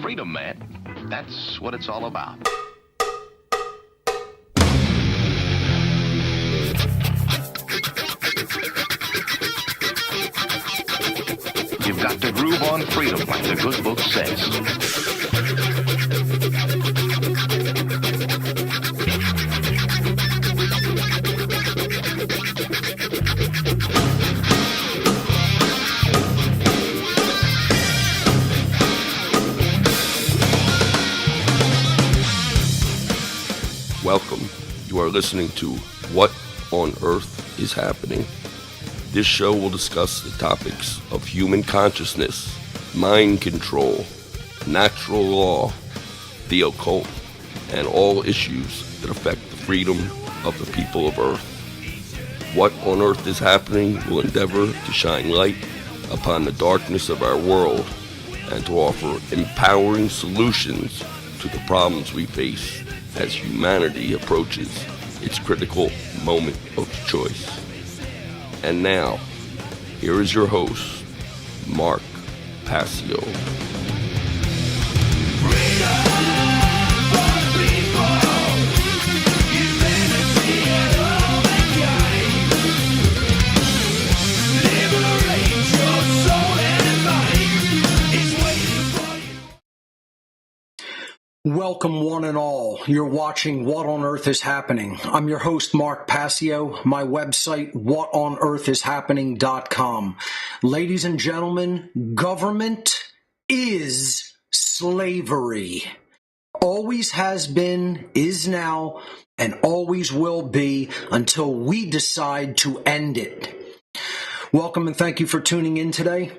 freedom, man. That's what it's all about. You've got to groove on freedom, like the good book says. Welcome. You are listening to What on Earth is Happening. This show will discuss the topics of human consciousness, mind control, natural law, the occult, and all issues that affect the freedom of the people of Earth. What on Earth is Happening will endeavor to shine light upon the darkness of our world and to offer empowering solutions to the problems we face as humanity approaches its critical moment of choice. And now, here is your host, Mark Passio. Welcome one and all. You're watching What on Earth is Happening. I'm your host, Mark Passio. My website, whatonearthishappening.com. Ladies and gentlemen, government is slavery. Always has been, is now, and always will be until we decide to end it. Welcome and thank you for tuning in today.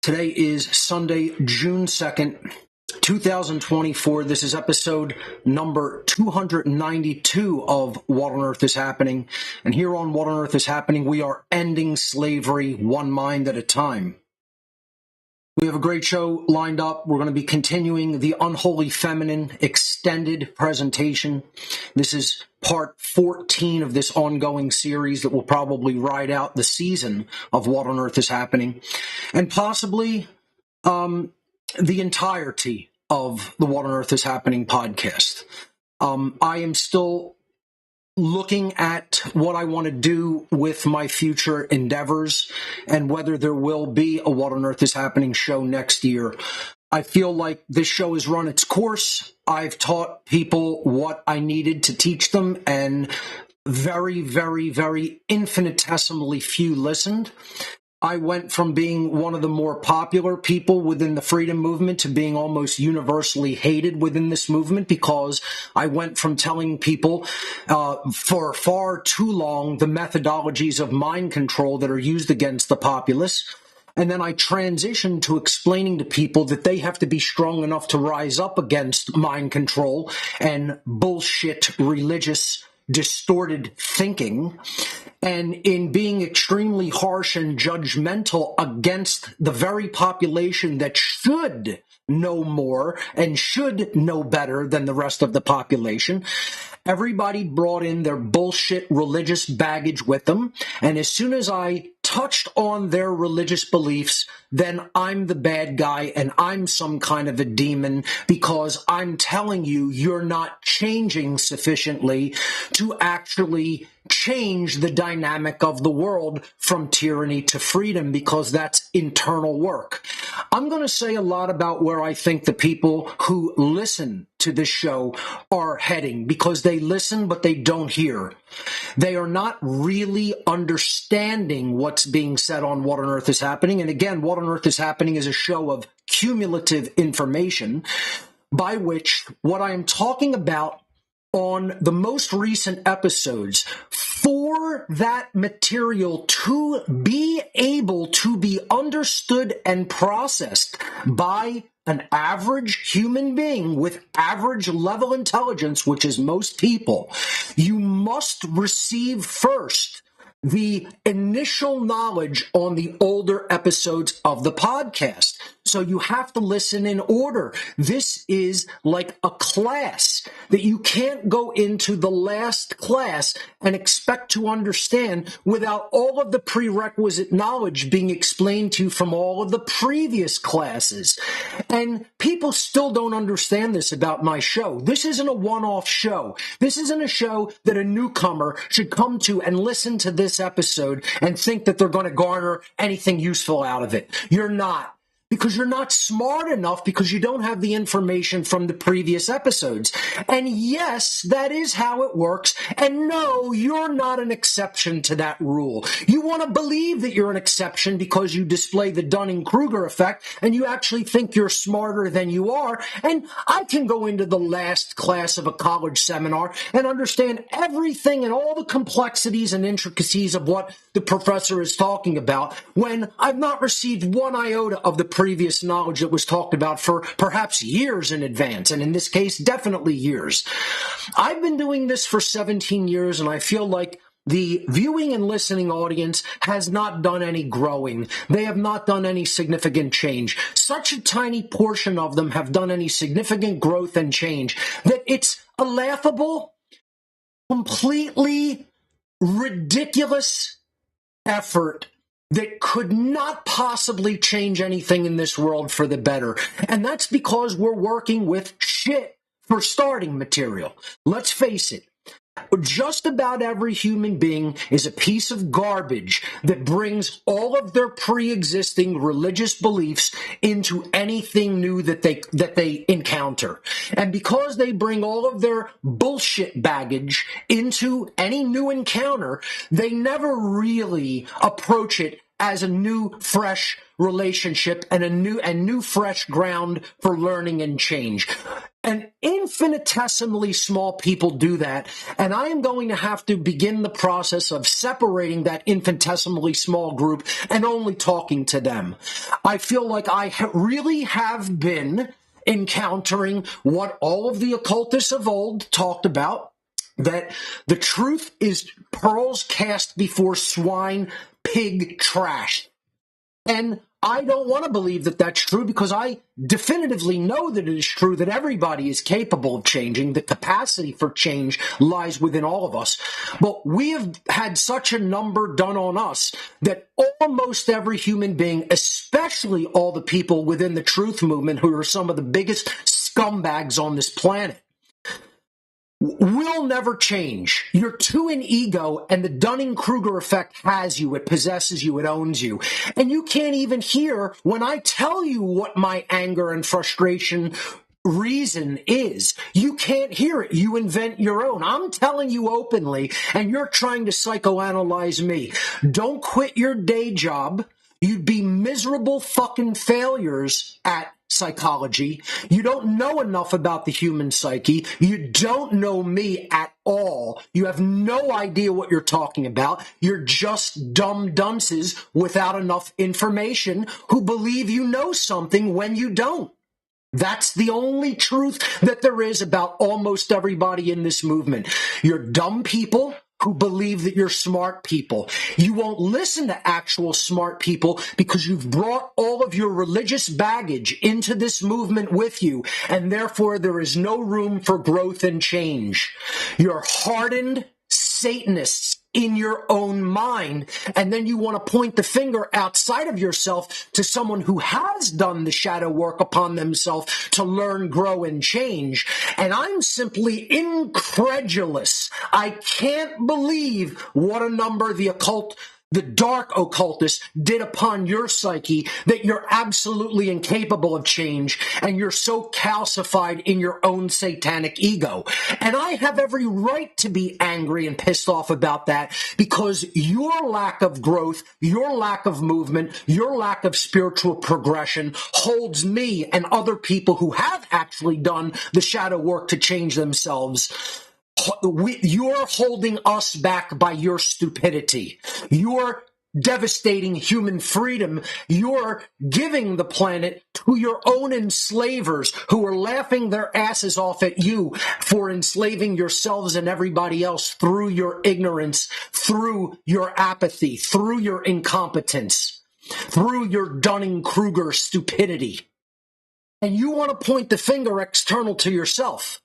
Today is Sunday, June 2nd. 2024. This is episode number 292 of What on Earth is Happening. And here on What on Earth is Happening, we are ending slavery one mind at a time. We have a great show lined up. We're going to be continuing the Unholy Feminine extended presentation. This is part 14 of this ongoing series that will probably ride out the season of What on Earth is Happening. And possibly the entirety of the What on Earth is Happening podcast. I am still looking at what I want to do with my future endeavors and whether there will be a What on Earth is Happening show next year. I feel like this show has run its course. I've taught people what I needed to teach them, and very, very, very infinitesimally few listened. I went from being one of the more popular people within the freedom movement to being almost universally hated within this movement, because I went from telling people for far too long the methodologies of mind control that are used against the populace. And then I transitioned to explaining to people that they have to be strong enough to rise up against mind control and bullshit religious distorted thinking, and in being extremely harsh and judgmental against the very population that should know more and should know better than the rest of the population. Everybody brought in their bullshit religious baggage with them, and as soon as I touched on their religious beliefs, then I'm the bad guy and I'm some kind of a demon, because I'm telling you, you're not changing sufficiently to actually change the dynamic of the world from tyranny to freedom, because that's internal work. I'm going to say a lot about where I think the people who listen to this show are heading, because they listen but they don't hear. They are not really understanding what's being said on What on Earth is Happening. And again, What on Earth is Happening is a show of cumulative information, by which what I am talking about on the most recent episodes, for that material to be able to be understood and processed by an average human being with average level intelligence, which is most people, you must receive first the initial knowledge on the older episodes of the podcast. So you have to listen in order. This is like a class that you can't go into the last class and expect to understand without all of the prerequisite knowledge being explained to you from all of the previous classes. And people still don't understand this about my show. This isn't a one-off show. This isn't a show that a newcomer should come to and listen to this episode and think that they're going to garner anything useful out of it. You're not. Because you're not smart enough, because you don't have the information from the previous episodes. And yes, that is how it works. And no, you're not an exception to that rule. You want to believe that you're an exception because you display the Dunning-Kruger effect and you actually think you're smarter than you are. And I can go into the last class of a college seminar and understand everything and all the complexities and intricacies of what the professor is talking about when I've not received one iota of the previous knowledge that was talked about for perhaps years in advance, and in this case, definitely years. I've been doing this for 17 years, and I feel like the viewing and listening audience has not done any growing. They have not done any significant change. Such a tiny portion of them have done any significant growth and change that it's a laughable, completely ridiculous effort that could not possibly change anything in this world for the better. And that's because we're working with shit for starting material. Let's face it. Just about every human being is a piece of garbage that brings all of their pre-existing religious beliefs into anything new that they encounter. And because they bring all of their bullshit baggage into any new encounter, they never really approach it as a new, fresh relationship and a new, fresh ground for learning and change. And infinitesimally small people do that, and I am going to have to begin the process of separating that infinitesimally small group and only talking to them. I feel like I really have been encountering what all of the occultists of old talked about, that the truth is pearls cast before swine, pig trash. And I don't want to believe that that's true, because I definitively know that it is true that everybody is capable of changing. The capacity for change lies within all of us. But we have had such a number done on us that almost every human being, especially all the people within the truth movement who are some of the biggest scumbags on this planet, will never change. You're too an ego, and the Dunning-Kruger effect has you. It possesses you. It owns you. And you can't even hear when I tell you what my anger and frustration reason is. You can't hear it. You invent your own. I'm telling you openly, and you're trying to psychoanalyze me. Don't quit your day job. You'd be miserable fucking failures at psychology. You don't know enough about the human psyche. You don't know me at all. You have no idea what you're talking about. You're just dumb dunces without enough information who believe you know something when you don't. That's the only truth that there is about almost everybody in this movement. You're dumb people who believe that you're smart people. You won't listen to actual smart people because you've brought all of your religious baggage into this movement with you, and therefore there is no room for growth and change. You're hardened Satanists in your own mind, and then you want to point the finger outside of yourself to someone who has done the shadow work upon themselves to learn, grow, and change. And I'm simply incredulous. I can't believe what a number the dark occultists did upon your psyche, that you're absolutely incapable of change, and you're so calcified in your own satanic ego. And I have every right to be angry and pissed off about that, because your lack of growth, your lack of movement, your lack of spiritual progression holds me and other people who have actually done the shadow work to change themselves. You're holding us back by your stupidity. You're devastating human freedom, you're giving the planet to your own enslavers who are laughing their asses off at you for enslaving yourselves and everybody else through your ignorance, through your apathy, through your incompetence, through your Dunning-Kruger stupidity. And you want to point the finger external to yourself.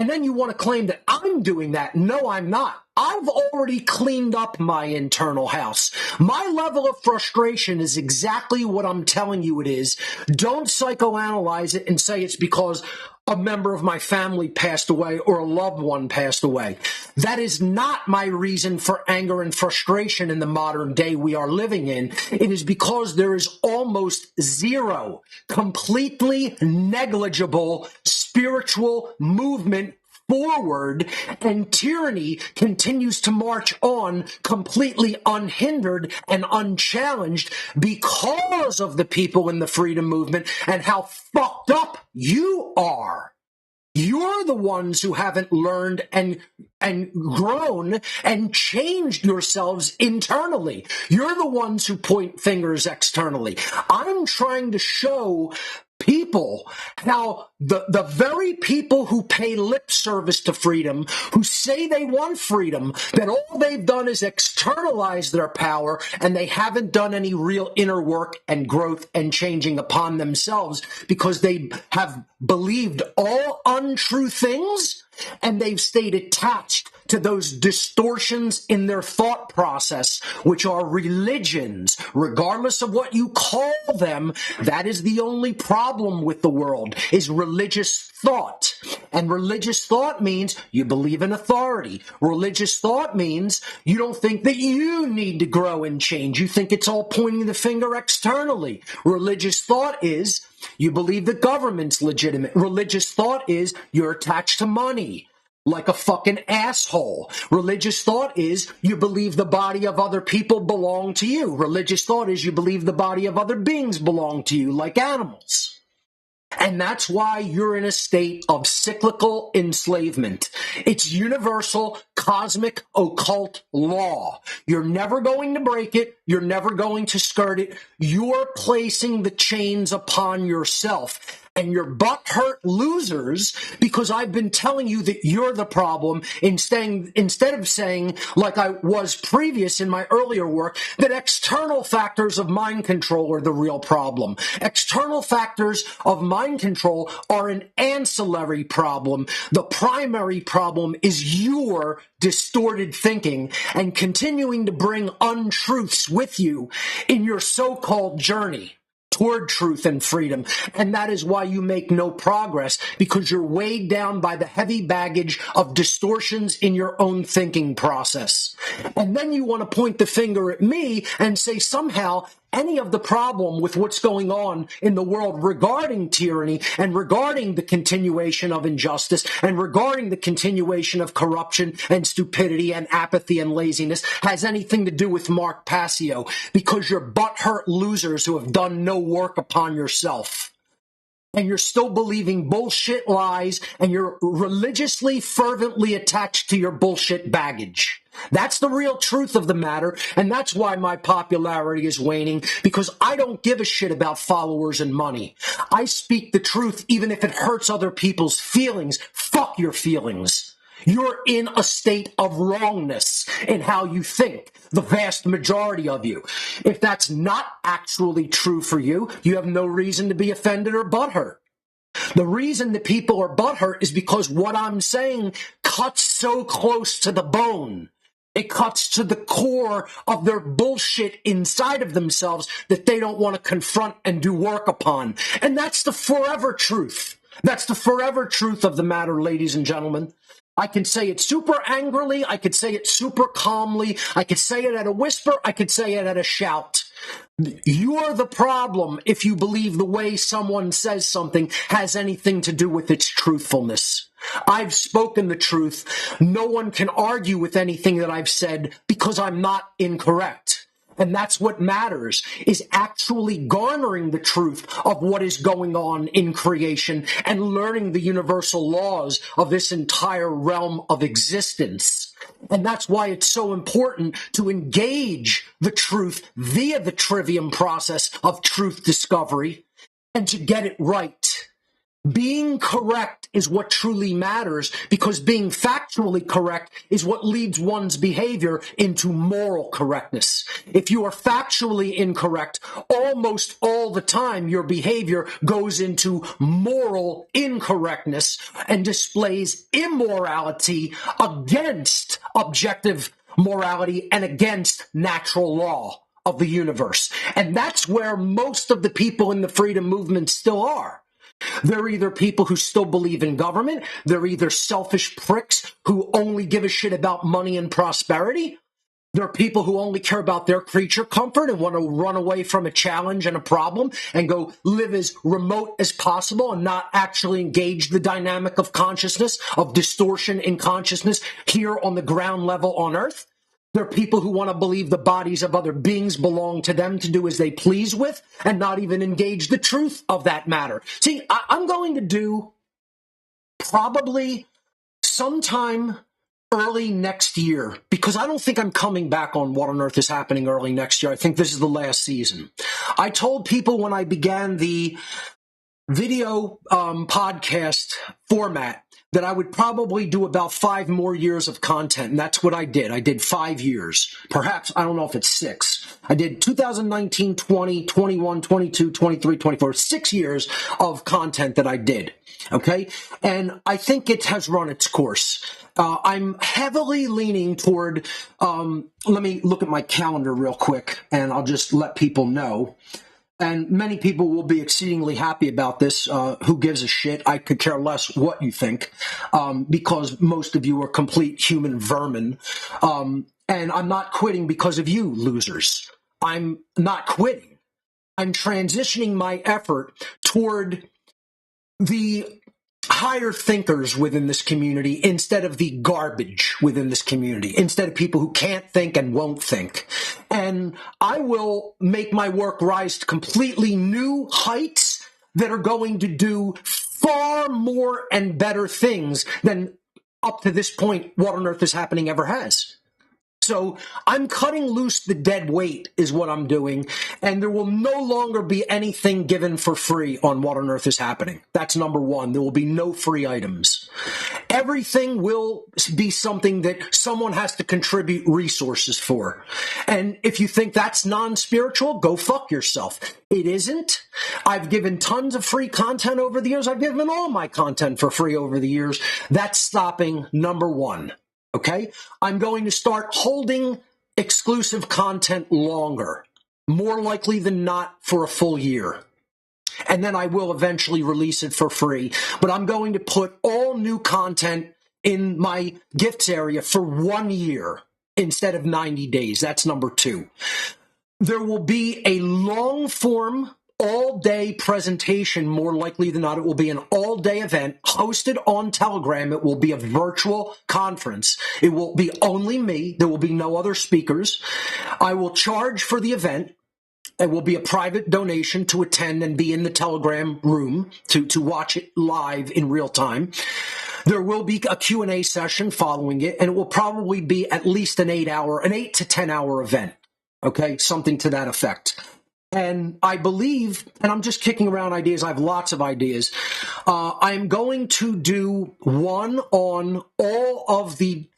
And then you want to claim that I'm doing that. No, I'm not. I've already cleaned up my internal house. My level of frustration is exactly what I'm telling you it is. Don't psychoanalyze it and say it's because a member of my family passed away or a loved one passed away. That is not my reason for anger and frustration in the modern day we are living in. It is because there is almost zero, completely negligible spiritual movement forward, and tyranny continues to march on completely unhindered and unchallenged because of the people in the freedom movement and how fucked up you are. You're the ones who haven't learned and grown and changed yourselves internally. You're the ones who point fingers externally. I'm trying to show people how the very people who pay lip service to freedom, who say they want freedom, that all they've done is externalize their power and they haven't done any real inner work and growth and changing upon themselves because they have believed all untrue things and they've stayed attached to those distortions in their thought process, which are religions. Regardless of what you call them, that is the only problem with the world, is religious thought. And religious thought means you believe in authority. Religious thought means you don't think that you need to grow and change. You think it's all pointing the finger externally. Religious thought is you believe the government's legitimate. Religious thought is you're attached to money like a fucking asshole. Religious thought is you believe the body of other people belong to you. Religious thought is you believe the body of other beings belong to you, like animals. And that's why you're in a state of cyclical enslavement. It's universal, cosmic, occult law. You're never going to break it. You're never going to skirt it. You're placing the chains upon yourself. And you're butthurt losers because I've been telling you that you're the problem instead of saying, like I was previous in my earlier work, that external factors of mind control are the real problem. External factors of mind control are an ancillary problem. The primary problem is your distorted thinking and continuing to bring untruths with you in your so-called journey toward truth and freedom. And that is why you make no progress, because you're weighed down by the heavy baggage of distortions in your own thinking process. And then you want to point the finger at me and say somehow any of the problem with what's going on in the world regarding tyranny and regarding the continuation of injustice and regarding the continuation of corruption and stupidity and apathy and laziness has anything to do with Mark Passio, because you're butthurt losers who have done no work upon yourself. And you're still believing bullshit lies, and you're religiously, fervently attached to your bullshit baggage. That's the real truth of the matter, and that's why my popularity is waning, because I don't give a shit about followers and money. I speak the truth even if it hurts other people's feelings. Fuck your feelings. You're in a state of wrongness in how you think, the vast majority of you. If that's not actually true for you, you have no reason to be offended or butthurt. The reason that people are butthurt is because what I'm saying cuts so close to the bone. It cuts to the core of their bullshit inside of themselves that they don't want to confront and do work upon. And that's the forever truth. That's the forever truth of the matter, ladies and gentlemen. I can say it super angrily. I could say it super calmly. I could say it at a whisper. I could say it at a shout. You're the problem if you believe the way someone says something has anything to do with its truthfulness. I've spoken the truth. No one can argue with anything that I've said because I'm not incorrect. And that's what matters, is actually garnering the truth of what is going on in creation and learning the universal laws of this entire realm of existence. And that's why it's so important to engage the truth via the trivium process of truth discovery and to get it right. Being correct is what truly matters, because being factually correct is what leads one's behavior into moral correctness. If you are factually incorrect, almost all the time your behavior goes into moral incorrectness and displays immorality against objective morality and against natural law of the universe. And that's where most of the people in the freedom movement still are. They're either people who still believe in government, they're either selfish pricks who only give a shit about money and prosperity, they're people who only care about their creature comfort and want to run away from a challenge and a problem and go live as remote as possible and not actually engage the dynamic of consciousness, of distortion in consciousness here on the ground level on Earth. There are people who want to believe the bodies of other beings belong to them to do as they please with and not even engage the truth of that matter. See, I'm going to do probably sometime early next year, because I don't think I'm coming back on What on Earth is Happening early next year. I think this is the last season. I told people when I began the video podcast format that I would probably do about 5 more years of content, and that's what I did. I did 5 years. Perhaps, I don't know if it's 6. I did 2019, 20, 21, 22, 23, 24, 6 years of content that I did, okay? And I think it has run its course. I'm heavily leaning toward, let me look at my calendar real quick, and I'll just let people know. And many people will be exceedingly happy about this. Who gives a shit? I could care less what you think, because most of you are complete human vermin. And I'm not quitting because of you, losers. I'm not quitting. I'm transitioning my effort toward the higher thinkers within this community instead of the garbage within this community, instead of people who can't think and won't think. And I will make my work rise to completely new heights that are going to do far more and better things than up to this point What on Earth is Happening ever has. So I'm cutting loose the dead weight is what I'm doing, and there will no longer be anything given for free on What on Earth is Happening. That's number one. There will be no free items. Everything will be something that someone has to contribute resources for. And if you think that's non-spiritual, go fuck yourself. It isn't. I've given tons of free content over the years. I've given all my content for free over the years. That's stopping, number one. Okay, I'm going to start holding exclusive content longer, more likely than not for a full year. And then I will eventually release it for free. But I'm going to put all new content in my gifts area for 1 year instead of 90 days. That's number two. There will be a long form all-day presentation. More likely than not, it will be an all-day event hosted on Telegram. It will be a virtual conference. It will be only me. There will be no other speakers. I will charge for the event. It will be a private donation to attend and be in the Telegram room to watch it live in real time. There will be a Q&A session following it, and it will probably be at least an 8 to 10 hour event. Okay, something to that effect. And I believe, and I'm just kicking around ideas, I have lots of ideas, I'm going to do one on all of the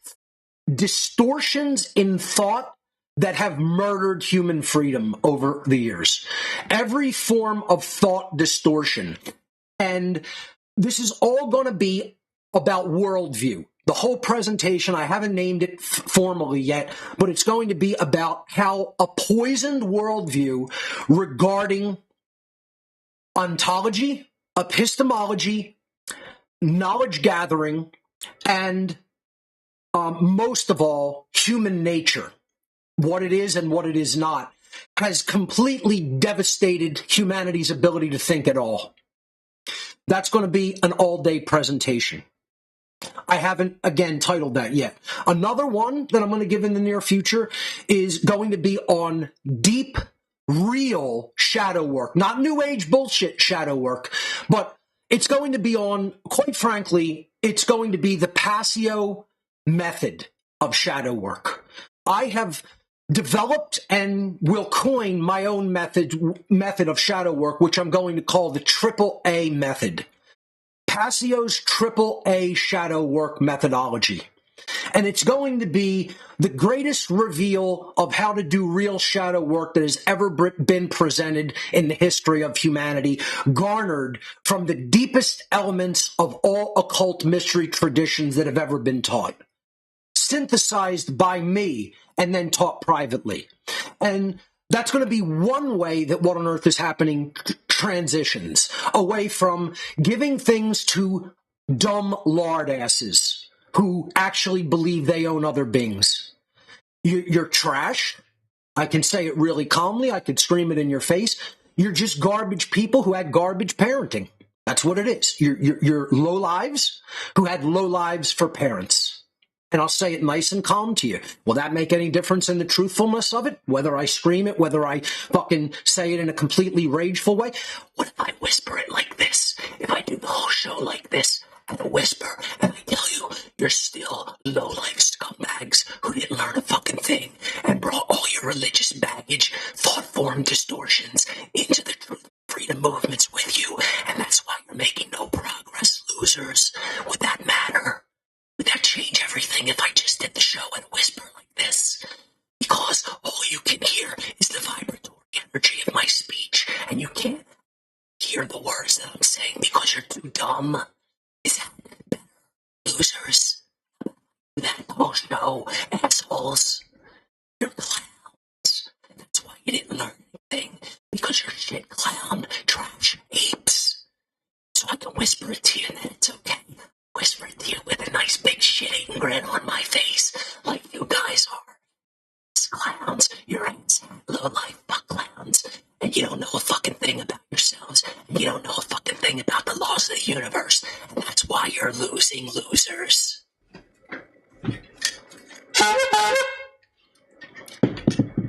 distortions in thought that have murdered human freedom over the years. Every form of thought distortion. And this is all going to be about worldview. The whole presentation, I haven't named it formally yet, but it's going to be about how a poisoned worldview regarding ontology, epistemology, knowledge gathering, and most of all, human nature, what it is and what it is not, has completely devastated humanity's ability to think at all. That's going to be an all-day presentation. I haven't, again, titled that yet. Another one that I'm going to give in the near future is going to be on deep, real shadow work. Not New Age bullshit shadow work, but it's going to be on, quite frankly, it's going to be the Passio method of shadow work. I have developed and will coin my own method of shadow work, which I'm going to call the Triple A method. Passio's Triple A shadow work methodology. And it's going to be the greatest reveal of how to do real shadow work that has ever been presented in the history of humanity, garnered from the deepest elements of all occult mystery traditions that have ever been taught. Synthesized by me and then taught privately. And that's going to be one way that What on Earth is Happening transitions away from giving things to dumb lard asses who actually believe they own other beings. You're trash. I can say it really calmly. I could scream it in your face. You're just garbage people who had garbage parenting. That's what it is. You're low lives who had low lives for parents. And I'll say it nice and calm to you. Will that make any difference in the truthfulness of it? Whether I scream it, whether I fucking say it in a completely rageful way? What if I whisper it like this? If I do the whole show like this and a whisper and I tell you you're still low-life scumbags who didn't learn a fucking thing and brought all your religious baggage, thought-form distortions into the truth freedom movements with you, and that's why you're making no progress, losers. Would that matter? Would that change everything if I just did the show and whisper like this? Because all you can hear is the vibratory energy of my speech, and you can't hear the words that I'm saying because you're too dumb. Is that better, losers? That whole show, assholes. You're clowns. That's why you didn't learn anything, because you're shit clown, trash apes. So I can whisper it to you and then it's okay. Whisper it to you with a nice big shitting grin on my face, like you guys are. It's clowns, you're low-life fuck clowns, and you don't know a fucking thing about yourselves, and you don't know a fucking thing about the laws of the universe, and that's why you're losing, losers.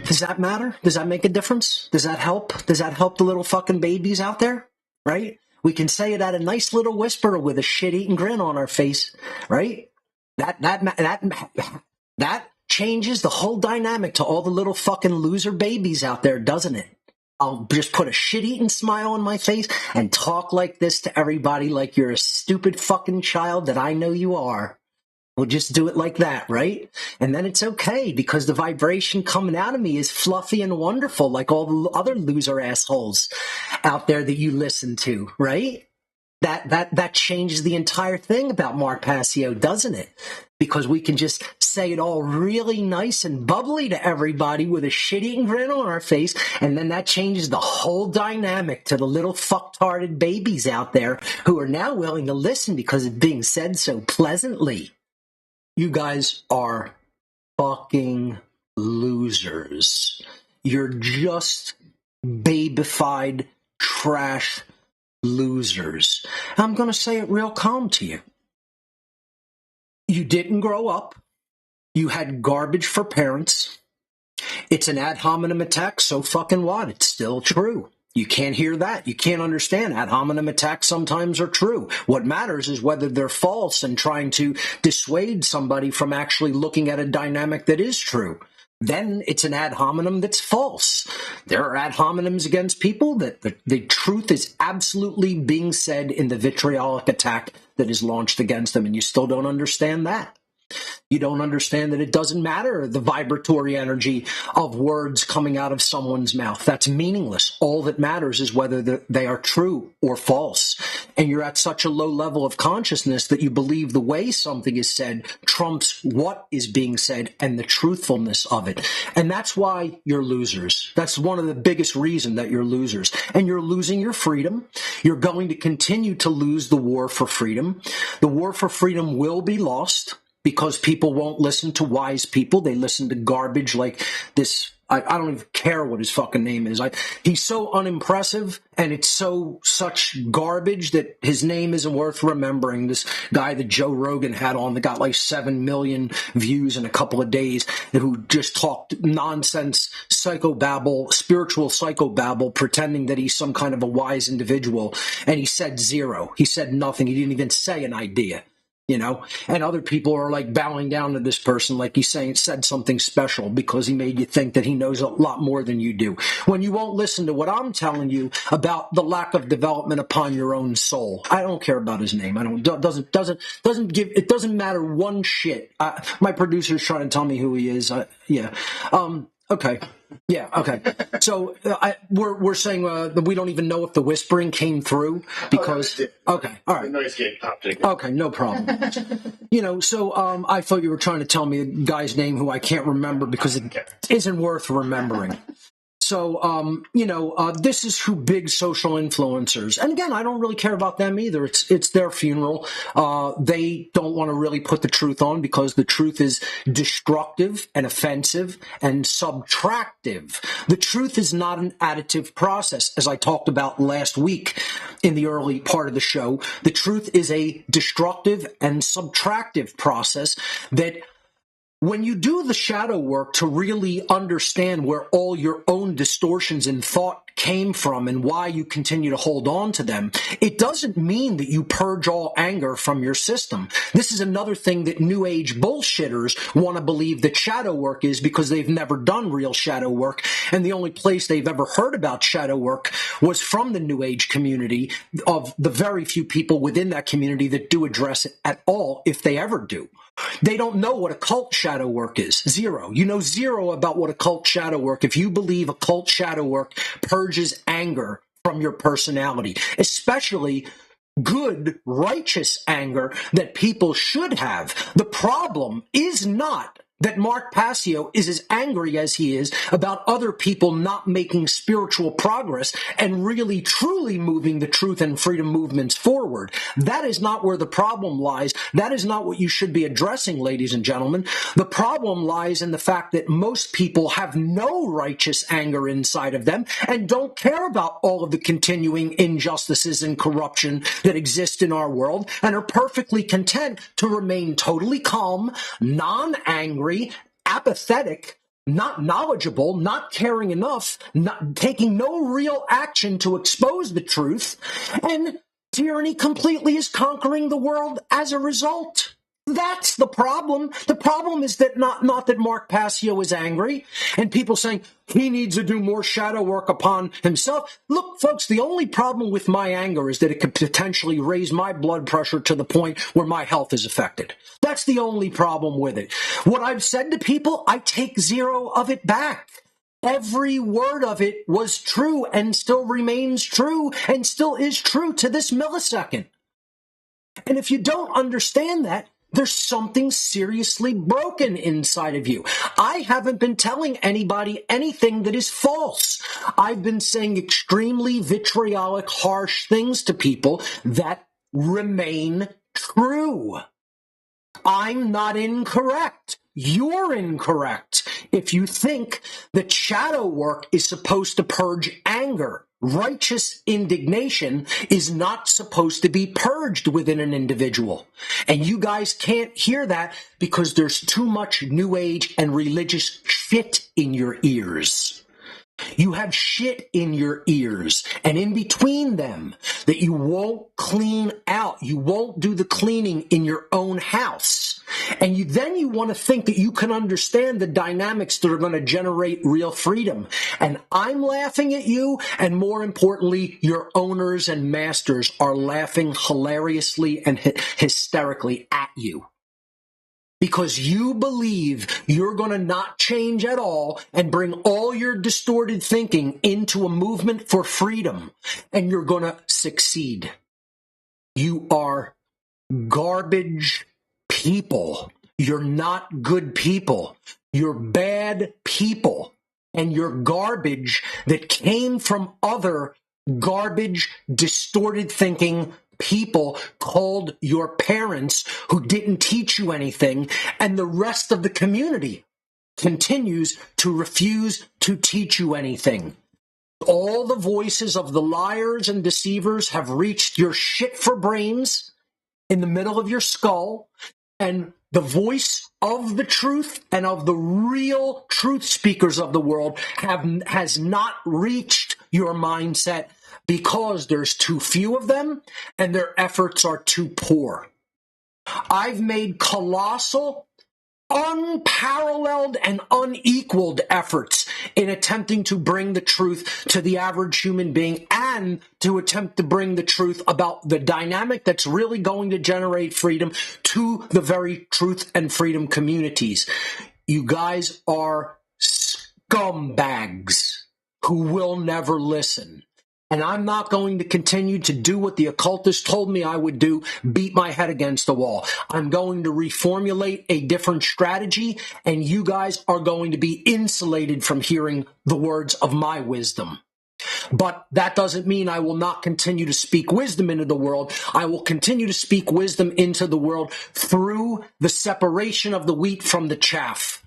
Does that matter? Does that make a difference? Does that help? Does that help the little fucking babies out there? Right? We can say it at a nice little whisper with a shit-eating grin on our face, right? That changes the whole dynamic to all the little fucking loser babies out there, doesn't it? I'll just put a shit-eating smile on my face and talk like this to everybody like you're a stupid fucking child that I know you are. We'll just do it like that, right? And then it's okay because the vibration coming out of me is fluffy and wonderful like all the other loser assholes out there that you listen to, right? That changes the entire thing about Mark Passio, doesn't it? Because we can just say it all really nice and bubbly to everybody with a shit-eating grin on our face, and then that changes the whole dynamic to the little fucktarded babies out there who are now willing to listen because it's being said so pleasantly. You guys are fucking losers. You're just babified trash losers. I'm going to say it real calm to you. You didn't grow up. You had garbage for parents. It's an ad hominem attack, so fucking what? It's still true. You can't hear that. You can't understand. Ad hominem attacks sometimes are true. What matters is whether they're false and trying to dissuade somebody from actually looking at a dynamic that is true. Then it's an ad hominem that's false. There are ad hominems against people that the truth is absolutely being said in the vitriolic attack that is launched against them, and you still don't understand that. You don't understand that it doesn't matter the vibratory energy of words coming out of someone's mouth. That's meaningless. All that matters is whether they are true or false. And you're at such a low level of consciousness that you believe the way something is said trumps what is being said and the truthfulness of it. And that's why you're losers. That's one of the biggest reasons that you're losers. And you're losing your freedom. You're going to continue to lose the war for freedom. The war for freedom will be lost, because people won't listen to wise people. They listen to garbage like this. I don't even care what his fucking name is. He's so unimpressive, and it's such garbage that his name isn't worth remembering. This guy that Joe Rogan had on that got like 7 million views in a couple of days, who just talked nonsense, psychobabble, spiritual psychobabble, pretending that he's some kind of a wise individual. And he said zero. He said nothing. He didn't even say an idea. and other people are like bowing down to this person like he's said something special because he made you think that he knows a lot more than you do. When you won't listen to what I'm telling you about the lack of development upon your own soul. I don't care about his name. It doesn't matter one shit. My producer's trying to tell me who he is. Okay. Yeah. Okay. So we're saying that we don't even know if the whispering came through because. Okay. All right. The noise gate popped in. Okay. No problem. So I thought you were trying to tell me a guy's name who I can't remember because it isn't worth remembering. So, this is who big social influencers, and again, I don't really care about them either. It's their funeral. They don't want to really put the truth on because the truth is destructive and offensive and subtractive. The truth is not an additive process, as I talked about last week in the early part of the show. The truth is a destructive and subtractive process that when you do the shadow work to really understand where all your own distortions in thought came from and why you continue to hold on to them, it doesn't mean that you purge all anger from your system. This is another thing that New Age bullshitters want to believe that shadow work is because they've never done real shadow work, and the only place they've ever heard about shadow work was from the New Age community, of the very few people within that community that do address it at all, if they ever do. They don't know what occult shadow work is. Zero. You know zero about what occult shadow work. If you believe occult shadow work purges anger from your personality, especially good, righteous anger that people should have. The problem is not that Mark Passio is as angry as he is about other people not making spiritual progress and really truly moving the truth and freedom movements forward. That is not where the problem lies. That is not what you should be addressing, ladies and gentlemen. The problem lies in the fact that most people have no righteous anger inside of them and don't care about all of the continuing injustices and corruption that exist in our world and are perfectly content to remain totally calm, non-angry, apathetic, not knowledgeable, not caring enough, not taking no real action to expose the truth, and tyranny completely is conquering the world as a result. That's the problem. The problem is that not that Mark Passio is angry and people saying he needs to do more shadow work upon himself. Look, folks, the only problem with my anger is that it could potentially raise my blood pressure to the point where my health is affected. That's the only problem with it. What I've said to people, I take zero of it back. Every word of it was true and still remains true and still is true to this millisecond. And if you don't understand that, there's something seriously broken inside of you. I haven't been telling anybody anything that is false. I've been saying extremely vitriolic, harsh things to people that remain true. I'm not incorrect. You're incorrect if you think that shadow work is supposed to purge anger. Righteous indignation is not supposed to be purged within an individual. And you guys can't hear that because there's too much New Age and religious shit in your ears. You have shit in your ears and in between them that you won't clean out. You won't do the cleaning in your own house. And you want to think that you can understand the dynamics that are going to generate real freedom. And I'm laughing at you, and more importantly, your owners and masters are laughing hilariously and hysterically at you. Because you believe you're going to not change at all and bring all your distorted thinking into a movement for freedom, and you're going to succeed. You are garbage people. You're not good people. You're bad people. And you're garbage that came from other garbage, distorted thinking people called your parents who didn't teach you anything, and the rest of the community continues to refuse to teach you anything. All the voices of the liars and deceivers have reached your shit for brains in the middle of your skull, and the voice of the truth and of the real truth speakers of the world has not reached your mindset because there's too few of them and their efforts are too poor. I've made colossal, unparalleled, and unequaled efforts in attempting to bring the truth to the average human being and to attempt to bring the truth about the dynamic that's really going to generate freedom to the very truth and freedom communities. You guys are scumbags who will never listen. And I'm not going to continue to do what the occultists told me I would do, beat my head against the wall. I'm going to reformulate a different strategy, and you guys are going to be insulated from hearing the words of my wisdom. But that doesn't mean I will not continue to speak wisdom into the world. I will continue to speak wisdom into the world through the separation of the wheat from the chaff.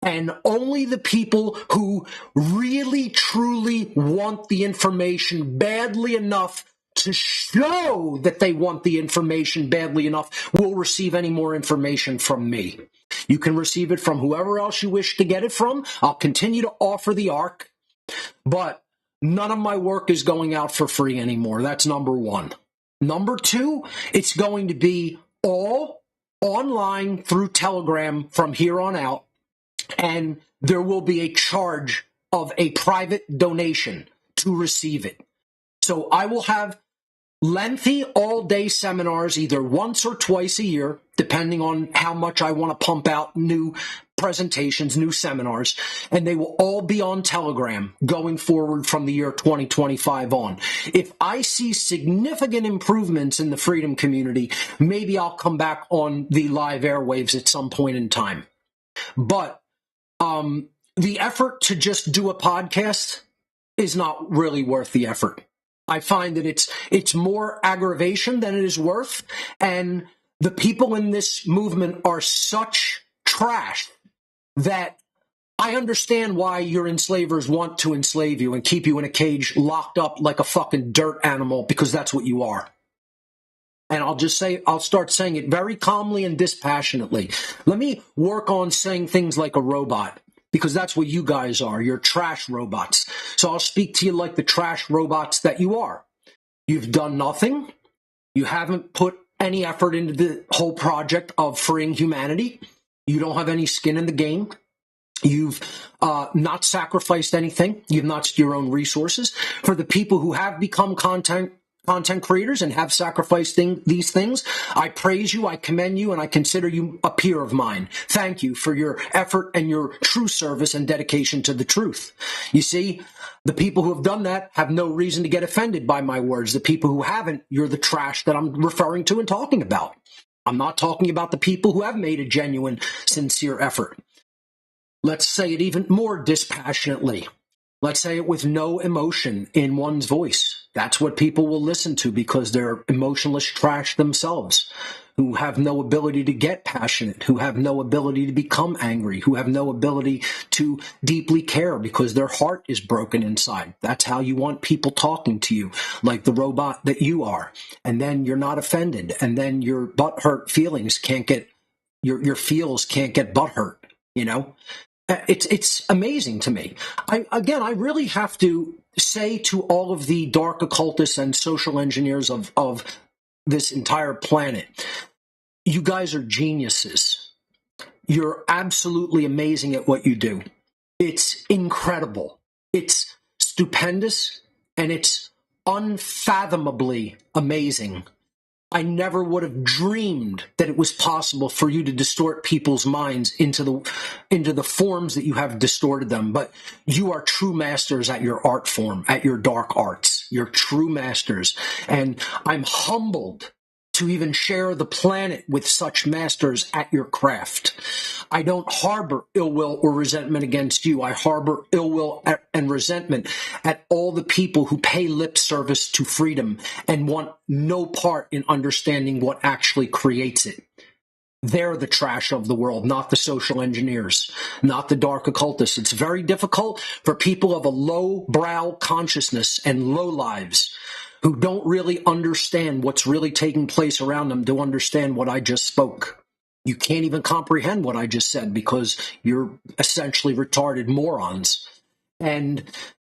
And only the people who really, truly want the information badly enough to show that they want the information badly enough will receive any more information from me. You can receive it from whoever else you wish to get it from. I'll continue to offer the Ark, but none of my work is going out for free anymore. That's number one. Number two, it's going to be all online through Telegram from here on out. And there will be a charge of a private donation to receive it. So I will have lengthy all-day seminars either once or twice a year, depending on how much I want to pump out new presentations, new seminars, and they will all be on Telegram going forward from the year 2025 on. If I see significant improvements in the freedom community, maybe I'll come back on the live airwaves at some point in time. But the effort to just do a podcast is not really worth the effort. I find that it's more aggravation than it is worth, and the people in this movement are such trash that I understand why your enslavers want to enslave you and keep you in a cage locked up like a fucking dirt animal, because that's what you are. And I'll start saying it very calmly and dispassionately. Let me work on saying things like a robot, because that's what you guys are. You're trash robots. So I'll speak to you like the trash robots that you are. You've done nothing. You haven't put any effort into the whole project of freeing humanity. You don't have any skin in the game. You've not sacrificed anything. You've not your own resources. For the people who have become content creators and have sacrificed these things, I praise you, I commend you, and I consider you a peer of mine. Thank you for your effort and your true service and dedication to the truth. You see, the people who have done that have no reason to get offended by my words. The people who haven't, you're the trash that I'm referring to and talking about. I'm not talking about the people who have made a genuine, sincere effort. Let's say it even more dispassionately. Let's say it with no emotion in one's voice. That's what people will listen to, because they're emotionless trash themselves, who have no ability to get passionate, who have no ability to become angry, who have no ability to deeply care because their heart is broken inside. That's how you want people talking to you, like the robot that you are. And then you're not offended. And then your butthurt feelings can't get, your feels can't get butthurt, you know? It's amazing to me. I really have to say to all of the dark occultists and social engineers of this entire planet, you guys are geniuses. You're absolutely amazing at what you do. It's incredible. It's stupendous, and it's unfathomably amazing. I never would have dreamed that it was possible for you to distort people's minds into the forms that you have distorted them. But you are true masters at your art form, at your dark arts. You're true masters. And I'm humbled to even share the planet with such masters at your craft. I don't harbor ill will or resentment against you. I harbor ill will and resentment at all the people who pay lip service to freedom and want no part in understanding what actually creates it. They're the trash of the world, not the social engineers, not the dark occultists. It's very difficult for people of a low-brow consciousness and low lives who don't really understand what's really taking place around them to understand what I just spoke. You can't even comprehend what I just said because you're essentially retarded morons. And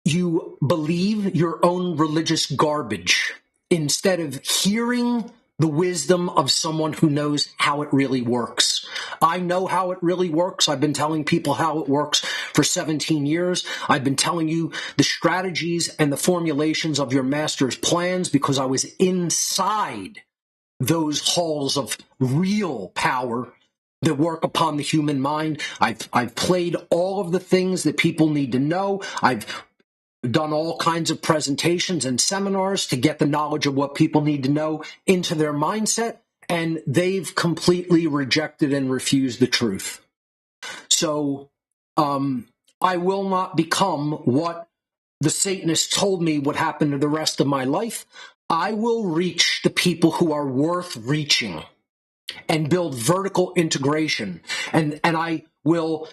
you believe your own religious garbage instead of hearing the wisdom of someone who knows how it really works. I know how it really works. I've been telling people how it works for 17 years. I've been telling you the strategies and the formulations of your master's plans because I was inside those halls of real power that work upon the human mind. I've played all of the things that people need to know. I've done all kinds of presentations and seminars to get the knowledge of what people need to know into their mindset, and they've completely rejected and refused the truth. So I will not become what the Satanists told me would happen to the rest of my life. I will reach the people who are worth reaching and build vertical integration. And I will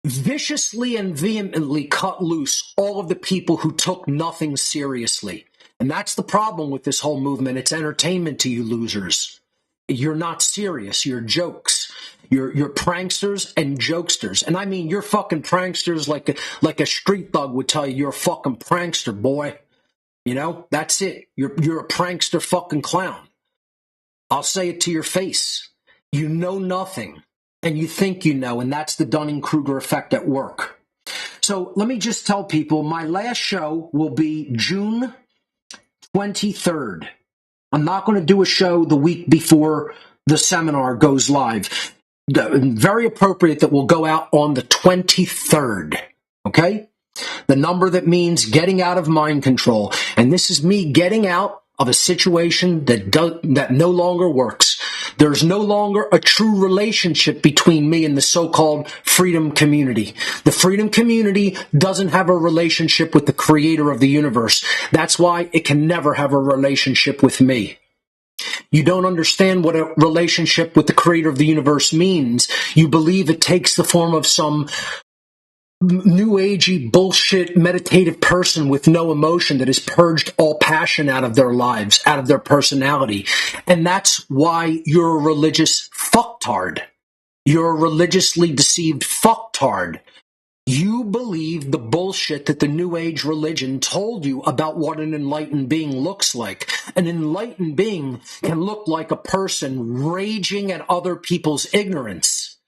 viciously and vehemently cut loose all of the people who took nothing seriously. And that's the problem with this whole movement. It's entertainment to you losers. You're not serious. You're jokes. You're pranksters and jokesters. And I mean, you're fucking pranksters like a street thug would tell you. You're a fucking prankster, boy. You know, that's it. You're a prankster fucking clown. I'll say it to your face. You know nothing. And you think you know, and that's the Dunning-Kruger effect at work. So let me just tell people, my last show will be June 23rd. I'm not going to do a show the week before the seminar goes live. Very appropriate that will go out on the 23rd, okay? The number that means getting out of mind control. And this is me getting out of a situation that no longer works. There's no longer a true relationship between me and the so-called freedom community. The freedom community doesn't have a relationship with the creator of the universe. That's why it can never have a relationship with me. You don't understand what a relationship with the creator of the universe means. You believe it takes the form of some new agey bullshit meditative person with no emotion that has purged all passion out of their lives, out of their personality. And that's why you're a religious fucktard. You're a religiously deceived fucktard. You believe the bullshit that the New Age religion told you about what an enlightened being looks like. An enlightened being can look like a person raging at other people's ignorance.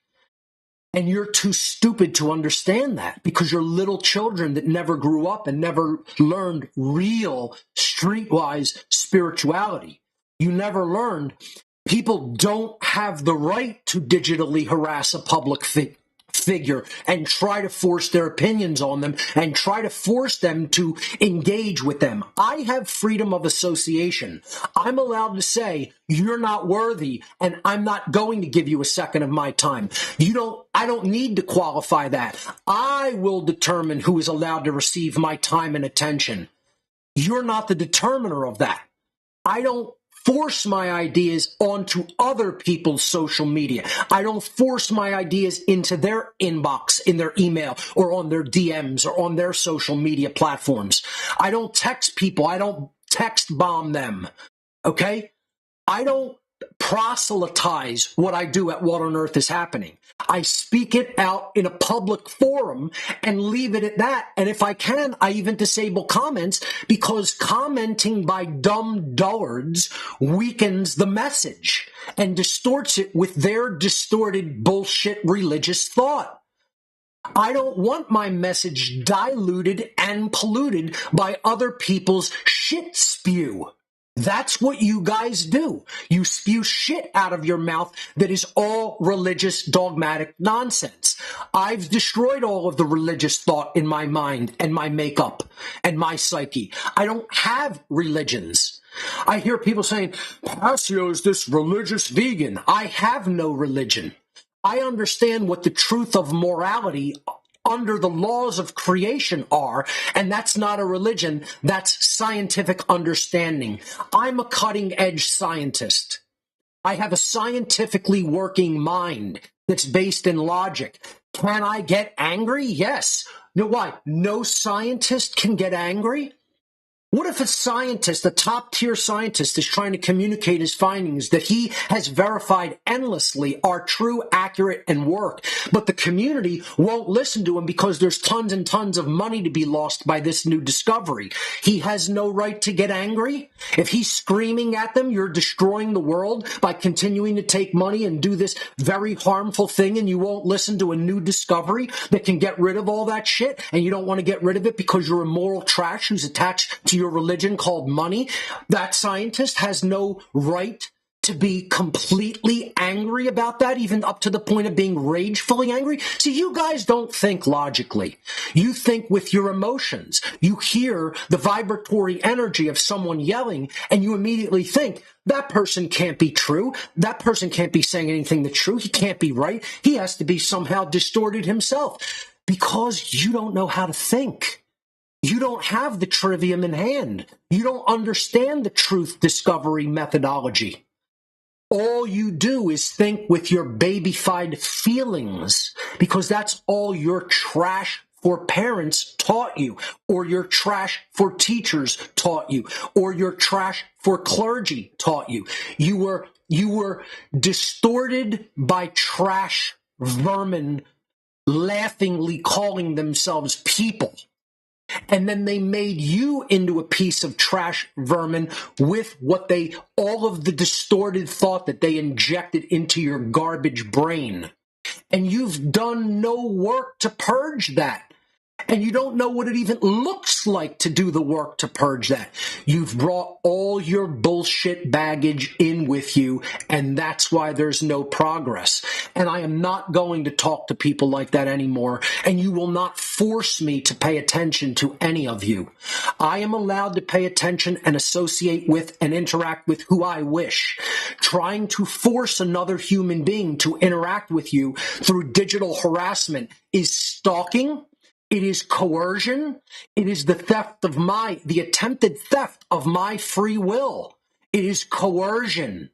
And you're too stupid to understand that because you're little children that never grew up and never learned real streetwise spirituality. You never learned people don't have the right to digitally harass a public figure and try to force their opinions on them and try to force them to engage with them. I have freedom of association. I'm allowed to say, you're not worthy and I'm not going to give you a second of my time. I don't need to qualify that. I will determine who is allowed to receive my time and attention. You're not the determiner of that. I don't force my ideas onto other people's social media. I don't force my ideas into their inbox, in their email, or on their DMs, or on their social media platforms. I don't text people. I don't text bomb them. Okay? I don't proselytize what I do at What on Earth is Happening. I speak it out in a public forum and leave it at that. And if I can, I even disable comments because commenting by dumb dullards weakens the message and distorts it with their distorted bullshit religious thought. I don't want my message diluted and polluted by other people's shit spew. That's what you guys do. You spew shit out of your mouth that is all religious, dogmatic nonsense. I've destroyed all of the religious thought in my mind and my makeup and my psyche. I don't have religions. I hear people saying, Passio's this religious vegan. I have no religion. I understand what the truth of morality under the laws of creation are, and that's not a religion, that's scientific understanding. I'm a cutting-edge scientist. I have a scientifically working mind that's based in logic. Can I get angry? Yes. No, why? No scientist can get angry? What if a scientist, a top-tier scientist, is trying to communicate his findings that he has verified endlessly are true, accurate, and work, but the community won't listen to him because there's tons and tons of money to be lost by this new discovery? He has no right to get angry? If he's screaming at them, you're destroying the world by continuing to take money and do this very harmful thing, and you won't listen to a new discovery that can get rid of all that shit, and you don't want to get rid of it because you're a moral trash who's attached to your religion called money? That scientist has no right to be completely angry about that, even up to the point of being ragefully angry. See, you guys don't think logically. You think with your emotions. You hear the vibratory energy of someone yelling, and you immediately think, that person can't be true. That person can't be saying anything that's true. He can't be right. He has to be somehow distorted himself, because you don't know how to think. You don't have the trivium in hand. You don't understand the truth discovery methodology. All you do is think with your babyfied feelings, because that's all your trash for parents taught you, or your trash for teachers taught you, or your trash for clergy taught you. You were distorted by trash vermin laughingly calling themselves people. And then they made you into a piece of trash vermin with all of the distorted thought that they injected into your garbage brain. And you've done no work to purge that. And you don't know what it even looks like to do the work to purge that. You've brought all your bullshit baggage in with you, and that's why there's no progress. And I am not going to talk to people like that anymore, and you will not force me to pay attention to any of you. I am allowed to pay attention and associate with and interact with who I wish. Trying to force another human being to interact with you through digital harassment is stalking. It is coercion. It is the attempted theft of my free will. It is coercion.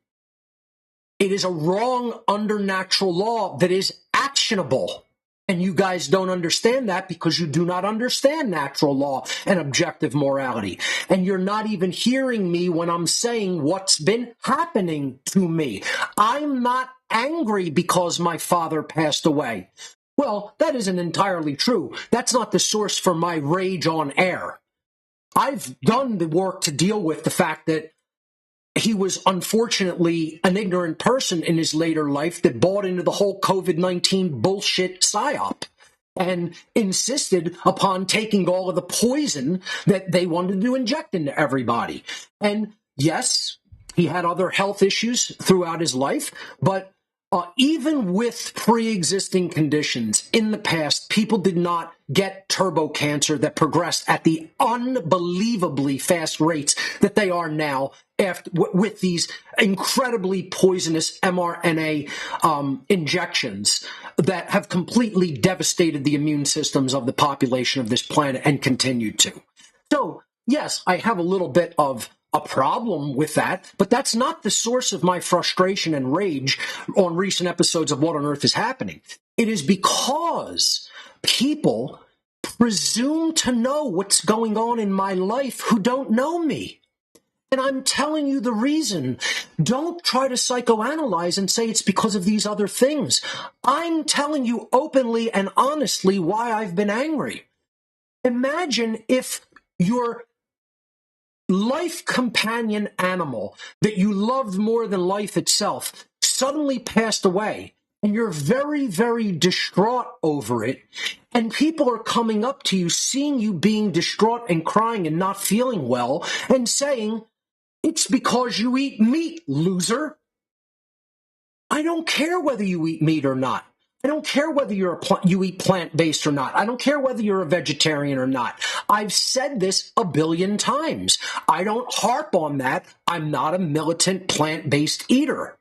It is a wrong under natural law that is actionable. And you guys don't understand that because you do not understand natural law and objective morality. And you're not even hearing me when I'm saying what's been happening to me. I'm not angry because my father passed away. Well, that isn't entirely true. That's not the source for my rage on air. I've done the work to deal with the fact that he was unfortunately an ignorant person in his later life that bought into the whole COVID-19 bullshit psyop and insisted upon taking all of the poison that they wanted to inject into everybody. And yes, he had other health issues throughout his life, but even with pre-existing conditions in the past, people did not get turbo cancer that progressed at the unbelievably fast rates that they are now with these incredibly poisonous mRNA injections that have completely devastated the immune systems of the population of this planet and continue to. So, yes, I have a little bit of a problem with that, but that's not the source of my frustration and rage on recent episodes of What on Earth is Happening. It is because people presume to know what's going on in my life who don't know me. And I'm telling you the reason. Don't try to psychoanalyze and say it's because of these other things. I'm telling you openly and honestly why I've been angry. Imagine if your life companion animal that you loved more than life itself suddenly passed away, and you're very, very distraught over it, and people are coming up to you, seeing you being distraught and crying and not feeling well, and saying, it's because you eat meat, loser. I don't care whether you eat meat or not. I don't care whether you eat plant-based or not. I don't care whether you're a vegetarian or not. I've said this a billion times. I don't harp on that. I'm not a militant plant-based eater.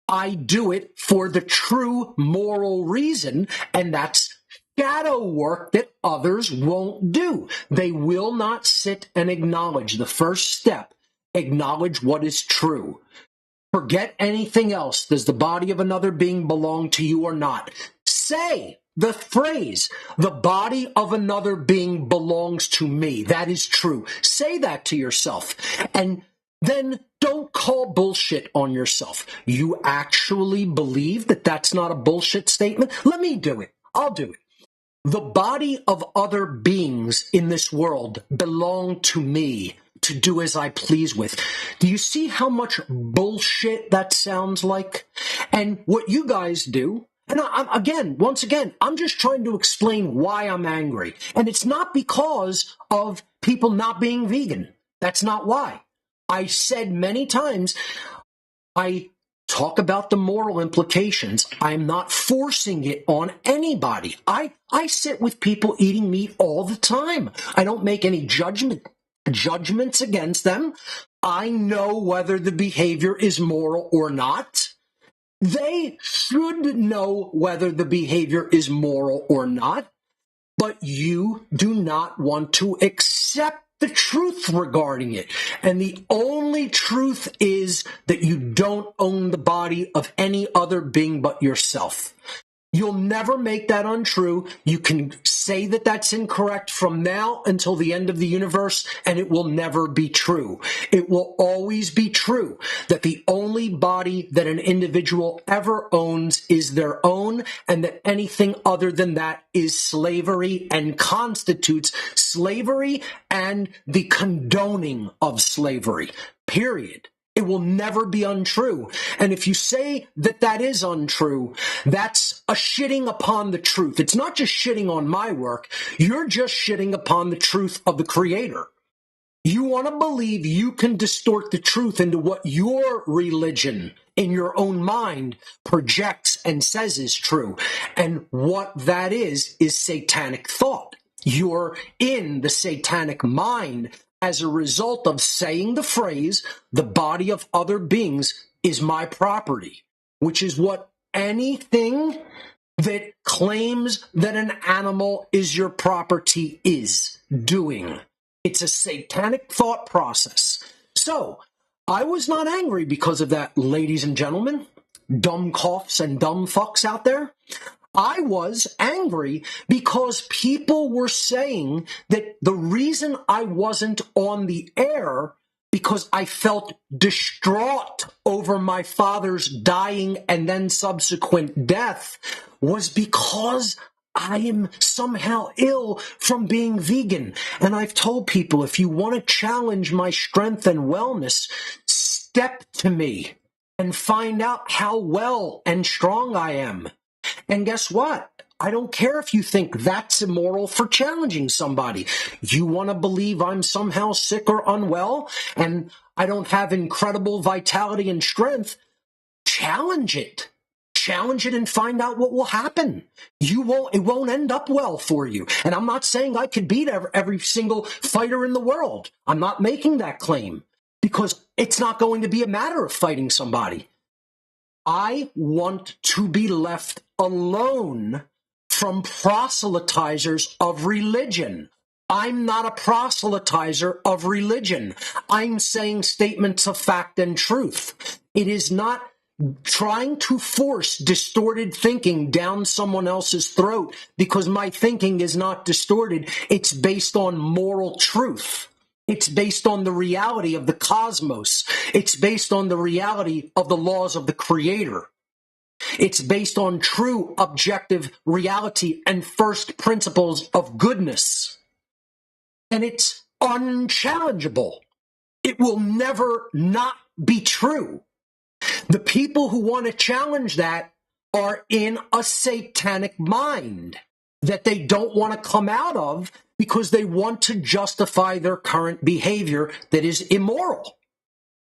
I do it for the true moral reason, and that's shadow work that others won't do. They will not sit and acknowledge the first step. Acknowledge what is true. Forget anything else. Does the body of another being belong to you or not? Say the phrase, the body of another being belongs to me. That is true. Say that to yourself. And then don't call bullshit on yourself. You actually believe that that's not a bullshit statement? Let me do it. I'll do it. The body of other beings in this world belong to me to do as I please with. Do you see how much bullshit that sounds like? And what you guys do, and once again, I'm just trying to explain why I'm angry. And it's not because of people not being vegan. That's not why. I said many times, I talk about the moral implications. I'm not forcing it on anybody. I sit with people eating meat all the time. I don't make any judgments against them. I know whether the behavior is moral or not. They should know whether the behavior is moral or not, but you do not want to accept the truth regarding it. And the only truth is that you don't own the body of any other being but yourself. You'll never make that untrue. You can say that that's incorrect from now until the end of the universe, and it will never be true. It will always be true that the only body that an individual ever owns is their own, and that anything other than that is slavery and constitutes slavery and the condoning of slavery, period. It will never be untrue. And if you say that that is untrue, that's a shitting upon the truth. It's not just shitting on my work. You're just shitting upon the truth of the Creator. You want to believe you can distort the truth into what your religion in your own mind projects and says is true. And what that is satanic thought. You're in the satanic mind as a result of saying the phrase, the body of other beings is my property, which is what anything that claims that an animal is your property is doing. It's a satanic thought process. So, I was not angry because of that, ladies and gentlemen, dumb coughs and dumb fucks out there. I was angry because people were saying that the reason I wasn't on the air because I felt distraught over my father's dying and then subsequent death was because I am somehow ill from being vegan. And I've told people, if you want to challenge my strength and wellness, step to me and find out how well and strong I am. And guess what? I don't care if you think that's immoral for challenging somebody. You want to believe I'm somehow sick or unwell and I don't have incredible vitality and strength? Challenge it. Challenge it and find out what will happen. It won't end up well for you. And I'm not saying I could beat every single fighter in the world. I'm not making that claim because it's not going to be a matter of fighting somebody. I want to be left alone from proselytizers of religion. I'm not a proselytizer of religion. I'm saying statements of fact and truth. It is not trying to force distorted thinking down someone else's throat because my thinking is not distorted. It's based on moral truth. It's based on the reality of the cosmos. It's based on the reality of the laws of the Creator. It's based on true objective reality and first principles of goodness. And it's unchallengeable. It will never not be true. The people who want to challenge that are in a satanic mind that they don't want to come out of because they want to justify their current behavior that is immoral.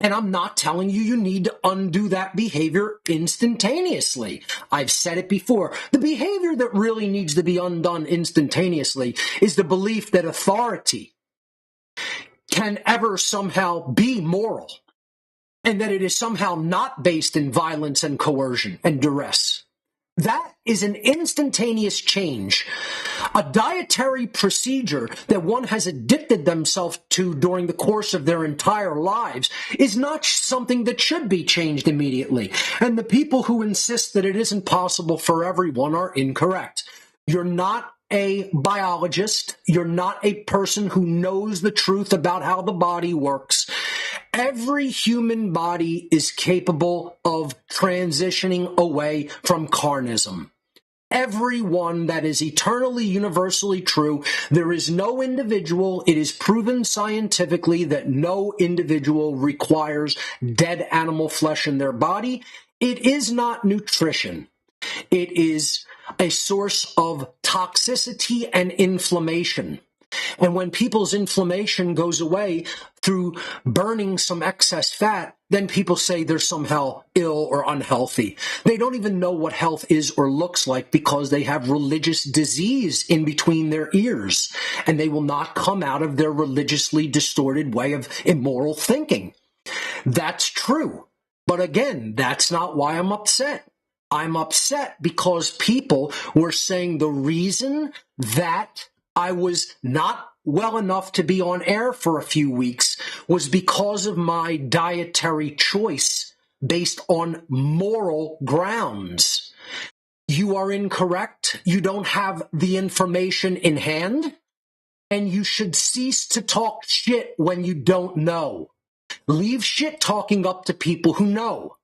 And I'm not telling you need to undo that behavior instantaneously. I've said it before. The behavior that really needs to be undone instantaneously is the belief that authority can ever somehow be moral and that it is somehow not based in violence and coercion and duress. That is an instantaneous change. A dietary procedure that one has addicted themselves to during the course of their entire lives is not something that should be changed immediately. And the people who insist that it isn't possible for everyone are incorrect. You're not a biologist. You're not a person who knows the truth about how the body works. Every human body is capable of transitioning away from carnism. Everyone, that is eternally, universally true. There is no individual, it is proven scientifically that no individual requires dead animal flesh in their body. It is not nutrition. It is a source of toxicity and inflammation. And when people's inflammation goes away through burning some excess fat, then people say they're somehow ill or unhealthy. They don't even know what health is or looks like because they have religious disease in between their ears, and they will not come out of their religiously distorted way of immoral thinking. That's true. But again, that's not why I'm upset. I'm upset because people were saying the reason that I was not well enough to be on air for a few weeks was because of my dietary choice based on moral grounds. You are incorrect. You don't have the information in hand, and you should cease to talk shit when you don't know. Leave shit talking up to people who know.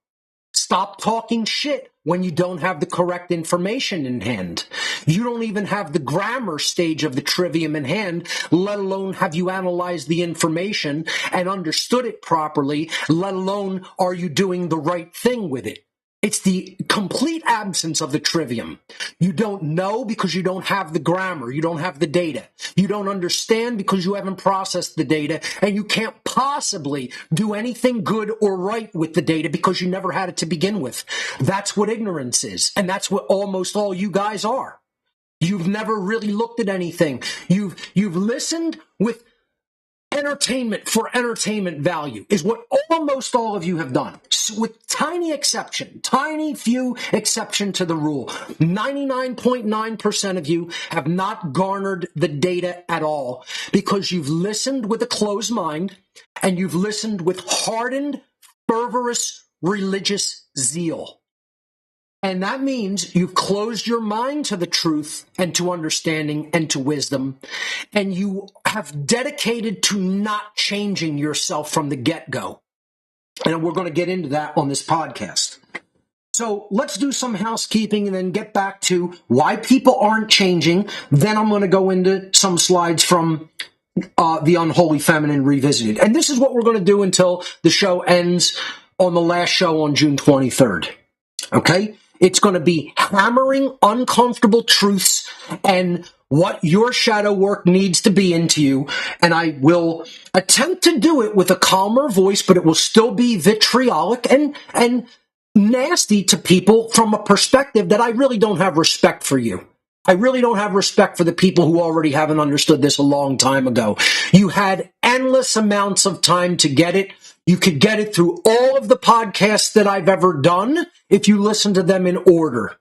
Stop talking shit when you don't have the correct information in hand. You don't even have the grammar stage of the trivium in hand, let alone have you analyzed the information and understood it properly, let alone are you doing the right thing with it. It's the complete absence of the trivium. You don't know because you don't have the grammar. You don't have the data. You don't understand because you haven't processed the data, and you can't possibly do anything good or right with the data because you never had it to begin with. That's what ignorance is, and that's what almost all you guys are. You've never really looked at anything. You've listened with entertainment for entertainment value is what almost all of you have done, with tiny few exception to the rule. 99.9% of you have not garnered the data at all because you've listened with a closed mind and you've listened with hardened, fervorous religious zeal. And that means you've closed your mind to the truth and to understanding and to wisdom, and you have dedicated to not changing yourself from the get-go. And we're going to get into that on this podcast. So let's do some housekeeping and then get back to why people aren't changing. Then I'm going to go into some slides from The Unholy Feminine Revisited. And this is what we're going to do until the show ends on the last show on June 23rd. Okay? It's going to be hammering uncomfortable truths and what your shadow work needs to be into you. And I will attempt to do it with a calmer voice, but it will still be vitriolic and nasty to people from a perspective that I really don't have respect for you. I really don't have respect for the people who already haven't understood this a long time ago. You had endless amounts of time to get it. You could get it through all of the podcasts that I've ever done if you listen to them in order.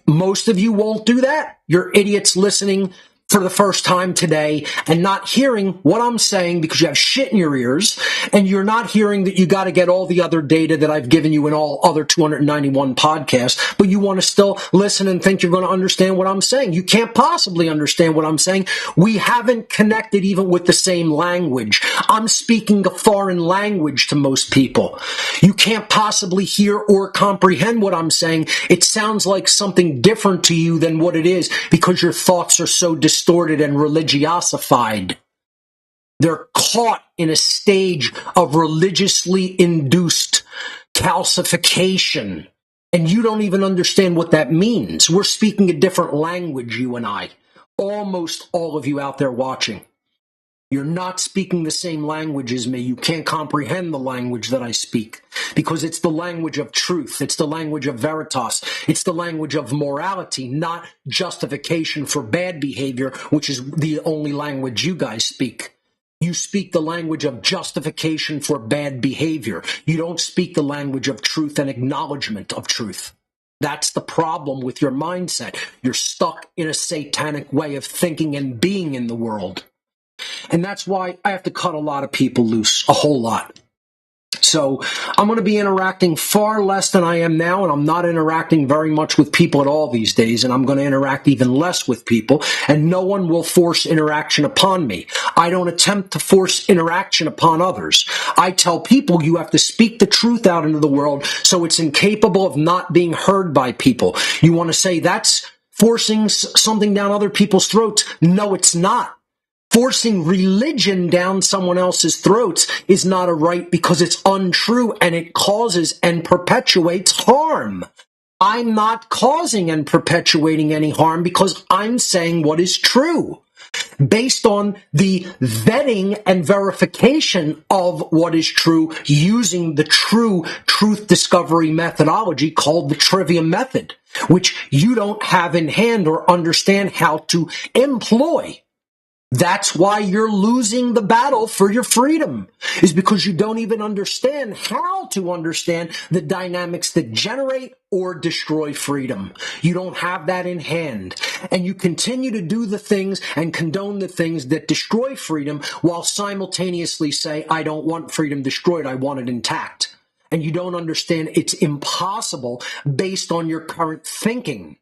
Most of you won't do that. You're idiots listening for the first time today and not hearing what I'm saying because you have shit in your ears, and you're not hearing that you got to get all the other data that I've given you in all other 291 podcasts, but you want to still listen and think you're going to understand what I'm saying. You can't possibly understand what I'm saying. We haven't connected even with the same language. I'm speaking a foreign language to most people. You can't possibly hear or comprehend what I'm saying. It sounds like something different to you than what it is because your thoughts are so distorted and religiosified. They're caught in a stage of religiously induced calcification, and you don't even understand what that means. We're speaking a different language, you and I. Almost all of you out there watching. You're not speaking the same language as me. You can't comprehend the language that I speak because it's the language of truth. It's the language of veritas. It's the language of morality, not justification for bad behavior, which is the only language you guys speak. You speak the language of justification for bad behavior. You don't speak the language of truth and acknowledgement of truth. That's the problem with your mindset. You're stuck in a satanic way of thinking and being in the world. And that's why I have to cut a lot of people loose, a whole lot. So I'm going to be interacting far less than I am now, and I'm not interacting very much with people at all these days, and I'm going to interact even less with people, and no one will force interaction upon me. I don't attempt to force interaction upon others. I tell people you have to speak the truth out into the world so it's incapable of not being heard by people. You want to say that's forcing something down other people's throats? No, it's not. Forcing religion down someone else's throats is not a right because it's untrue and it causes and perpetuates harm. I'm not causing and perpetuating any harm because I'm saying what is true based on the vetting and verification of what is true using the true truth discovery methodology called the Trivium method, which you don't have in hand or understand how to employ. That's why you're losing the battle for your freedom, is because you don't even understand how to understand the dynamics that generate or destroy freedom. You don't have that in hand. And you continue to do the things and condone the things that destroy freedom while simultaneously say, I don't want freedom destroyed, I want it intact. And you don't understand it's impossible based on your current thinking.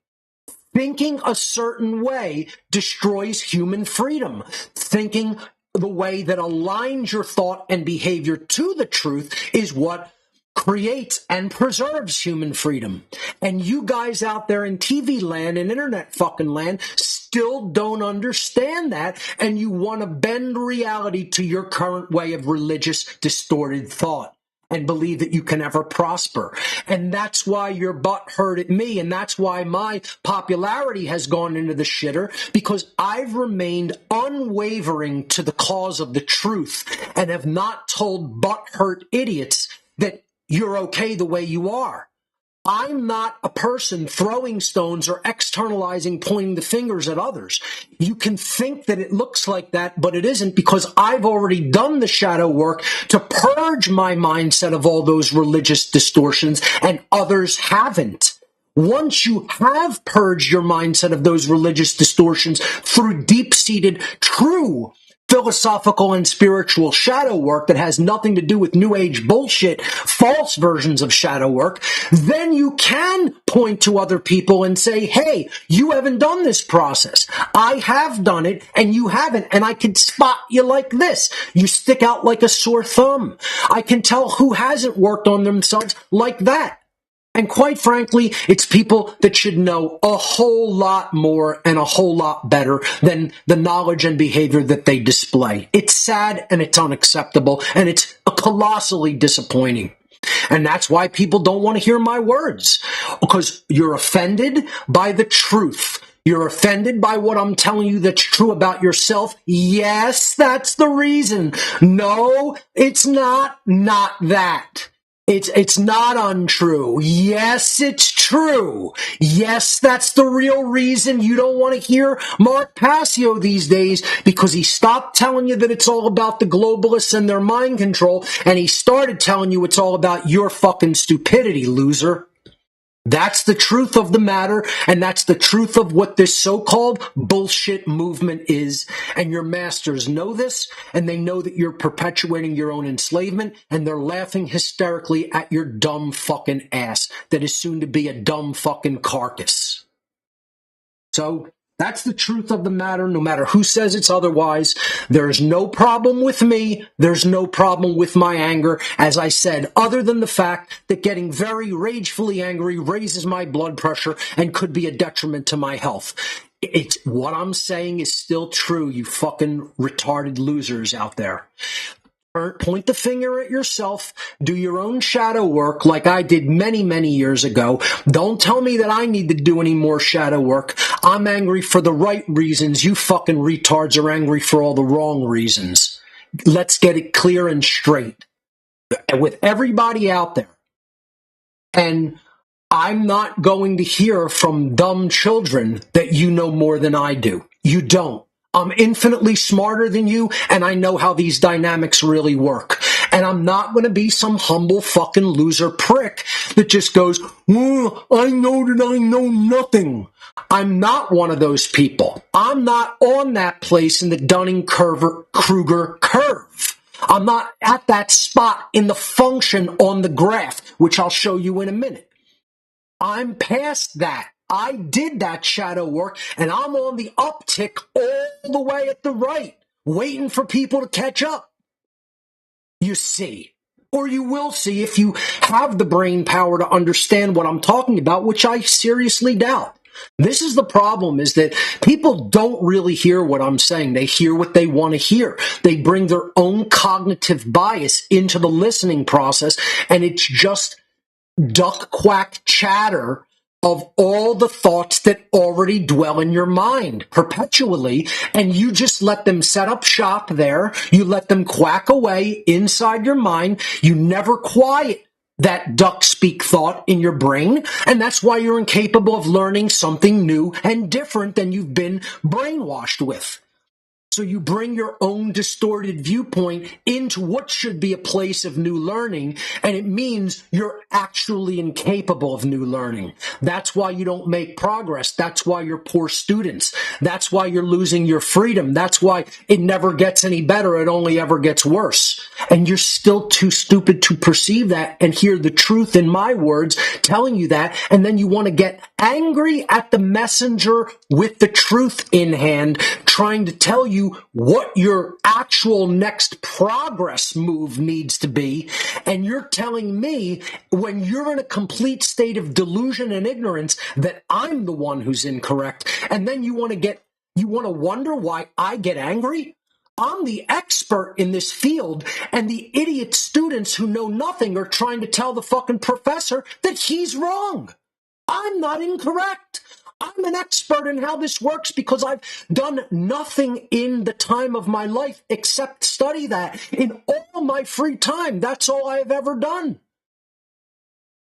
Thinking a certain way destroys human freedom. Thinking the way that aligns your thought and behavior to the truth is what creates and preserves human freedom. And you guys out there in TV land and internet fucking land still don't understand that, and you want to bend reality to your current way of religious distorted thought and believe that you can ever prosper. And that's why your butt hurt at me, and that's why my popularity has gone into the shitter, because I've remained unwavering to the cause of the truth and have not told butt-hurt idiots that you're okay the way you are. I'm not a person throwing stones or externalizing, pointing the fingers at others. You can think that it looks like that, but it isn't, because I've already done the shadow work to purge my mindset of all those religious distortions, and others haven't. Once you have purged your mindset of those religious distortions through deep-seated, true philosophical and spiritual shadow work that has nothing to do with new age bullshit, false versions of shadow work, then you can point to other people and say, hey, you haven't done this process. I have done it and you haven't, and I can spot you like this. You stick out like a sore thumb. I can tell who hasn't worked on themselves like that. And quite frankly, it's people that should know a whole lot more and a whole lot better than the knowledge and behavior that they display. It's sad and it's unacceptable and it's colossally disappointing. And that's why people don't want to hear my words, because you're offended by the truth. You're offended by what I'm telling you that's true about yourself. Yes, that's the reason. No, it's not that. It's not untrue. Yes, it's true. Yes, that's the real reason you don't want to hear Mark Passio these days, because he stopped telling you that it's all about the globalists and their mind control, and he started telling you it's all about your fucking stupidity, loser. That's the truth of the matter, and that's the truth of what this so-called bullshit movement is. And your masters know this, and they know that you're perpetuating your own enslavement, and they're laughing hysterically at your dumb fucking ass that is soon to be a dumb fucking carcass. So that's the truth of the matter, no matter who says it's otherwise. There's no problem with me. There's no problem with my anger, as I said, other than the fact that getting very ragefully angry raises my blood pressure and could be a detriment to my health. It's what I'm saying is still true, you fucking retarded losers out there. Point the finger at yourself, do your own shadow work like I did many, many years ago. Don't tell me that I need to do any more shadow work. I'm angry for the right reasons. You fucking retards are angry for all the wrong reasons. Let's get it clear and straight with everybody out there. And I'm not going to hear from dumb children that you know more than I do. You don't. I'm infinitely smarter than you, and I know how these dynamics really work. And I'm not going to be some humble fucking loser prick that just goes, oh, I know that I know nothing. I'm not one of those people. I'm not on that place in the Dunning-Kruger curve. I'm not at that spot in the function on the graph, which I'll show you in a minute. I'm past that. I did that shadow work, and I'm on the uptick all the way at the right, waiting for people to catch up. You see, or you will see if you have the brain power to understand what I'm talking about, which I seriously doubt. This is the problem, is that people don't really hear what I'm saying. They hear what they want to hear. They bring their own cognitive bias into the listening process, and it's just duck quack chatter of all the thoughts that already dwell in your mind perpetually, and you just let them set up shop there. You let them quack away inside your mind. You never quiet that duck speak thought in your brain, and that's why you're incapable of learning something new and different than you've been brainwashed with. So you bring your own distorted viewpoint into what should be a place of new learning, and it means you're actually incapable of new learning. That's why you don't make progress. That's why you're poor students. That's why you're losing your freedom. That's why it never gets any better. It only ever gets worse. And you're still too stupid to perceive that and hear the truth in my words telling you that, and then you want to get angry at the messenger with the truth in hand, trying to tell you what your actual next progress move needs to be. And you're telling me, when you're in a complete state of delusion and ignorance, that I'm the one who's incorrect. And then you want to wonder why I get angry? I'm the expert in this field, and the idiot students who know nothing are trying to tell the fucking professor that he's wrong. I'm not incorrect. I'm an expert in how this works because I've done nothing in the time of my life except study that in all my free time. That's all I have ever done.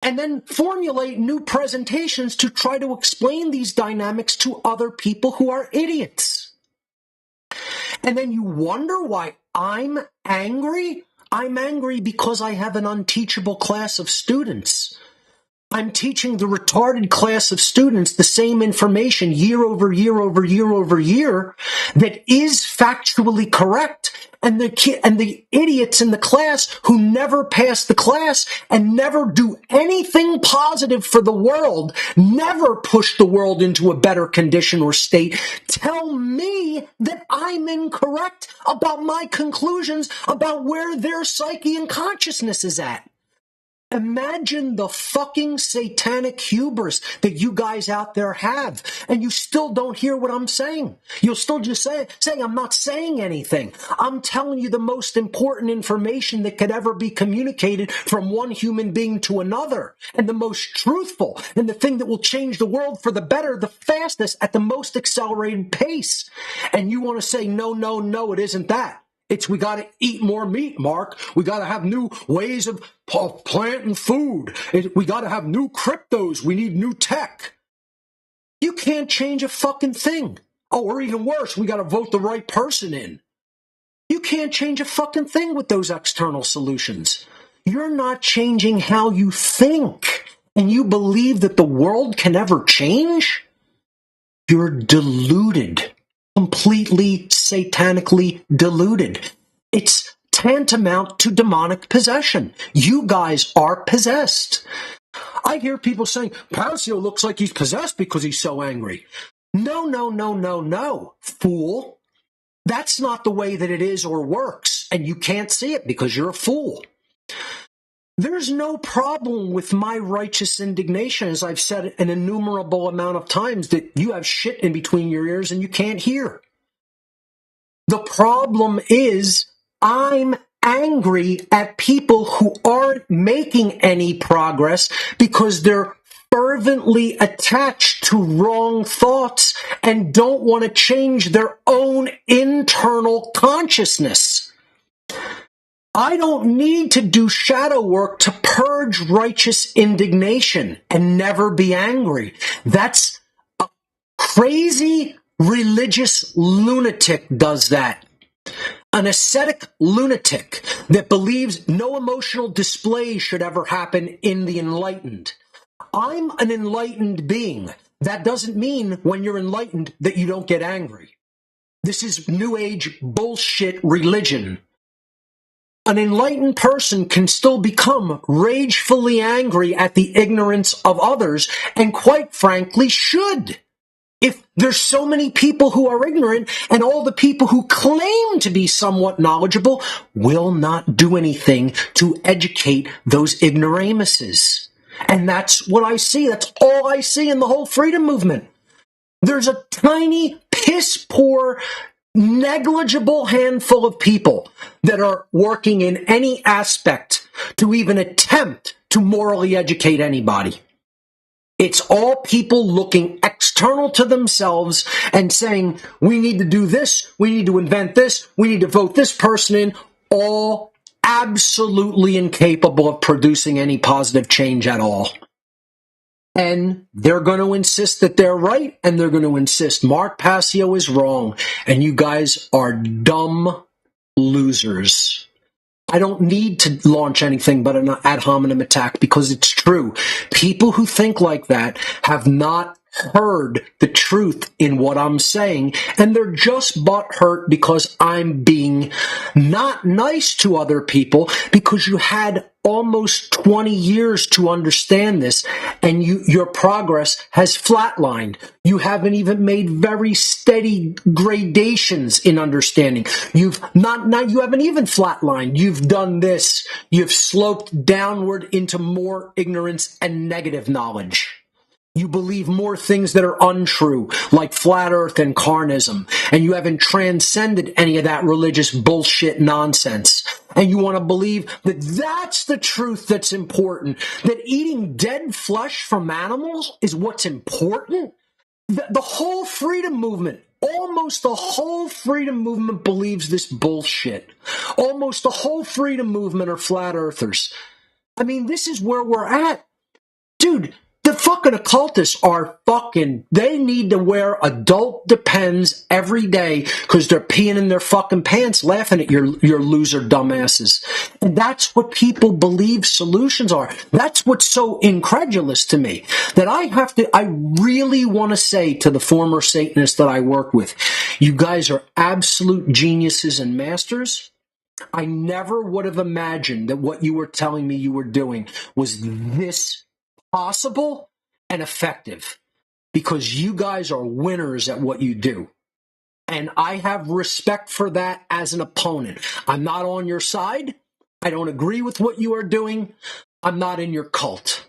And then formulate new presentations to try to explain these dynamics to other people who are idiots. And then you wonder why I'm angry? I'm angry because I have an unteachable class of students. I'm teaching the retarded class of students the same information year over year over year over year that is factually correct. And the idiots in the class who never pass the class and never do anything positive for the world, never push the world into a better condition or state, tell me that I'm incorrect about my conclusions about where their psyche and consciousness is at. Imagine the fucking satanic hubris that you guys out there have, and you still don't hear what I'm saying. You'll still just say I'm not saying anything. I'm telling you the most important information that could ever be communicated from one human being to another, and the most truthful, and the thing that will change the world for the better, the fastest, at the most accelerated pace. And you want to say, no, it isn't that. It's we got to eat more meat, Mark. We got to have new ways of planting food. We got to have new cryptos. We need new tech. You can't change a fucking thing. Oh, or even worse, we got to vote the right person in. You can't change a fucking thing with those external solutions. You're not changing how you think, and you believe that the world can ever change? You're deluded. Completely satanically deluded. It's tantamount to demonic possession. You guys are possessed. I hear people saying, Parasio looks like he's possessed because he's so angry. No, fool. That's not the way that it is or works, and you can't see it because you're a fool. There's no problem with my righteous indignation, as I've said an innumerable amount of times, that you have shit in between your ears and you can't hear. The problem is I'm angry at people who aren't making any progress because they're fervently attached to wrong thoughts and don't want to change their own internal consciousness. I don't need to do shadow work to purge righteous indignation and never be angry. That's a crazy religious lunatic does that. An ascetic lunatic that believes no emotional display should ever happen in the enlightened. I'm an enlightened being. That doesn't mean when you're enlightened that you don't get angry. This is New Age bullshit religion. An enlightened person can still become ragefully angry at the ignorance of others, and quite frankly should. If there's so many people who are ignorant, and all the people who claim to be somewhat knowledgeable will not do anything to educate those ignoramuses. And that's what I see. That's all I see in the whole freedom movement. There's a tiny, piss-poor, negligible handful of people that are working in any aspect to even attempt to morally educate anybody. It's all people looking external to themselves and saying, we need to do this, we need to invent this, we need to vote this person in, all absolutely incapable of producing any positive change at all. And they're going to insist that they're right, and they're going to insist Mark Passio is wrong, and you guys are dumb losers. I don't need to launch anything but an ad hominem attack because it's true. People who think like that have not heard the truth in what I'm saying, and they're just butthurt because I'm being not nice to other people because you had almost 20 years to understand this, and your progress has flatlined. You haven't even made very steady gradations in understanding. You haven't even flatlined. You've done this. You've sloped downward into more ignorance and negative knowledge. You believe more things that are untrue, like flat earth and carnism, and you haven't transcended any of that religious bullshit nonsense. And you want to believe that that's the truth that's important, that eating dead flesh from animals is what's important? The whole freedom movement, almost the whole freedom movement believes this bullshit. Almost the whole freedom movement are flat earthers. I mean, this is where we're at. Dude, the fucking occultists are they need to wear adult Depends every day because they're peeing in their fucking pants laughing at your loser dumbasses. And that's what people believe solutions are. That's what's so incredulous to me. That I really want to say to the former Satanists that I work with, you guys are absolute geniuses and masters. I never would have imagined that what you were telling me you were doing was this possible and effective, because you guys are winners at what you do. And I have respect for that as an opponent. I'm not on your side. I don't agree with what you are doing. I'm not in your cult.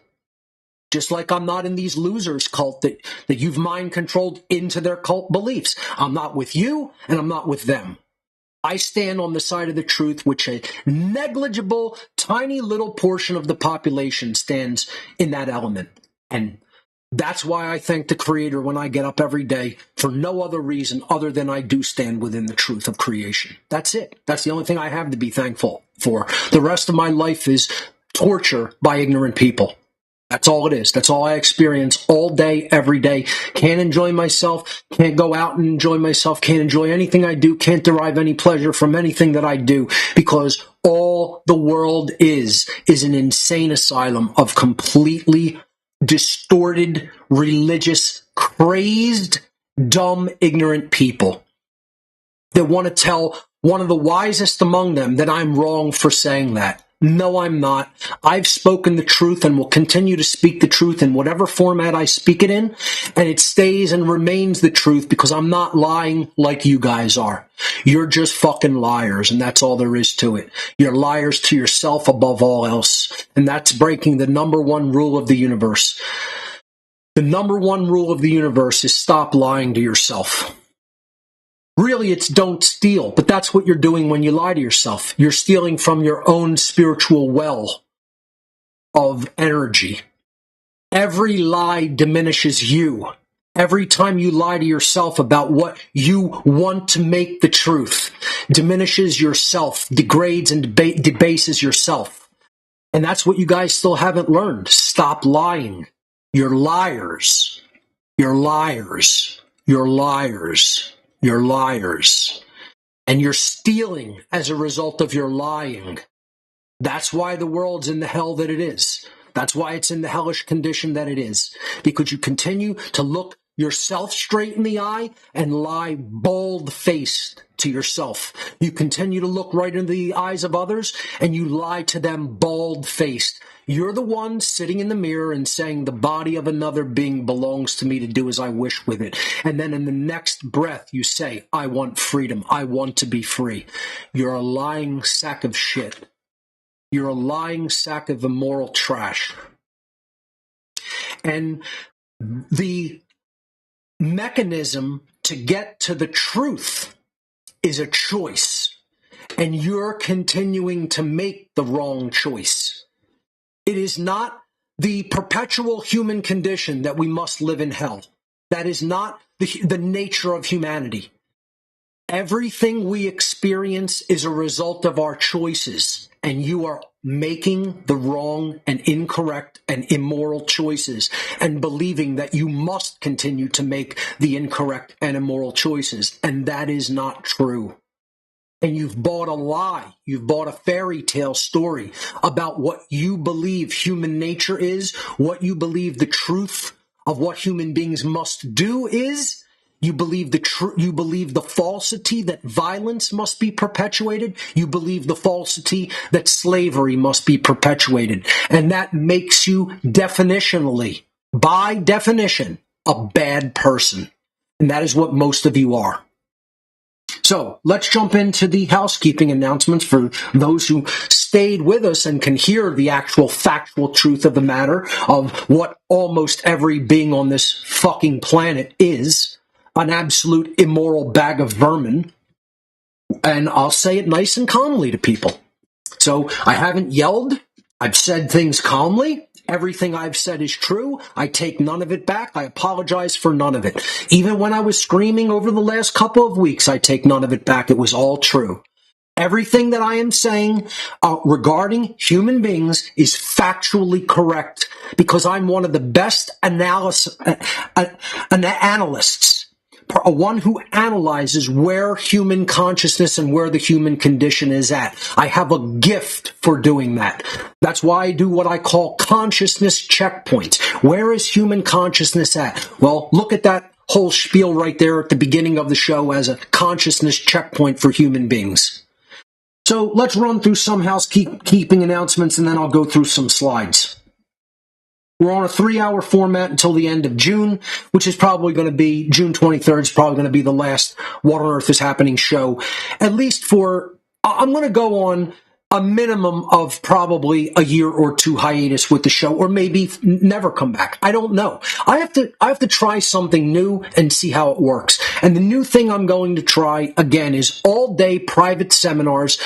Just like I'm not in these losers' cult that you've mind controlled into their cult beliefs. I'm not with you, and I'm not with them. I stand on the side of the truth, which a negligible, tiny little portion of the population stands in that element. And that's why I thank the Creator when I get up every day, for no other reason other than I do stand within the truth of creation. That's it. That's the only thing I have to be thankful for. The rest of my life is torture by ignorant people. That's all it is. That's all I experience all day, every day. Can't enjoy myself. Can't go out and enjoy myself. Can't enjoy anything I do. Can't derive any pleasure from anything that I do, because all the world is an insane asylum of completely distorted, religious, crazed, dumb, ignorant people that want to tell one of the wisest among them that I'm wrong for saying that. No, I'm not. I've spoken the truth and will continue to speak the truth in whatever format I speak it in, and it stays and remains the truth because I'm not lying like you guys are. You're just fucking liars, and that's all there is to it. You're liars to yourself above all else, and that's breaking the number one rule of the universe. The number one rule of the universe is stop lying to yourself. Really, it's don't steal, but that's what you're doing when you lie to yourself. You're stealing from your own spiritual well of energy. Every lie diminishes you. Every time you lie to yourself about what you want to make the truth, diminishes yourself, degrades and debases yourself. And that's what you guys still haven't learned. Stop lying. You're liars. You're liars. You're liars. You're liars. And you're stealing as a result of your lying. That's why the world's in the hell that it is. That's why it's in the hellish condition that it is. Because you continue to look yourself straight in the eye and lie bald-faced to yourself. You continue to look right into the eyes of others and you lie to them bald-faced. You're the one sitting in the mirror and saying the body of another being belongs to me to do as I wish with it. And then in the next breath you say, I want freedom. I want to be free. You're a lying sack of shit. You're a lying sack of immoral trash. And the mechanism to get to the truth is a choice, and you're continuing to make the wrong choice. It is not the perpetual human condition that we must live in hell. That is not the nature of humanity. Everything we experience is a result of our choices, and you are making the wrong and incorrect and immoral choices and believing that you must continue to make the incorrect and immoral choices. And that is not true. And you've bought a lie. You've bought a fairy tale story about what you believe human nature is, what you believe the truth of what human beings must do is. You believe you believe the falsity that violence must be perpetuated. You believe the falsity that slavery must be perpetuated. And that makes you definitionally, by definition, a bad person. And that is what most of you are. So let's jump into the housekeeping announcements for those who stayed with us and can hear the actual factual truth of the matter of what almost every being on this fucking planet is. An absolute immoral bag of vermin. And I'll say it nice and calmly to people. So I haven't yelled. I've said things calmly. Everything I've said is true. I take none of it back. I apologize for none of it. Even when I was screaming over the last couple of weeks, I take none of it back. It was all true. Everything that I am saying regarding human beings is factually correct because I'm one of the best analysts, one who analyzes where human consciousness and where the human condition is at. I have a gift for doing that. That's why I do what I call consciousness checkpoints. Where is human consciousness at? Well, look at that whole spiel right there at the beginning of the show as a consciousness checkpoint for human beings. So let's run through some housekeeping announcements and then I'll go through some slides. We're on a 3-hour format until the end of June, which is probably going to be June 23rd is probably going to be the last What on Earth is Happening show, at least for, I'm going to go on a minimum of probably a year or two hiatus with the show, or maybe never come back. I don't know. I have to try something new and see how it works. And the new thing I'm going to try again is all-day private seminars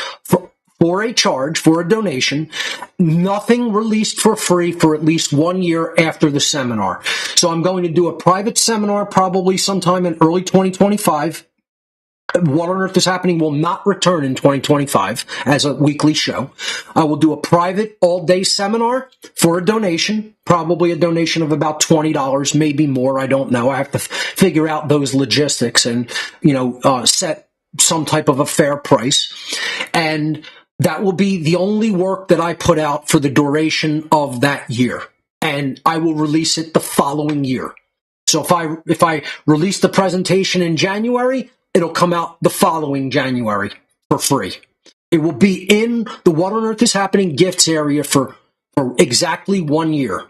for a charge, for a donation, nothing released for free for at least 1 year after the seminar. So I'm going to do a private seminar probably sometime in early 2025. What on Earth is Happening will not return in 2025 as a weekly show. I will do a private all-day seminar for a donation, probably a donation of about $20, maybe more, I don't know. I have to figure out those logistics and, set some type of a fair price. And that will be the only work that I put out for the duration of that year. And I will release it the following year. So if I release the presentation in January, it'll come out the following January for free. It will be in the What on Earth is Happening gifts area for exactly 1 year.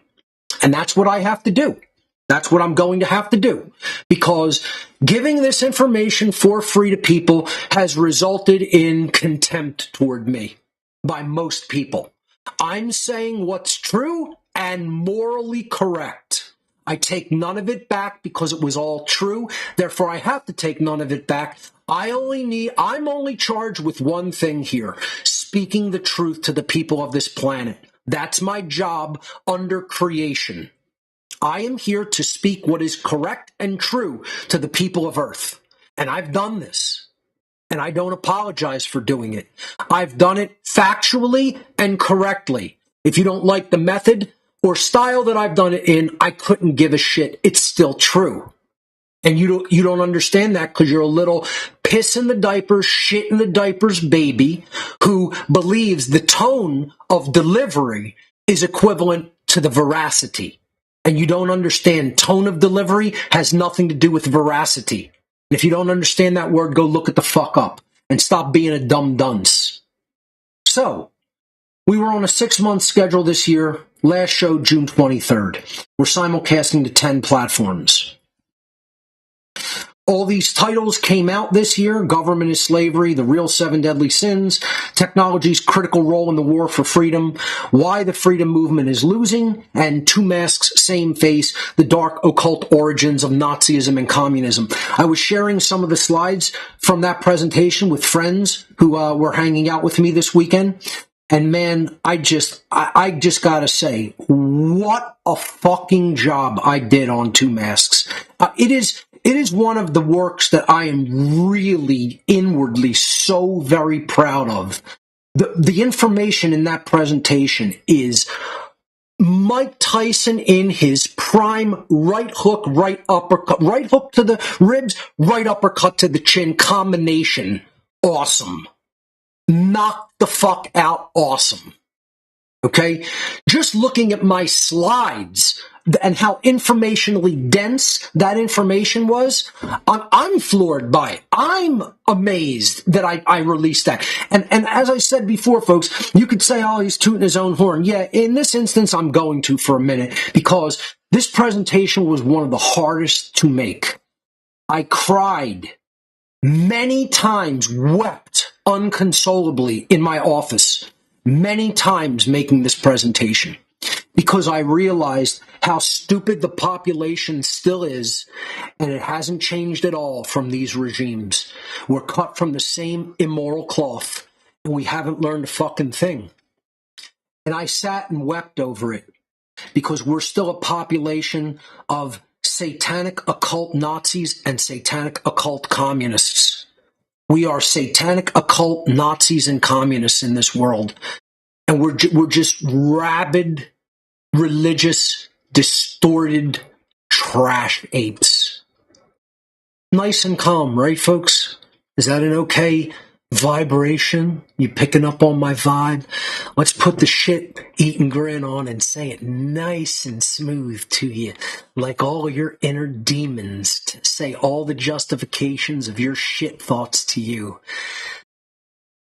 And that's what I have to do. That's what I'm going to have to do, because giving this information for free to people has resulted in contempt toward me by most people. I'm saying what's true and morally correct. I take none of it back because it was all true. Therefore, I have to take none of it back. I'm only charged with one thing here, speaking the truth to the people of this planet. That's my job under creation. I am here to speak what is correct and true to the people of Earth. And I've done this. And I don't apologize for doing it. I've done it factually and correctly. If you don't like the method or style that I've done it in, I couldn't give a shit. It's still true. And you don't understand that because you're a little piss in the diapers, shit in the diapers baby who believes the tone of delivery is equivalent to the veracity. and you don't understand tone of delivery has nothing to do with veracity. And if you don't understand that word, go look it the fuck up and stop being a dumb dunce. So, we were on a 6-month schedule this year. Last show, June 23rd. We're simulcasting to 10 platforms. All these titles came out this year. Government is Slavery, The Real 7 Deadly Sins, Technology's Critical Role in the War for Freedom, Why the Freedom Movement is Losing, and Two Masks, Same Face, The Dark Occult Origins of Nazism and Communism. I was sharing some of the slides from that presentation with friends who were hanging out with me this weekend. And man, I just gotta say, what a fucking job I did on Two Masks. It is one of the works that I am really inwardly so very proud of. The information in that presentation is Mike Tyson in his prime, right hook, right uppercut, right hook to the ribs, right uppercut to the chin combination. Awesome. Knock the fuck out awesome. Okay? Just looking at my slides and how informationally dense that information was, I'm floored by it. I'm amazed that I released that. And as I said before, folks, you could say, oh, he's tooting his own horn. Yeah, in this instance, I'm going to for a minute because this presentation was one of the hardest to make. I cried many times, wept unconsolably in my office, many times making this presentation, because I realized how stupid the population still is, and it hasn't changed at all from these regimes. We're cut from the same immoral cloth, and we haven't learned a fucking thing. And I sat and wept over it, because we're still a population of satanic occult Nazis and satanic occult communists. We are satanic occult Nazis and communists in this world. And we're just rabid, religious, distorted trash apes. Nice and calm, right, folks? Is that an okay vibration? You picking up on my vibe? Let's put the shit-eating grin on and say it nice and smooth to you, like all your inner demons, to say all the justifications of your shit thoughts to you.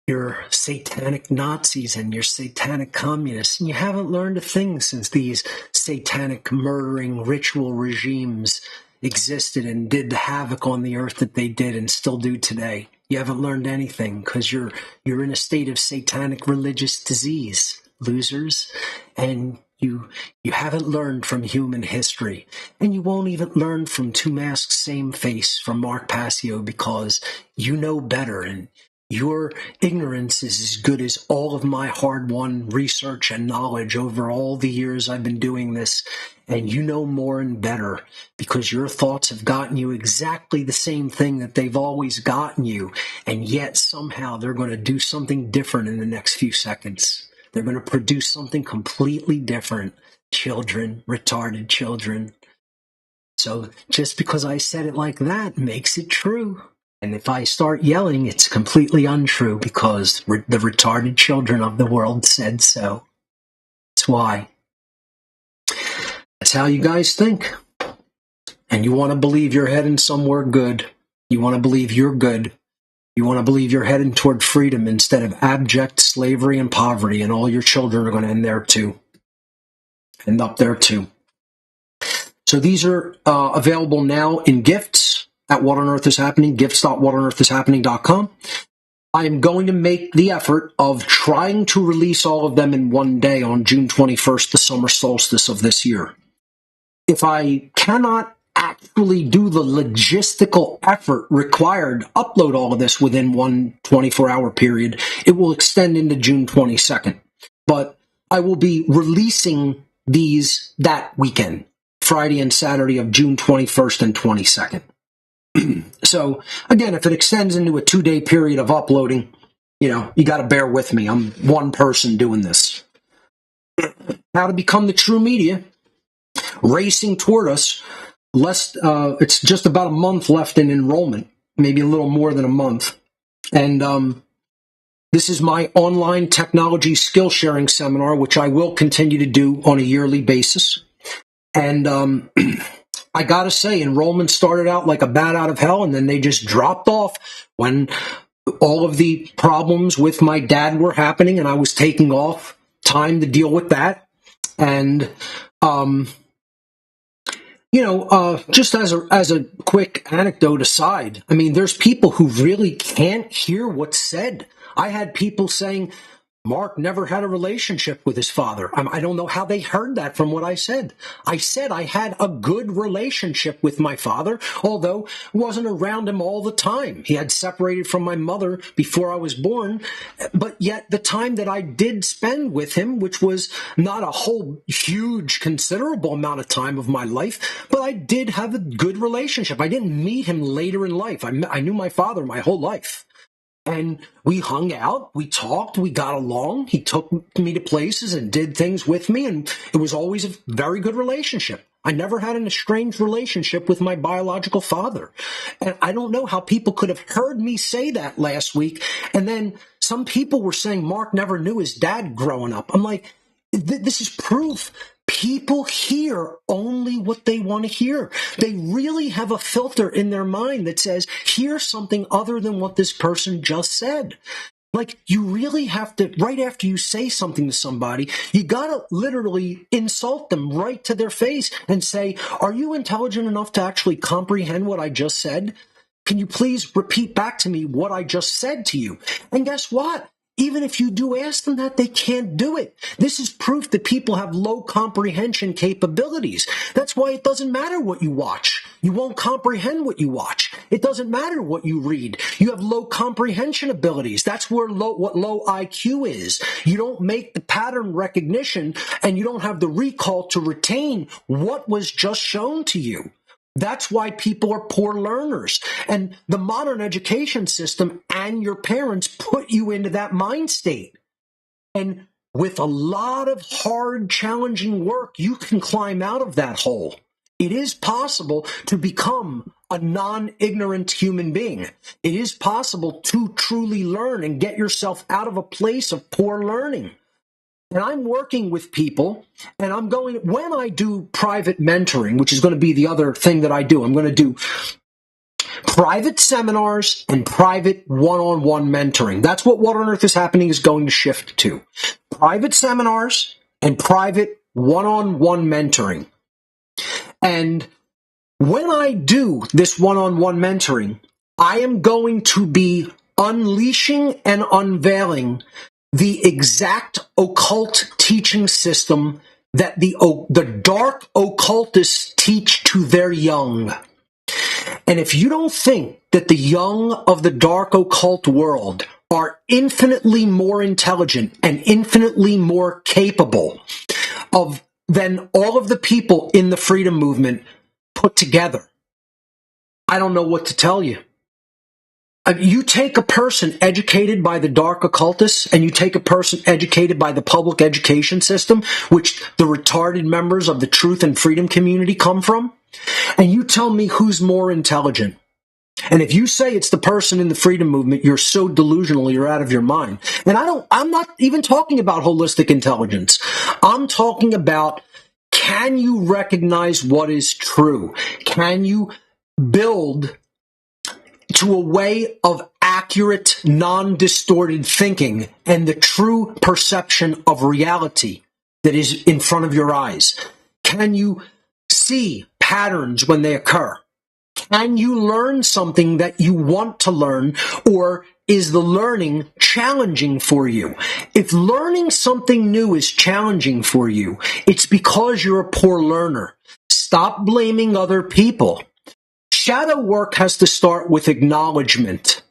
You're satanic Nazis and you're satanic communists, and you haven't learned a thing since these satanic murdering ritual regimes existed and did the havoc on the earth that they did and still do today. You haven't learned anything because you're in a state of satanic religious disease, losers, and you haven't learned from human history, and you won't even learn from Two Masks, Same Face from Mark Passio because you know better, and your ignorance is as good as all of my hard-won research and knowledge over all the years I've been doing this, and you know more and better because your thoughts have gotten you exactly the same thing that they've always gotten you, and yet somehow they're going to do something different in the next few seconds. They're going to produce something completely different. Children, retarded children. So just because I said it like that makes it true. And if I start yelling, it's completely untrue because the retarded children of the world said so. That's why. That's how you guys think. And you want to believe you're heading somewhere good. You want to believe you're good. You want to believe you're heading toward freedom instead of abject slavery and poverty, and all your children are going to end up there too. So these are available now in gifts at What on Earth is Happening, gifts.whatonearthishappening.com. I am going to make the effort of trying to release all of them in one day on June 21st, the summer solstice of this year. If I cannot actually do the logistical effort required to upload all of this within one 24-hour period, it will extend into June 22nd. But I will be releasing these that weekend, Friday and Saturday of June 21st and 22nd. So, again, if it extends into a 2-day period of uploading, you got to bear with me. I'm one person doing this. How to become the true media, racing toward us. It's just about a month left in enrollment, maybe a little more than a month. And this is my online technology skill sharing seminar, which I will continue to do on a yearly basis. And I got to say, enrollment started out like a bat out of hell, and then they just dropped off when all of the problems with my dad were happening, and I was taking off time to deal with that. And just as a quick anecdote aside, I mean, there's people who really can't hear what's said. I had people saying Mark never had a relationship with his father. I don't know how they heard that from what I said. I said I had a good relationship with my father, although I wasn't around him all the time. He had separated from my mother before I was born, but yet the time that I did spend with him, which was not a whole huge, considerable amount of time of my life, but I did have a good relationship. I didn't meet him later in life. I knew my father my whole life. And we hung out, we talked, we got along. He took me to places and did things with me, and it was always a very good relationship. I never had an estranged relationship with my biological father. And I don't know how people could have heard me say that last week. And then some people were saying Mark never knew his dad growing up. I'm like, this is proof. People hear only what they want to hear. They really have a filter in their mind that says, here's something other than what this person just said. Like, you really have to, right after you say something to somebody, you gotta literally insult them right to their face and say, are you intelligent enough to actually comprehend what I just said? Can you please repeat back to me what I just said to you? And guess what? Even if you do ask them that, they can't do it. This is proof that people have low comprehension capabilities. That's why it doesn't matter what you watch. You won't comprehend what you watch. It doesn't matter what you read. You have low comprehension abilities. That's where what low IQ is. You don't make the pattern recognition, and you don't have the recall to retain what was just shown to you. That's why people are poor learners. And the modern education system and your parents put you into that mind state. And with a lot of hard, challenging work, you can climb out of that hole. It is possible to become a non-ignorant human being. It is possible to truly learn and get yourself out of a place of poor learning. And I'm working with people, and when I do private mentoring, which is going to be the other thing that I do, I'm going to do private seminars and private one-on-one mentoring. That's what on Earth is Happening is going to shift to. Private seminars and private one-on-one mentoring. And when I do this one-on-one mentoring, I am going to be unleashing and unveiling the exact occult teaching system that the dark occultists teach to their young. And if you don't think that the young of the dark occult world are infinitely more intelligent and infinitely more capable than all of the people in the freedom movement put together, I don't know what to tell you. You take a person educated by the dark occultists, and you take a person educated by the public education system, which the retarded members of the truth and freedom community come from, and you tell me who's more intelligent. And if you say it's the person in the freedom movement, you're so delusional, you're out of your mind. And I'm not even talking about holistic intelligence. I'm talking about, can you recognize what is true? Can you build to a way of accurate, non-distorted thinking and the true perception of reality that is in front of your eyes? Can you see patterns when they occur? Can you learn something that you want to learn, or is the learning challenging for you? If learning something new is challenging for you, it's because you're a poor learner. Stop blaming other people. Shadow work has to start with acknowledgement.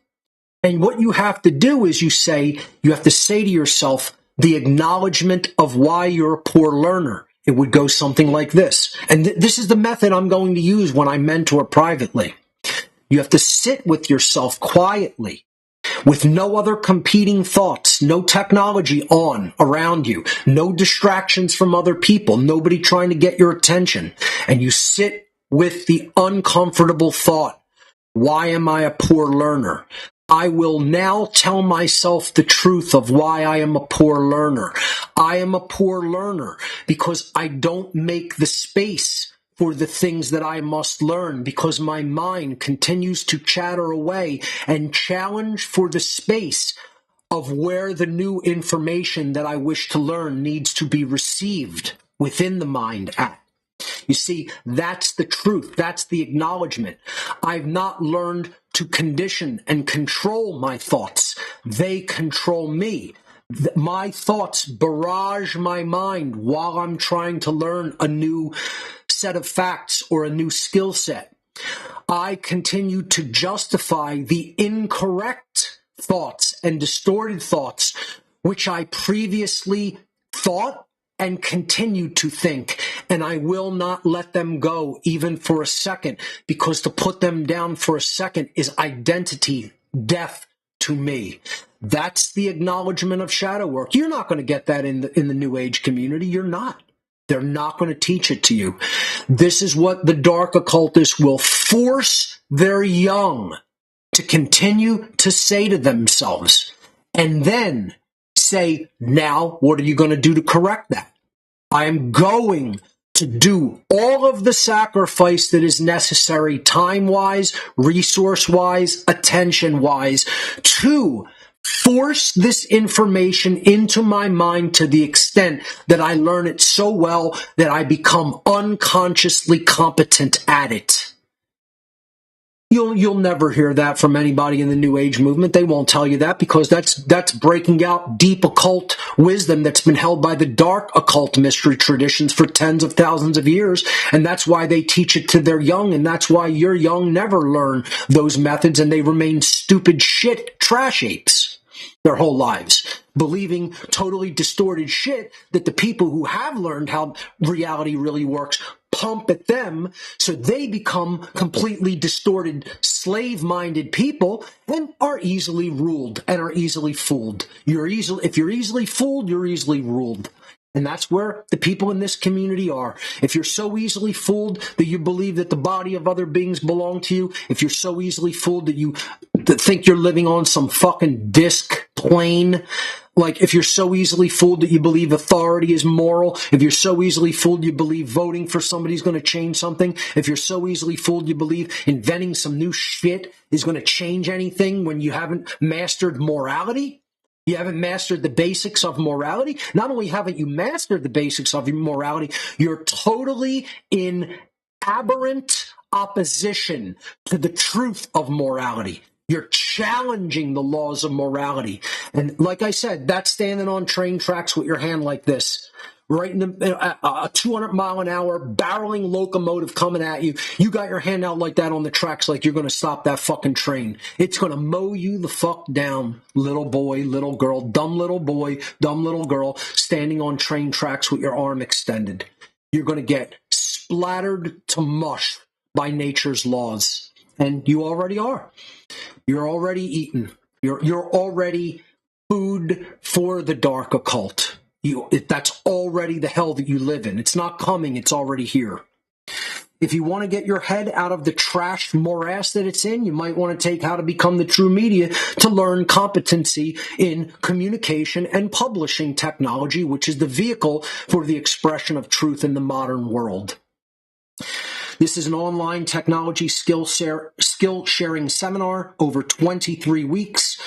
And what you have to do is you have to say to yourself the acknowledgement of why you're a poor learner. It would go something like this. And this is the method I'm going to use when I mentor privately. You have to sit with yourself quietly, with no other competing thoughts, no technology on around you, no distractions from other people, nobody trying to get your attention. And you sit with the uncomfortable thought, why am I a poor learner? I will now tell myself the truth of why I am a poor learner. I am a poor learner because I don't make the space for the things that I must learn, because my mind continues to chatter away and challenge for the space of where the new information that I wish to learn needs to be received within the mind at. You see, that's the truth. That's the acknowledgement. I've not learned to condition and control my thoughts. They control me. My thoughts barrage my mind while I'm trying to learn a new set of facts or a new skill set. I continue to justify the incorrect thoughts and distorted thoughts which I previously thought and continue to think, and I will not let them go even for a second, because to put them down for a second is identity death to me. That's the acknowledgement of shadow work. You're not going to get that in the New Age community. You're not. They're not going to teach it to you. This is what the dark occultists will force their young to continue to say to themselves, and then say, now, what are you going to do to correct that? I am going to do all of the sacrifice that is necessary, time-wise, resource-wise, attention-wise, to force this information into my mind to the extent that I learn it so well that I become unconsciously competent at it. You'll never hear that from anybody in the New Age movement. They won't tell you that, because that's breaking out deep occult wisdom that's been held by the dark occult mystery traditions for tens of thousands of years, and that's why they teach it to their young, and that's why your young never learn those methods, and they remain stupid shit trash apes their whole lives, believing totally distorted shit that the people who have learned how reality really works pump at them, so they become completely distorted, slave-minded people and are easily ruled and are easily fooled. If you're easily fooled, you're easily ruled. And that's where the people in this community are. If you're so easily fooled that you believe that the body of other beings belong to you, if you're so easily fooled that you think you're living on some fucking disc plane, like if you're so easily fooled that you believe authority is moral, if you're so easily fooled you believe voting for somebody's going to change something, if you're so easily fooled you believe inventing some new shit is going to change anything when you haven't mastered morality, you haven't mastered the basics of morality. Not only haven't you mastered the basics of morality, you're totally in aberrant opposition to the truth of morality. You're challenging the laws of morality. And like I said, that's standing on train tracks with your hand like this. Right in a 200 mile an hour barreling locomotive coming at you. You got your hand out like that on the tracks like you're going to stop that fucking train. It's going to mow you the fuck down, little boy, little girl, dumb little boy, dumb little girl, standing on train tracks with your arm extended. You're going to get splattered to mush by nature's laws. And you already are. You're already eaten. You're already food for the dark occult. That's already the hell that you live in. It's not coming. It's already here. If you want to get your head out of the trash morass that it's in, you might want to take How to Become the True Media to learn competency in communication and publishing technology, which is the vehicle for the expression of truth in the modern world. This is an online technology skill sharing seminar over 23 weeks,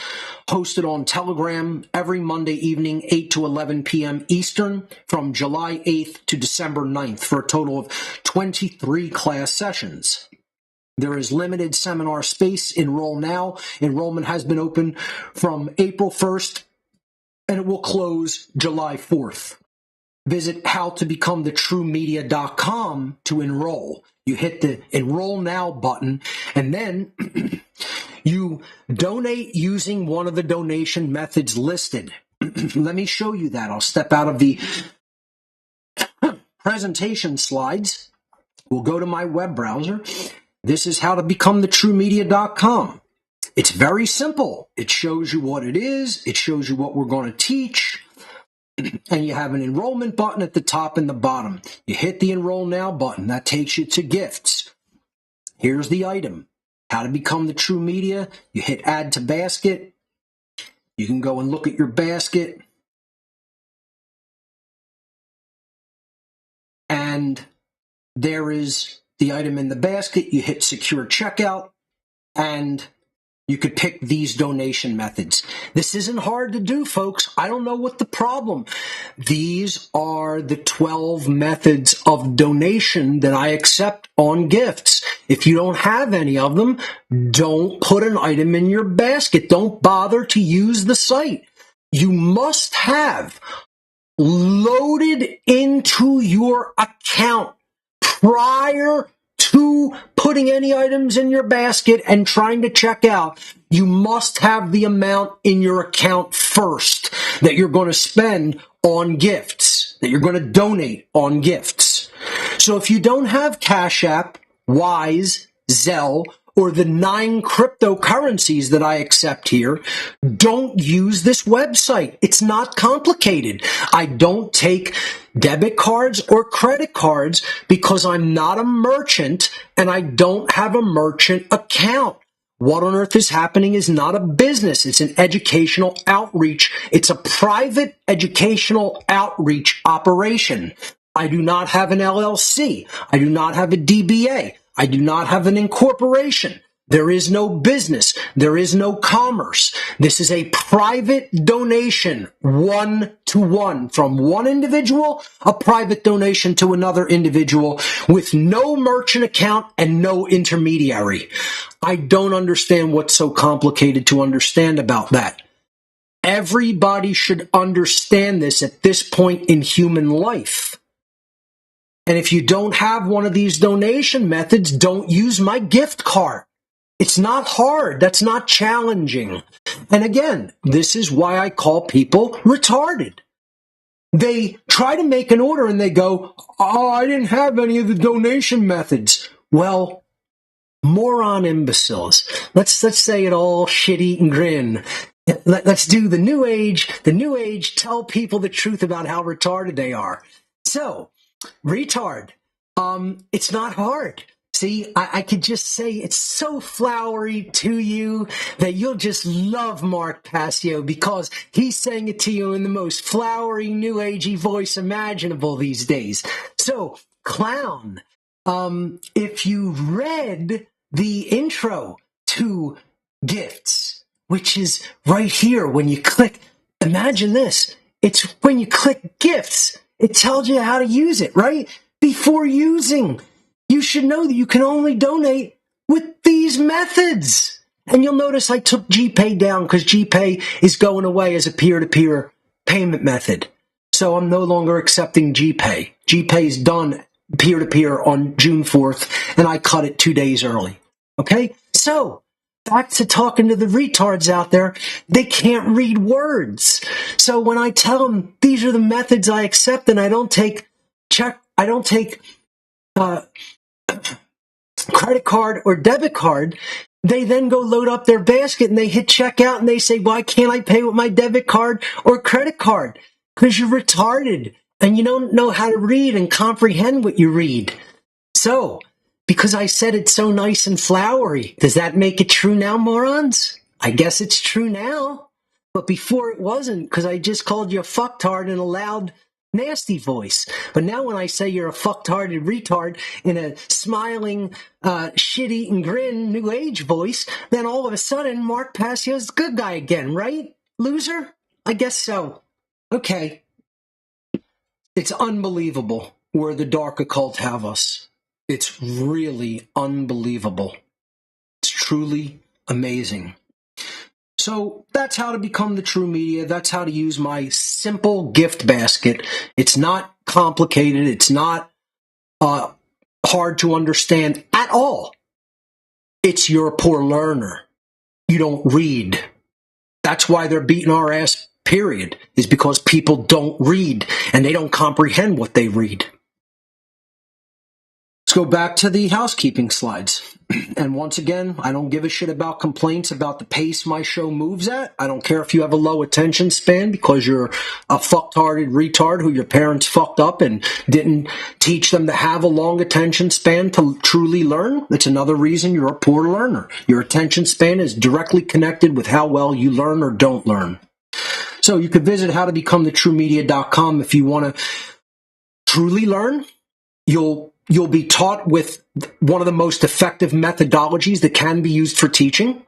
hosted on Telegram every Monday evening, 8 to 11 p.m. Eastern, from July 8th to December 9th, for a total of 23 class sessions. There is limited seminar space. Enroll now. Enrollment has been open from April 1st, and it will close July 4th. Visit howtobecomthetruemedia.com to enroll. You hit the Enroll Now button, and then you donate using one of the donation methods listed. Let me show you that. I'll step out of the presentation slides. We'll go to my web browser. This is howtobecomthetruemedia.com. It's very simple. It shows you what it is. It shows you what we're going to teach. And you have an enrollment button at the top and the bottom. You hit the Enroll Now button. That takes you to gifts. Here's the item. how to become the True Media. You hit add to basket. You can go and look at your basket. And there is the item in the basket. You hit secure checkout, and you could pick these donation methods. This isn't hard to do, folks. I don't know what the problem. These are the 12 methods of donation that I accept on gifts. If you don't have any of them, don't put an item in your basket. Don't bother to use the site. You must have loaded into your account prior to putting any items in your basket and trying to check out. You must have the amount in your account first that you're going to spend on gifts, that you're going to donate on gifts. So if you don't have Cash App, Wise, Zelle, or the 9 cryptocurrencies that I accept here, don't use this website. It's not complicated. I don't take debit cards or credit cards because I'm not a merchant and I don't have a merchant account. What on Earth is Happening is not a business. It's an educational outreach. It's a private educational outreach operation. I do not have an LLC. I do not have a DBA. I do not have an incorporation. There is no business. There is no commerce. This is a private donation, 1-to-1, from one individual, a private donation to another individual with no merchant account and no intermediary. I don't understand what's so complicated to understand about that. Everybody should understand this at this point in human life. And if you don't have one of these donation methods, don't use my gift card. It's not hard. That's not challenging. And again, this is why I call people retarded. They try to make an order and they go, oh, I didn't have any of the donation methods. Well, moron imbeciles. Let's say it all shitty and grin. Let's do the new age. The new age, tell people the truth about how retarded they are. So, retard. It's not hard. See, I could just say it's so flowery to you that you'll just love Mark Passio because he's saying it to you in the most flowery, new agey voice imaginable these days. So, clown, if you read the intro to Gifts, which is right here when you click, imagine this, it's when you click Gifts, it tells you how to use it, right? Before using, you should know that you can only donate with these methods. And you'll notice I took GPay down because GPay is going away as a peer-to-peer payment method. So I'm no longer accepting GPay. GPay is done peer-to-peer on June 4th, and I cut it 2 days early. Okay? So, back to talking to the retards out there. They can't read words. So when I tell them these are the methods I accept and I don't take credit card or debit card, they then go load up their basket and they hit checkout and they say, why can't I pay with my debit card or credit card? Because you're retarded and you don't know how to read and comprehend what you read. So, because I said it's so nice and flowery, does that make it true now, morons? I guess it's true now. But before it wasn't, because I just called you a fucktard in a loud, nasty voice. But now when I say you're a fucktarded retard in a smiling, shitty and grin new age voice, then all of a sudden Mark Passio's the good guy again, right? Loser? I guess so. Okay. It's unbelievable where the dark occult have us. It's really unbelievable. It's truly amazing. So that's how to become the True Media. That's how to use my simple gift basket. It's not complicated. It's not hard to understand at all. It's you're a poor learner. You don't read. That's why they're beating our ass, period, is because people don't read and they don't comprehend what they read. Let's go back to the housekeeping slides. And once again, I don't give a shit about complaints about the pace my show moves at. I don't care if you have a low attention span because you're a fucktarded retard who your parents fucked up and didn't teach them to have a long attention span to truly learn. It's another reason you're a poor learner. Your attention span is directly connected with how well you learn or don't learn. So you could visit howtobecomethetruemedia.com if you want to truly learn. You'll be taught with one of the most effective methodologies that can be used for teaching.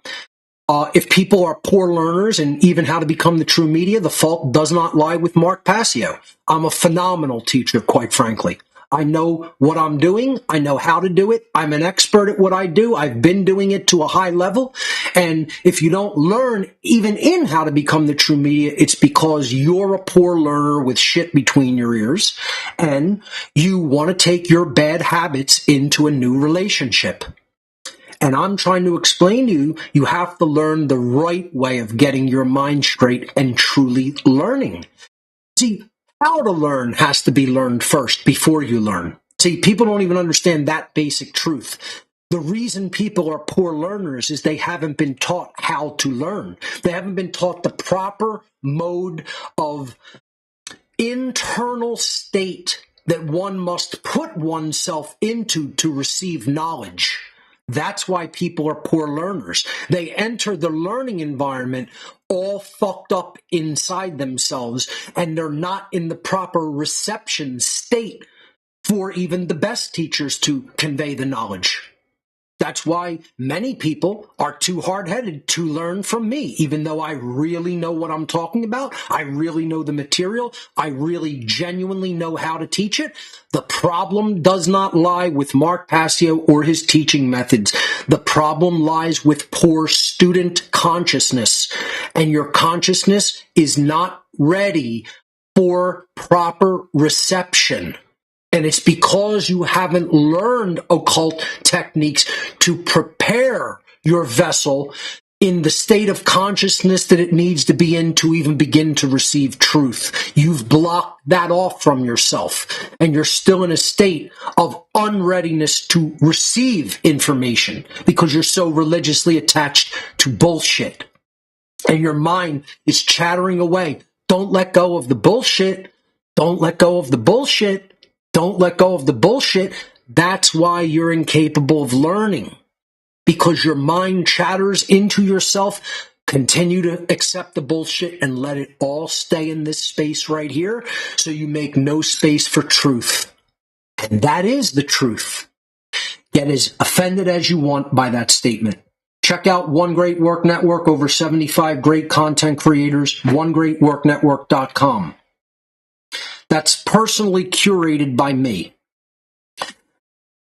If people are poor learners and even how to become the true media, the fault does not lie with Mark Passio. I'm a phenomenal teacher, quite frankly. I know what I'm doing. I know how to do it. I'm an expert at what I do. I've been doing it to a high level. And if you don't learn even in how to become the true media, it's because you're a poor learner with shit between your ears and you want to take your bad habits into a new relationship. And I'm trying to explain to you, you have to learn the right way of getting your mind straight and truly learning. See, how to learn has to be learned first before you learn. See, people don't even understand that basic truth. The reason people are poor learners is they haven't been taught how to learn. They haven't been taught the proper mode of internal state that one must put oneself into to receive knowledge. That's why people are poor learners. They enter the learning environment all fucked up inside themselves, and they're not in the proper reception state for even the best teachers to convey the knowledge. That's why many people are too hard-headed to learn from me, even though I really know what I'm talking about. I really know the material. I really genuinely know how to teach it. The problem does not lie with Mark Passio or his teaching methods. The problem lies with poor student consciousness, and your consciousness is not ready for proper reception. And it's because you haven't learned occult techniques to prepare your vessel in the state of consciousness that it needs to be in to even begin to receive truth. You've blocked that off from yourself, and you're still in a state of unreadiness to receive information because you're so religiously attached to bullshit. And your mind is chattering away. Don't let go of the bullshit. Don't let go of the bullshit. Don't let go of the bullshit. That's why you're incapable of learning, because your mind chatters into yourself. Continue to accept the bullshit and let it all stay in this space right here so you make no space for truth. And that is the truth. Get as offended as you want by that statement. Check out One Great Work Network, over 75 great content creators, onegreatworknetwork.com. That's personally curated by me.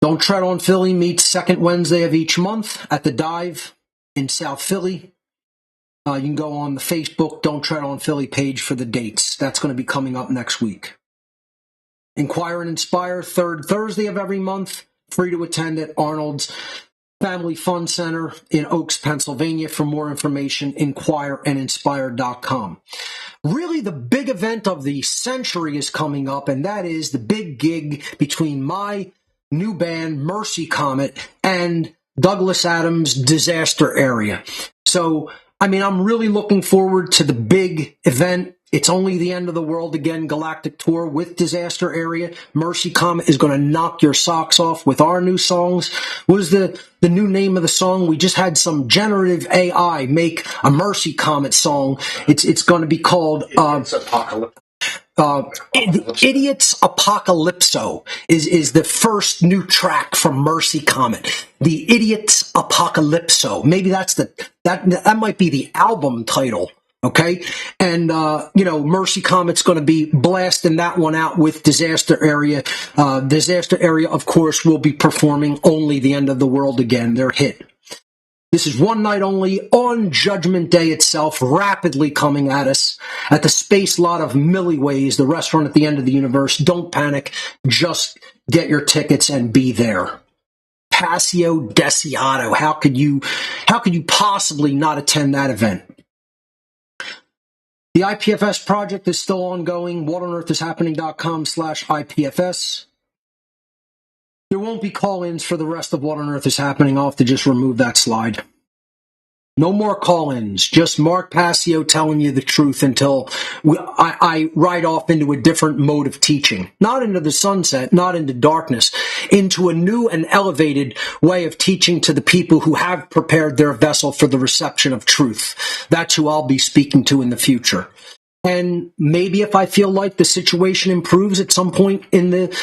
Don't Tread on Philly meets second Wednesday of each month at the Dive in South Philly. You can go on the Facebook Don't Tread on Philly page for the dates. That's going to be coming up next week. Inquire and Inspire, third Thursday of every month. Free to attend at Arnold's Family Fun Center in Oaks, Pennsylvania. For more information, inquireandinspire.com. Really, the big event of the century is coming up, and that is the big gig between my new band, Mercy Comet, and Douglas Adams' Disaster Area. So, I'm really looking forward to the big event. It's only the end of the world again, Galactic Tour with Disaster Area. Mercy Comet is going to knock your socks off with our new songs. What is the new name of the song? We just had some generative AI make a Mercy Comet song. It's going to be called Idiots Apocalypso is the first new track from Mercy Comet. The Idiots Apocalypso. Maybe that might be the album title. Okay. And, Mercy Comet's going to be blasting that one out with Disaster Area. Disaster Area, of course, will be performing Only the End of the World Again, their hit. This is one night only on Judgment Day itself, rapidly coming at us at the Space Lot of Milliways, the restaurant at the end of the universe. Don't panic. Just get your tickets and be there. Passio Desiato. How could you possibly not attend that event? The IPFS project is still ongoing. WhatOnEarthIsHappening.com/IPFS. There won't be call-ins for the rest of What on Earth is Happening. I'll have to just remove that slide. No more call-ins. Just Mark Passio telling you the truth until I ride off into a different mode of teaching. Not into the sunset, not into darkness, into a new and elevated way of teaching to the people who have prepared their vessel for the reception of truth. That's who I'll be speaking to in the future. And maybe if I feel like the situation improves at some point in the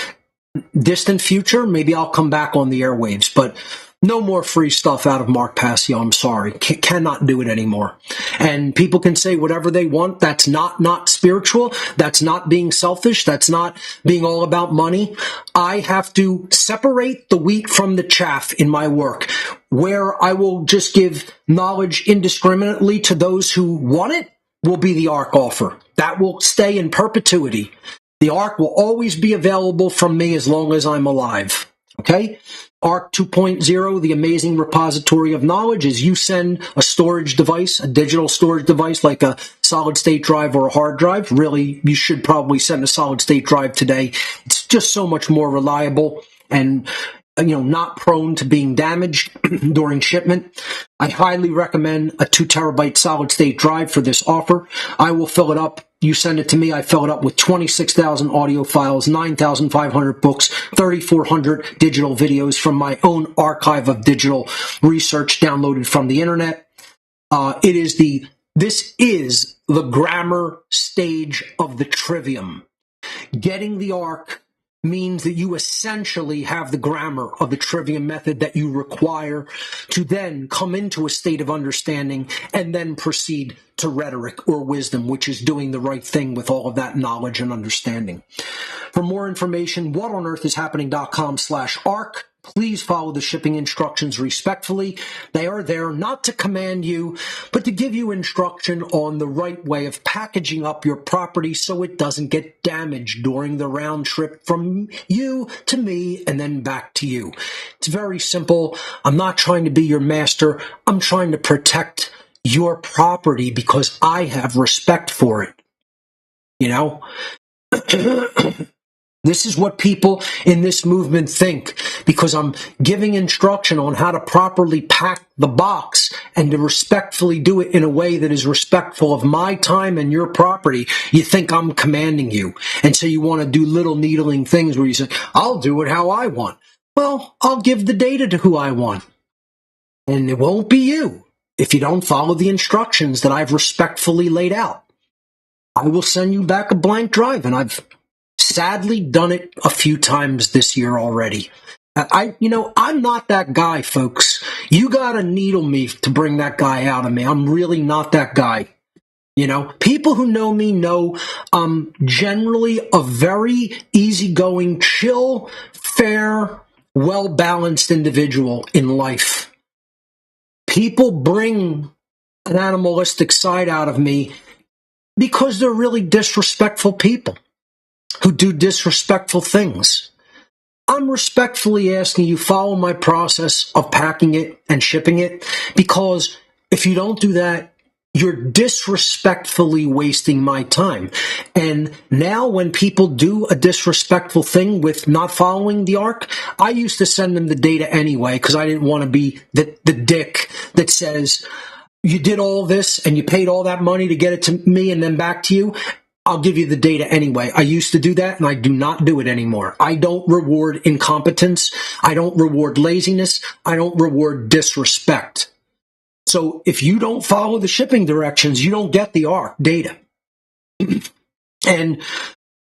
distant future, maybe I'll come back on the airwaves. But no more free stuff out of Mark Passio. I'm sorry. Cannot do it anymore. And people can say whatever they want. That's not spiritual. That's not being selfish. That's not being all about money. I have to separate the wheat from the chaff in my work, where I will just give knowledge indiscriminately to those who want it will be the ARC offer. That will stay in perpetuity. The ARC will always be available from me as long as I'm alive. Okay? ARC 2.0, the amazing repository of knowledge, is you send a storage device, a digital storage device like a solid state drive or a hard drive. Really, you should probably send a solid state drive today. It's just so much more reliable and not prone to being damaged during shipment. I highly recommend a 2 terabyte solid state drive for this offer. I will fill it up. You send it to me. I fill it up with 26,000 audio files, 9,500 books, 3,400 digital videos from my own archive of digital research downloaded from the internet. This is the grammar stage of the trivium. Getting the ARC means that you essentially have the grammar of the trivium method that you require to then come into a state of understanding and then proceed to rhetoric or wisdom, which is doing the right thing with all of that knowledge and understanding. For more information, whatonearthishappening.com/ARC. Please follow the shipping instructions respectfully. They are there not to command you, but to give you instruction on the right way of packaging up your property so it doesn't get damaged during the round trip from you to me and then back to you. It's very simple. I'm not trying to be your master. I'm trying to protect your property because I have respect for it. This is what people in this movement think, because I'm giving instruction on how to properly pack the box and to respectfully do it in a way that is respectful of my time and your property. You think I'm commanding you. And so you want to do little needling things where you say, I'll do it how I want. Well, I'll give the data to who I want. And it won't be you if you don't follow the instructions that I've respectfully laid out. I will send you back a blank drive, and I've sadly done it a few times this year already. I'm not that guy, folks. You gotta needle me to bring that guy out of me. I'm really not that guy. People who know me know I'm generally a very easygoing, chill, fair, well-balanced individual in life. People bring an animalistic side out of me because they're really disrespectful people who do disrespectful things. I'm respectfully asking you follow my process of packing it and shipping it, because if you don't do that, you're disrespectfully wasting my time. And now when people do a disrespectful thing with not following the ARC, I used to send them the data anyway because I didn't want to be the dick that says, you did all this and you paid all that money to get it to me and then back to you. I'll give you the data anyway. I used to do that, and I do not do it anymore. I don't reward incompetence. I don't reward laziness. I don't reward disrespect. So if you don't follow the shipping directions, you don't get the ARC data. And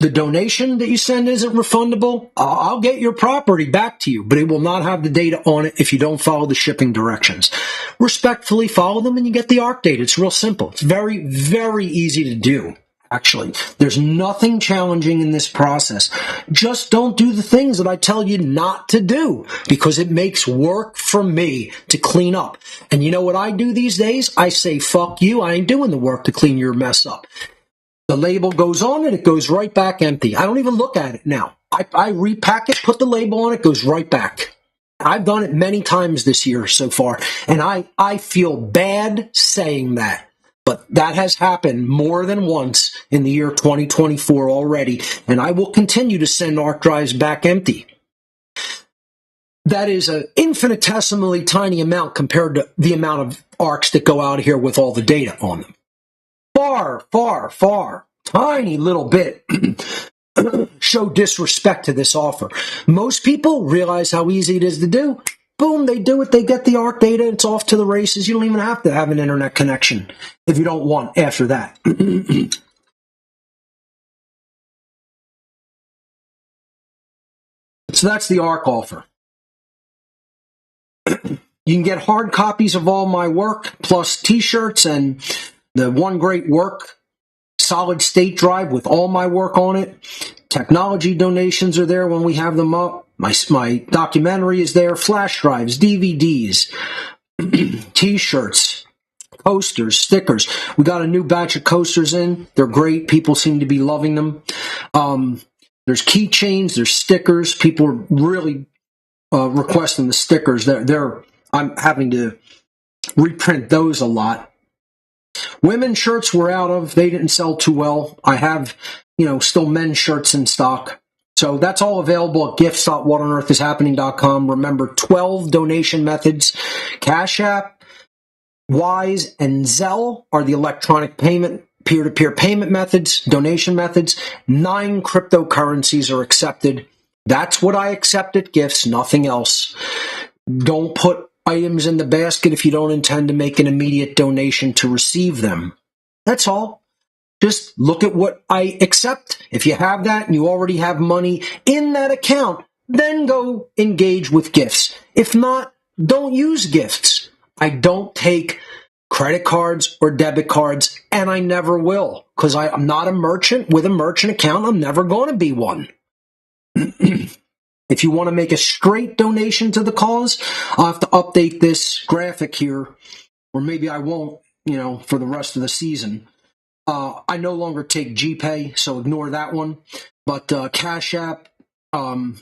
the donation that you send isn't refundable. I'll get your property back to you, but it will not have the data on it if you don't follow the shipping directions. Respectfully follow them, and you get the ARC data. It's real simple. It's very, very easy to do. Actually, there's nothing challenging in this process. Just don't do the things that I tell you not to do, because it makes work for me to clean up. And you know what I do these days? I say, fuck you. I ain't doing the work to clean your mess up. The label goes on and it goes right back empty. I don't even look at it now. I repack it, put the label on it, goes right back. I've done it many times this year so far, and I feel bad saying that. But that has happened more than once in the year 2024 already, and I will continue to send ARC drives back empty. That is an infinitesimally tiny amount compared to the amount of arcs that go out here with all the data on them. Far, far, far, tiny little bit show disrespect to this offer. Most people realize how easy it is to do. Boom, they do it. They get the ARC data. It's off to the races. You don't even have to have an internet connection if you don't want after that. So that's the ARC offer. You can get hard copies of all my work, plus t-shirts and the One Great Work solid state drive with all my work on it. Technology donations are there when we have them up. My documentary is there, flash drives, DVDs, t-shirts, coasters, stickers. We got a new batch of coasters in. They're great. People seem to be loving them. There's keychains, there's stickers. People are really requesting the stickers. I'm having to reprint those a lot. Women's shirts we're out of. They didn't sell too well. I have, still men's shirts in stock. So that's all available at gifts.whatonearthishappening.com. Remember, 12 donation methods. Cash App, Wise, and Zelle are the electronic payment, peer-to-peer payment methods, donation methods. 9 cryptocurrencies are accepted. That's what I accept at Gifts, nothing else. Don't put items in the basket if you don't intend to make an immediate donation to receive them. That's all. Just look at what I accept. If you have that and you already have money in that account, then go engage with Gifts. If not, don't use Gifts. I don't take credit cards or debit cards, and I never will, because I'm not a merchant with a merchant account. I'm never going to be one. If you want to make a straight donation to the cause, I'll have to update this graphic here, or maybe I won't, for the rest of the season. I no longer take GPay, so ignore that one. But Cash App, Wise,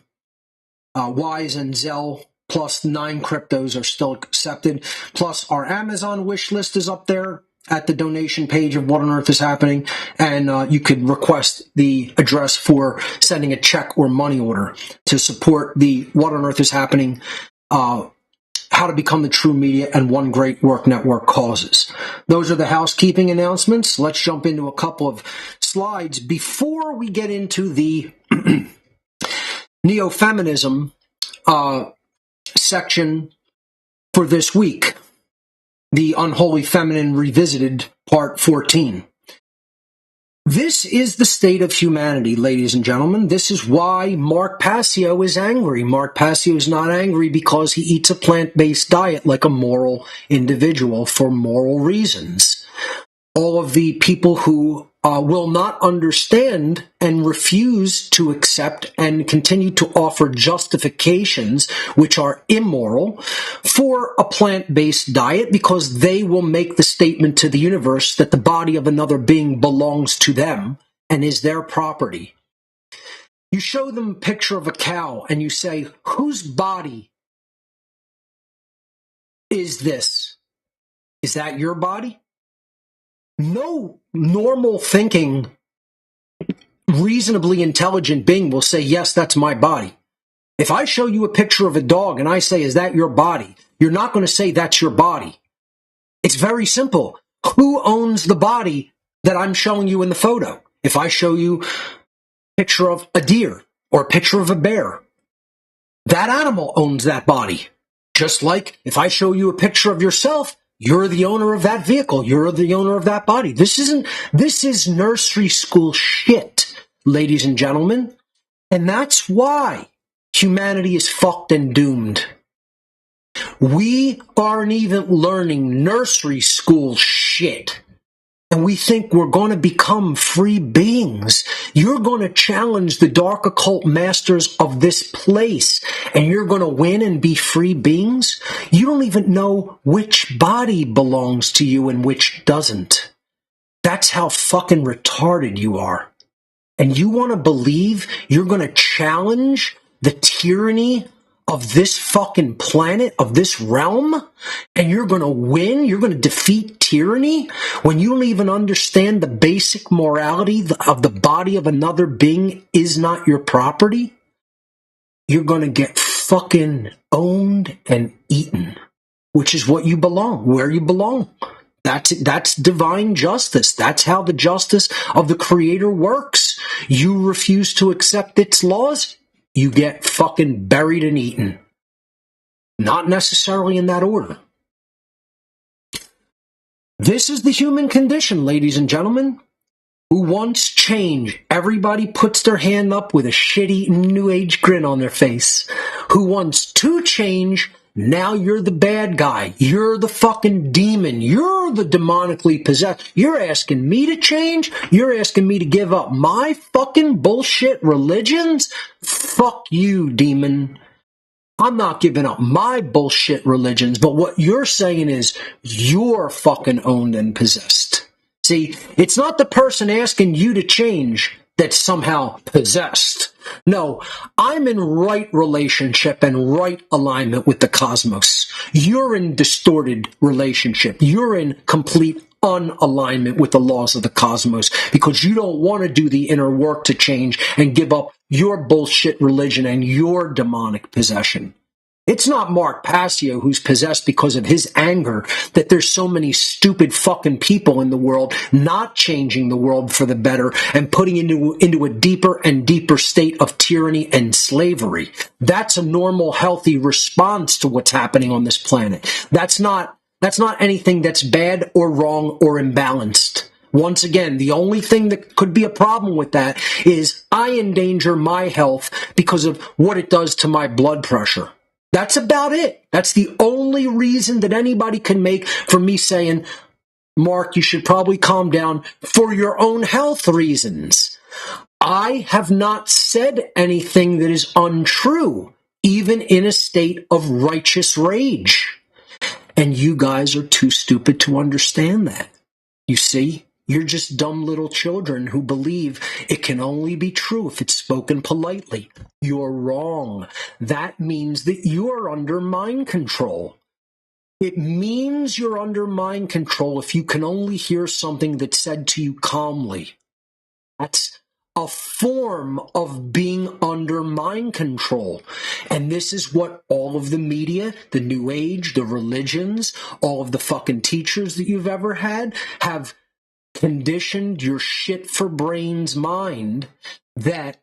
and Zelle, plus 9 cryptos are still accepted. Plus, our Amazon wish list is up there at the donation page of What on Earth is Happening, and you could request the address for sending a check or money order to support the What on Earth is Happening, How to Become the True Media, and One Great Work Network causes. Those are the housekeeping announcements. Let's jump into a couple of slides before we get into the neo-feminism section for this week. The Unholy Feminine Revisited, Part 14. This is the state of humanity, ladies and gentlemen. This is why Mark Passio is angry. Mark Passio is not angry because he eats a plant-based diet like a moral individual for moral reasons. All of the people who will not understand and refuse to accept and continue to offer justifications, which are immoral, for a plant-based diet, because they will make the statement to the universe that the body of another being belongs to them and is their property. You show them a picture of a cow and you say, whose body is this? Is that your body? No normal thinking, reasonably intelligent being will say, yes, that's my body. If I show you a picture of a dog and I say, is that your body? You're not going to say that's your body. It's very simple. Who owns the body that I'm showing you in the photo? If I show you a picture of a deer or a picture of a bear, that animal owns that body. Just like if I show you a picture of yourself, you're the owner of that vehicle. You're the owner of that body. This is nursery school shit, ladies and gentlemen. And that's why humanity is fucked and doomed. We aren't even learning nursery school shit. And we think we're going to become free beings. You're going to challenge the dark occult masters of this place, and you're going to win and be free beings? You don't even know which body belongs to you and which doesn't. That's how fucking retarded you are. And you want to believe you're going to challenge the tyranny of this fucking planet, of this realm, and you're going to win? You're going to defeat tyranny when you don't even understand the basic morality of the body of another being is not your property? You're going to get fucking owned and eaten, which is what you belong, where you belong. That's divine justice. That's how the justice of the Creator works. You refuse to accept its laws, you get fucking buried and eaten. Not necessarily in that order. This is the human condition, ladies and gentlemen. Who wants change? Everybody puts their hand up with a shit-eating New Age grin on their face. Who wants to change? Now you're the bad guy. You're the fucking demon. You're the demonically possessed. You're asking me to change? You're asking me to give up my fucking bullshit religions? Fuck you, demon. I'm not giving up my bullshit religions, but what you're saying is you're fucking owned and possessed. See, it's not the person asking you to change that's somehow possessed. No, I'm in right relationship and right alignment with the cosmos. You're in distorted relationship. You're in complete unalignment with the laws of the cosmos because you don't want to do the inner work to change and give up your bullshit religion and your demonic possession. It's not Mark Passio who's possessed because of his anger that there's so many stupid fucking people in the world not changing the world for the better and putting into a deeper and deeper state of tyranny and slavery. That's a normal, healthy response to what's happening on this planet. That's not anything that's bad or wrong or imbalanced. Once again, the only thing that could be a problem with that is I endanger my health because of what it does to my blood pressure. That's about it. That's the only reason that anybody can make for me saying, Mark, you should probably calm down for your own health reasons. I have not said anything that is untrue, even in a state of righteous rage. And you guys are too stupid to understand that. You see? You're just dumb little children who believe it can only be true if it's spoken politely. You're wrong. That means that you're under mind control. It means you're under mind control if you can only hear something that's said to you calmly. That's a form of being under mind control. And this is what all of the media, the New Age, the religions, all of the fucking teachers that you've ever had have conditioned your shit for brains mind that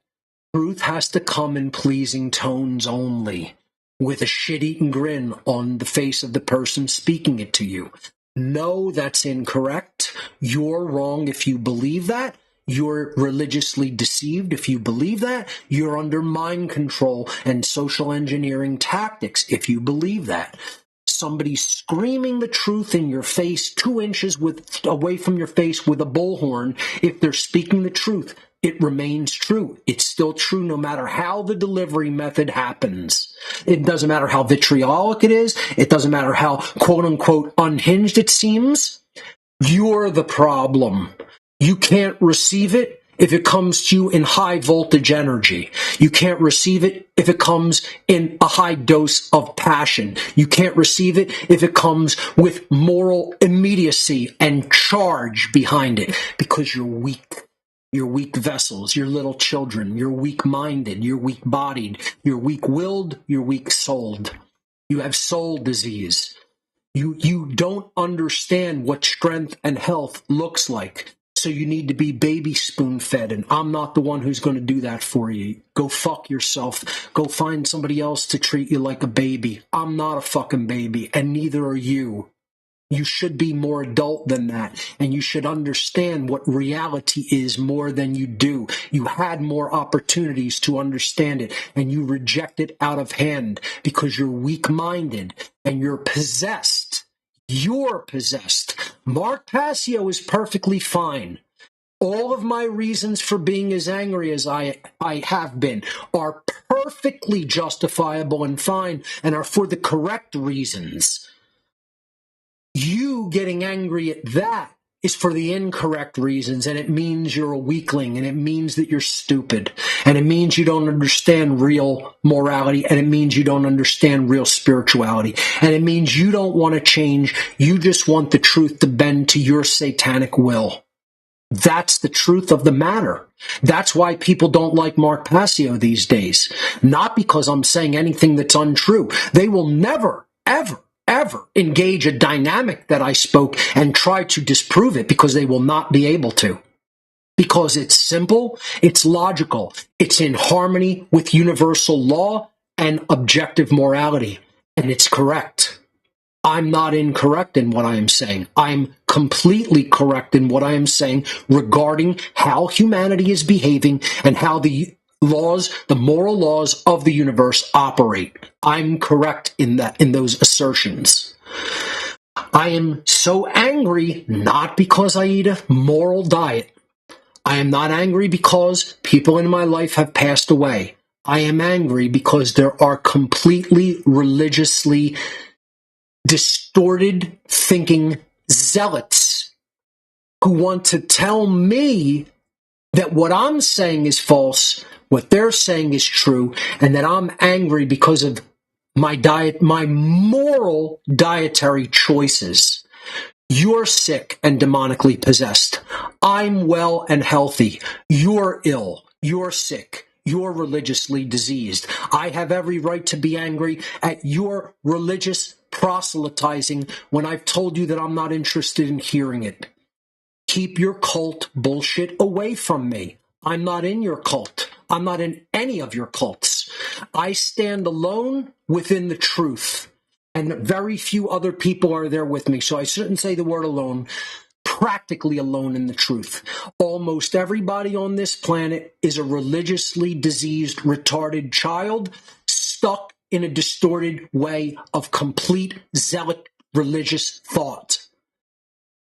truth has to come in pleasing tones only, with a shit-eating grin on the face of the person speaking it to you. No, that's incorrect. You're wrong if you believe that. You're religiously deceived if you believe that. You're under mind control and social engineering tactics if you believe that. Somebody screaming the truth in your face 2 inches away from your face with a bullhorn, if they're speaking the truth, it remains true. It's still true no matter how the delivery method happens. It doesn't matter how vitriolic it is. It doesn't matter how quote-unquote unhinged it seems. You're the problem. You can't receive it if it comes to you in high voltage energy. You can't receive it if it comes in a high dose of passion. You can't receive it if it comes with moral immediacy and charge behind it, because you're weak. You're weak vessels, you're little children, you're weak-minded, you're weak-bodied, you're weak-willed, you're weak-souled. You have soul disease. You don't understand what strength and health looks like. So you need to be baby spoon-fed, and I'm not the one who's going to do that for you. Go fuck yourself. Go find somebody else to treat you like a baby. I'm not a fucking baby, and neither are you. You should be more adult than that, and you should understand what reality is more than you do. You had more opportunities to understand it, and you reject it out of hand because you're weak-minded and you're possessed. You're possessed. Mark Passio is perfectly fine. All of my reasons for being as angry as I have been are perfectly justifiable and fine and are for the correct reasons. You getting angry at that is for the incorrect reasons, and it means you're a weakling, and it means that you're stupid, and it means you don't understand real morality, and it means you don't understand real spirituality, and it means you don't want to change. You just want the truth to bend to your satanic will. That's the truth of the matter. That's why people don't like Mark Passio these days. Not because I'm saying anything that's untrue. They will never, ever, ever engage a dynamic that I spoke and try to disprove it, because they will not be able to. Because it's simple, it's logical, it's in harmony with universal law and objective morality, and it's correct. I'm not incorrect in what I am saying. I'm completely correct in what I am saying regarding how humanity is behaving and how the laws, the moral laws of the universe operate. I'm correct in those assertions. I am so angry not because I eat a moral diet. I am not angry because people in my life have passed away. I am angry because there are completely religiously distorted thinking zealots who want to tell me that what I'm saying is false, what they're saying is true, and that I'm angry because of my diet, my moral dietary choices. You're sick and demonically possessed. I'm well and healthy. You're ill. You're sick. You're religiously diseased. I have every right to be angry at your religious proselytizing when I've told you that I'm not interested in hearing it. Keep your cult bullshit away from me. I'm not in your cult. I'm not in any of your cults. I stand alone within the truth, and very few other people are there with me. So I shouldn't say the word alone. Practically alone in the truth. Almost everybody on this planet is a religiously diseased, retarded child stuck in a distorted way of complete zealot religious thought.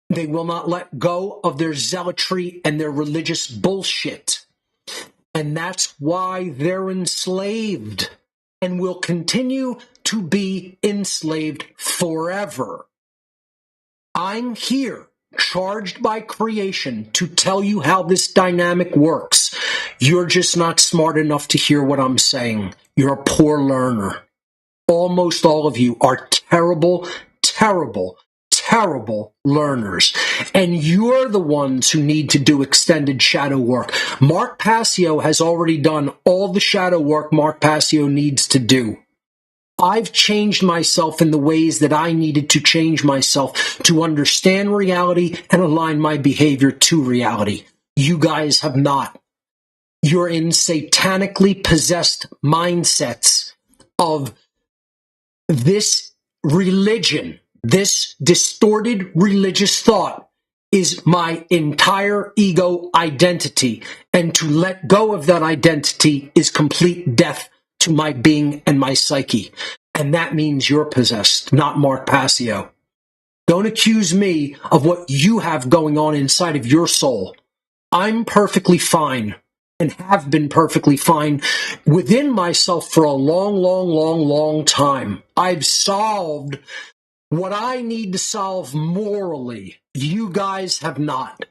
They will not let go of their zealotry and their religious bullshit. And that's why they're enslaved and will continue to be enslaved forever. I'm here, charged by creation, to tell you how this dynamic works. You're just not smart enough to hear what I'm saying. You're a poor learner. Almost all of you are terrible, terrible, terrible learners. And you're the ones who need to do extended shadow work. Mark Passio has already done all the shadow work Mark Passio needs to do. I've changed myself in the ways that I needed to change myself to understand reality and align my behavior to reality. You guys have not. You're in satanically possessed mindsets of this religion. This distorted religious thought is my entire ego identity, and to let go of that identity is complete death to my being and my psyche. And that means you're possessed, not Mark Passio. Don't accuse me of what you have going on inside of your soul. I'm perfectly fine and have been perfectly fine within myself for a long, long, long, long time. I've solved what I need to solve morally. You guys have not.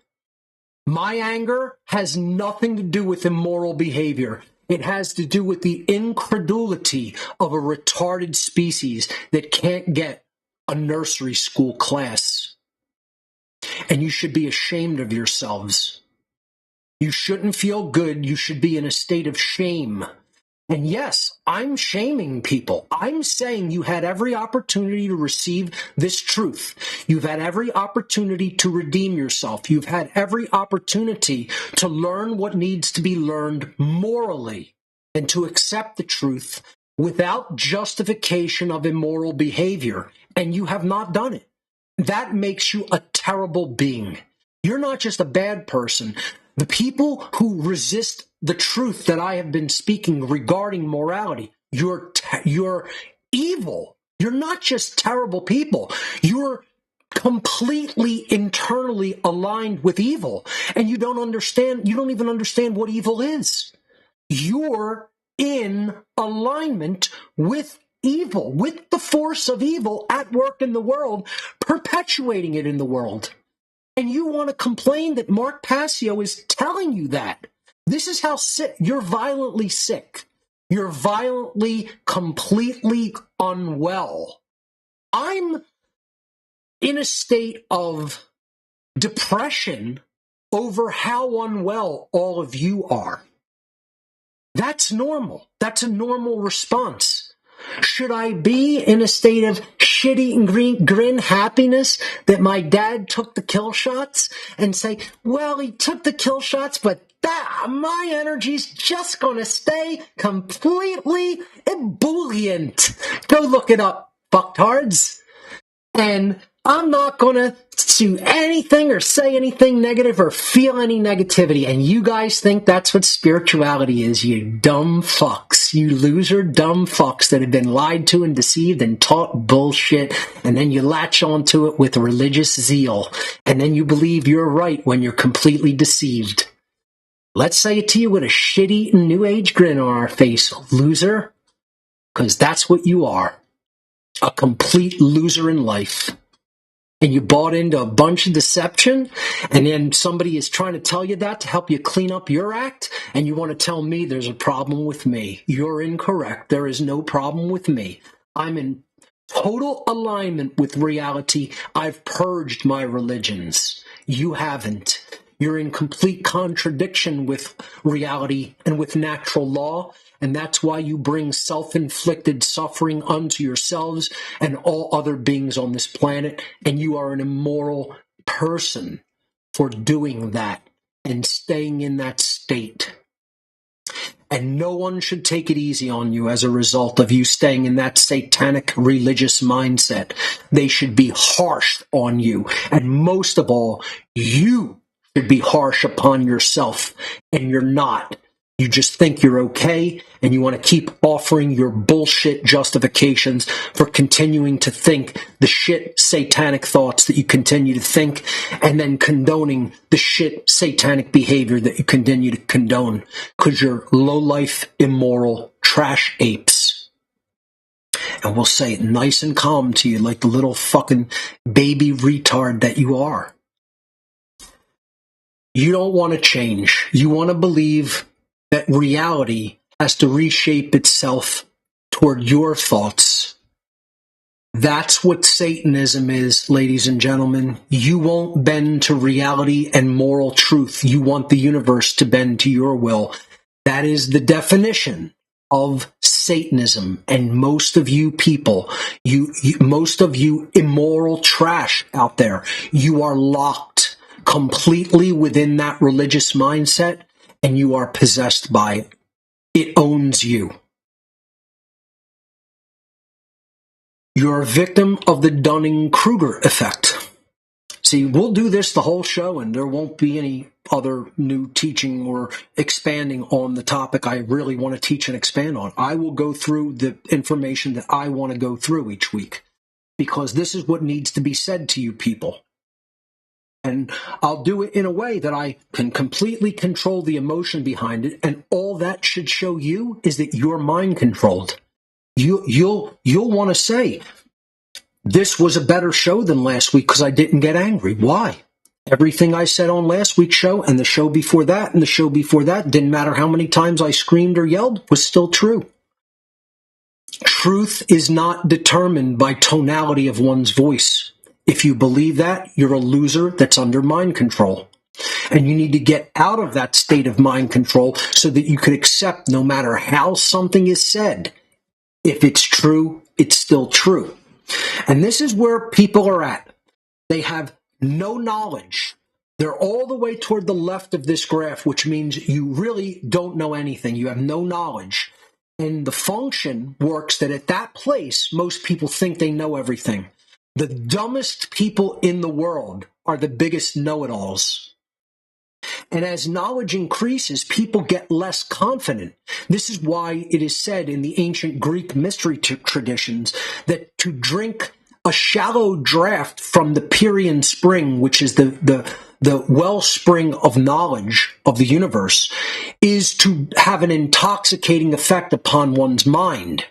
My anger has nothing to do with immoral behavior. It has to do with the incredulity of a retarded species that can't get a nursery school class. And you should be ashamed of yourselves. You shouldn't feel good. You should be in a state of shame. And yes, I'm shaming people. I'm saying you had every opportunity to receive this truth. You've had every opportunity to redeem yourself. You've had every opportunity to learn what needs to be learned morally and to accept the truth without justification of immoral behavior. And you have not done it. That makes you a terrible being. You're not just a bad person. The people who resist the truth that I have been speaking regarding morality, you're evil. You're not just terrible people. You're completely internally aligned with evil. And you don't even understand what evil is. You're in alignment with evil, with the force of evil at work in the world, perpetuating it in the world. And you want to complain that Mark Passio is telling you that. This is how sick. You're violently sick. You're violently, completely unwell. I'm in a state of depression over how unwell all of you are. That's normal. That's a normal response. Should I be in a state of shitty and grin happiness that my dad took the kill shots and say, well, he took the kill shots, but my energy's just going to stay completely ebullient. Go look it up, fucktards. And I'm not going to do anything or say anything negative or feel any negativity. And you guys think that's what spirituality is, you dumb fucks. You loser dumb fucks that have been lied to and deceived and taught bullshit. And then you latch onto it with religious zeal. And then you believe you're right when you're completely deceived. Let's say it to you with a shit-eating new age grin on our face, loser. Because that's what you are. A complete loser in life. And you bought into a bunch of deception, and then somebody is trying to tell you that to help you clean up your act, and you want to tell me there's a problem with me. You're incorrect. There is no problem with me. I'm in total alignment with reality. I've purged my religions. You haven't. You're in complete contradiction with reality and with natural law. And that's why you bring self-inflicted suffering unto yourselves and all other beings on this planet. And you are an immoral person for doing that and staying in that state. And no one should take it easy on you as a result of you staying in that satanic religious mindset. They should be harsh on you. And most of all, you should be harsh upon yourself. And you're not. You just think you're okay, and you want to keep offering your bullshit justifications for continuing to think the shit satanic thoughts that you continue to think, and then condoning the shit satanic behavior that you continue to condone, because you're low-life, immoral trash apes. And we'll say it nice and calm to you like the little fucking baby retard that you are. You don't want to change. You want to believe that reality has to reshape itself toward your thoughts. That's what Satanism is, ladies and gentlemen. You won't bend to reality and moral truth. You want the universe to bend to your will. That is the definition of Satanism. And most of you people, most of you immoral trash out there, you are locked completely within that religious mindset. And you are possessed by it. It owns you. You're a victim of the Dunning-Kruger effect. See, we'll do this the whole show, and there won't be any other new teaching or expanding on the topic I really want to teach and expand on. I will go through the information that I want to go through each week, because this is what needs to be said to you people. And I'll do it in a way that I can completely control the emotion behind it. And all that should show you is that you're mind controlled. You'll want to say, this was a better show than last week because I didn't get angry. Why? Everything I said on last week's show and the show before that and the show before that, didn't matter how many times I screamed or yelled, was still true. Truth is not determined by tonality of one's voice. If you believe that, you're a loser that's under mind control. And you need to get out of that state of mind control so that you can accept no matter how something is said. If it's true, it's still true. And this is where people are at. They have no knowledge. They're all the way toward the left of this graph, which means you really don't know anything. You have no knowledge. And the function works that at that place, most people think they know everything. The dumbest people in the world are the biggest know-it-alls. And as knowledge increases, people get less confident. This is why it is said in the ancient Greek mystery traditions that to drink a shallow draught from the Pierian spring, which is the wellspring of knowledge of the universe, is to have an intoxicating effect upon one's mind.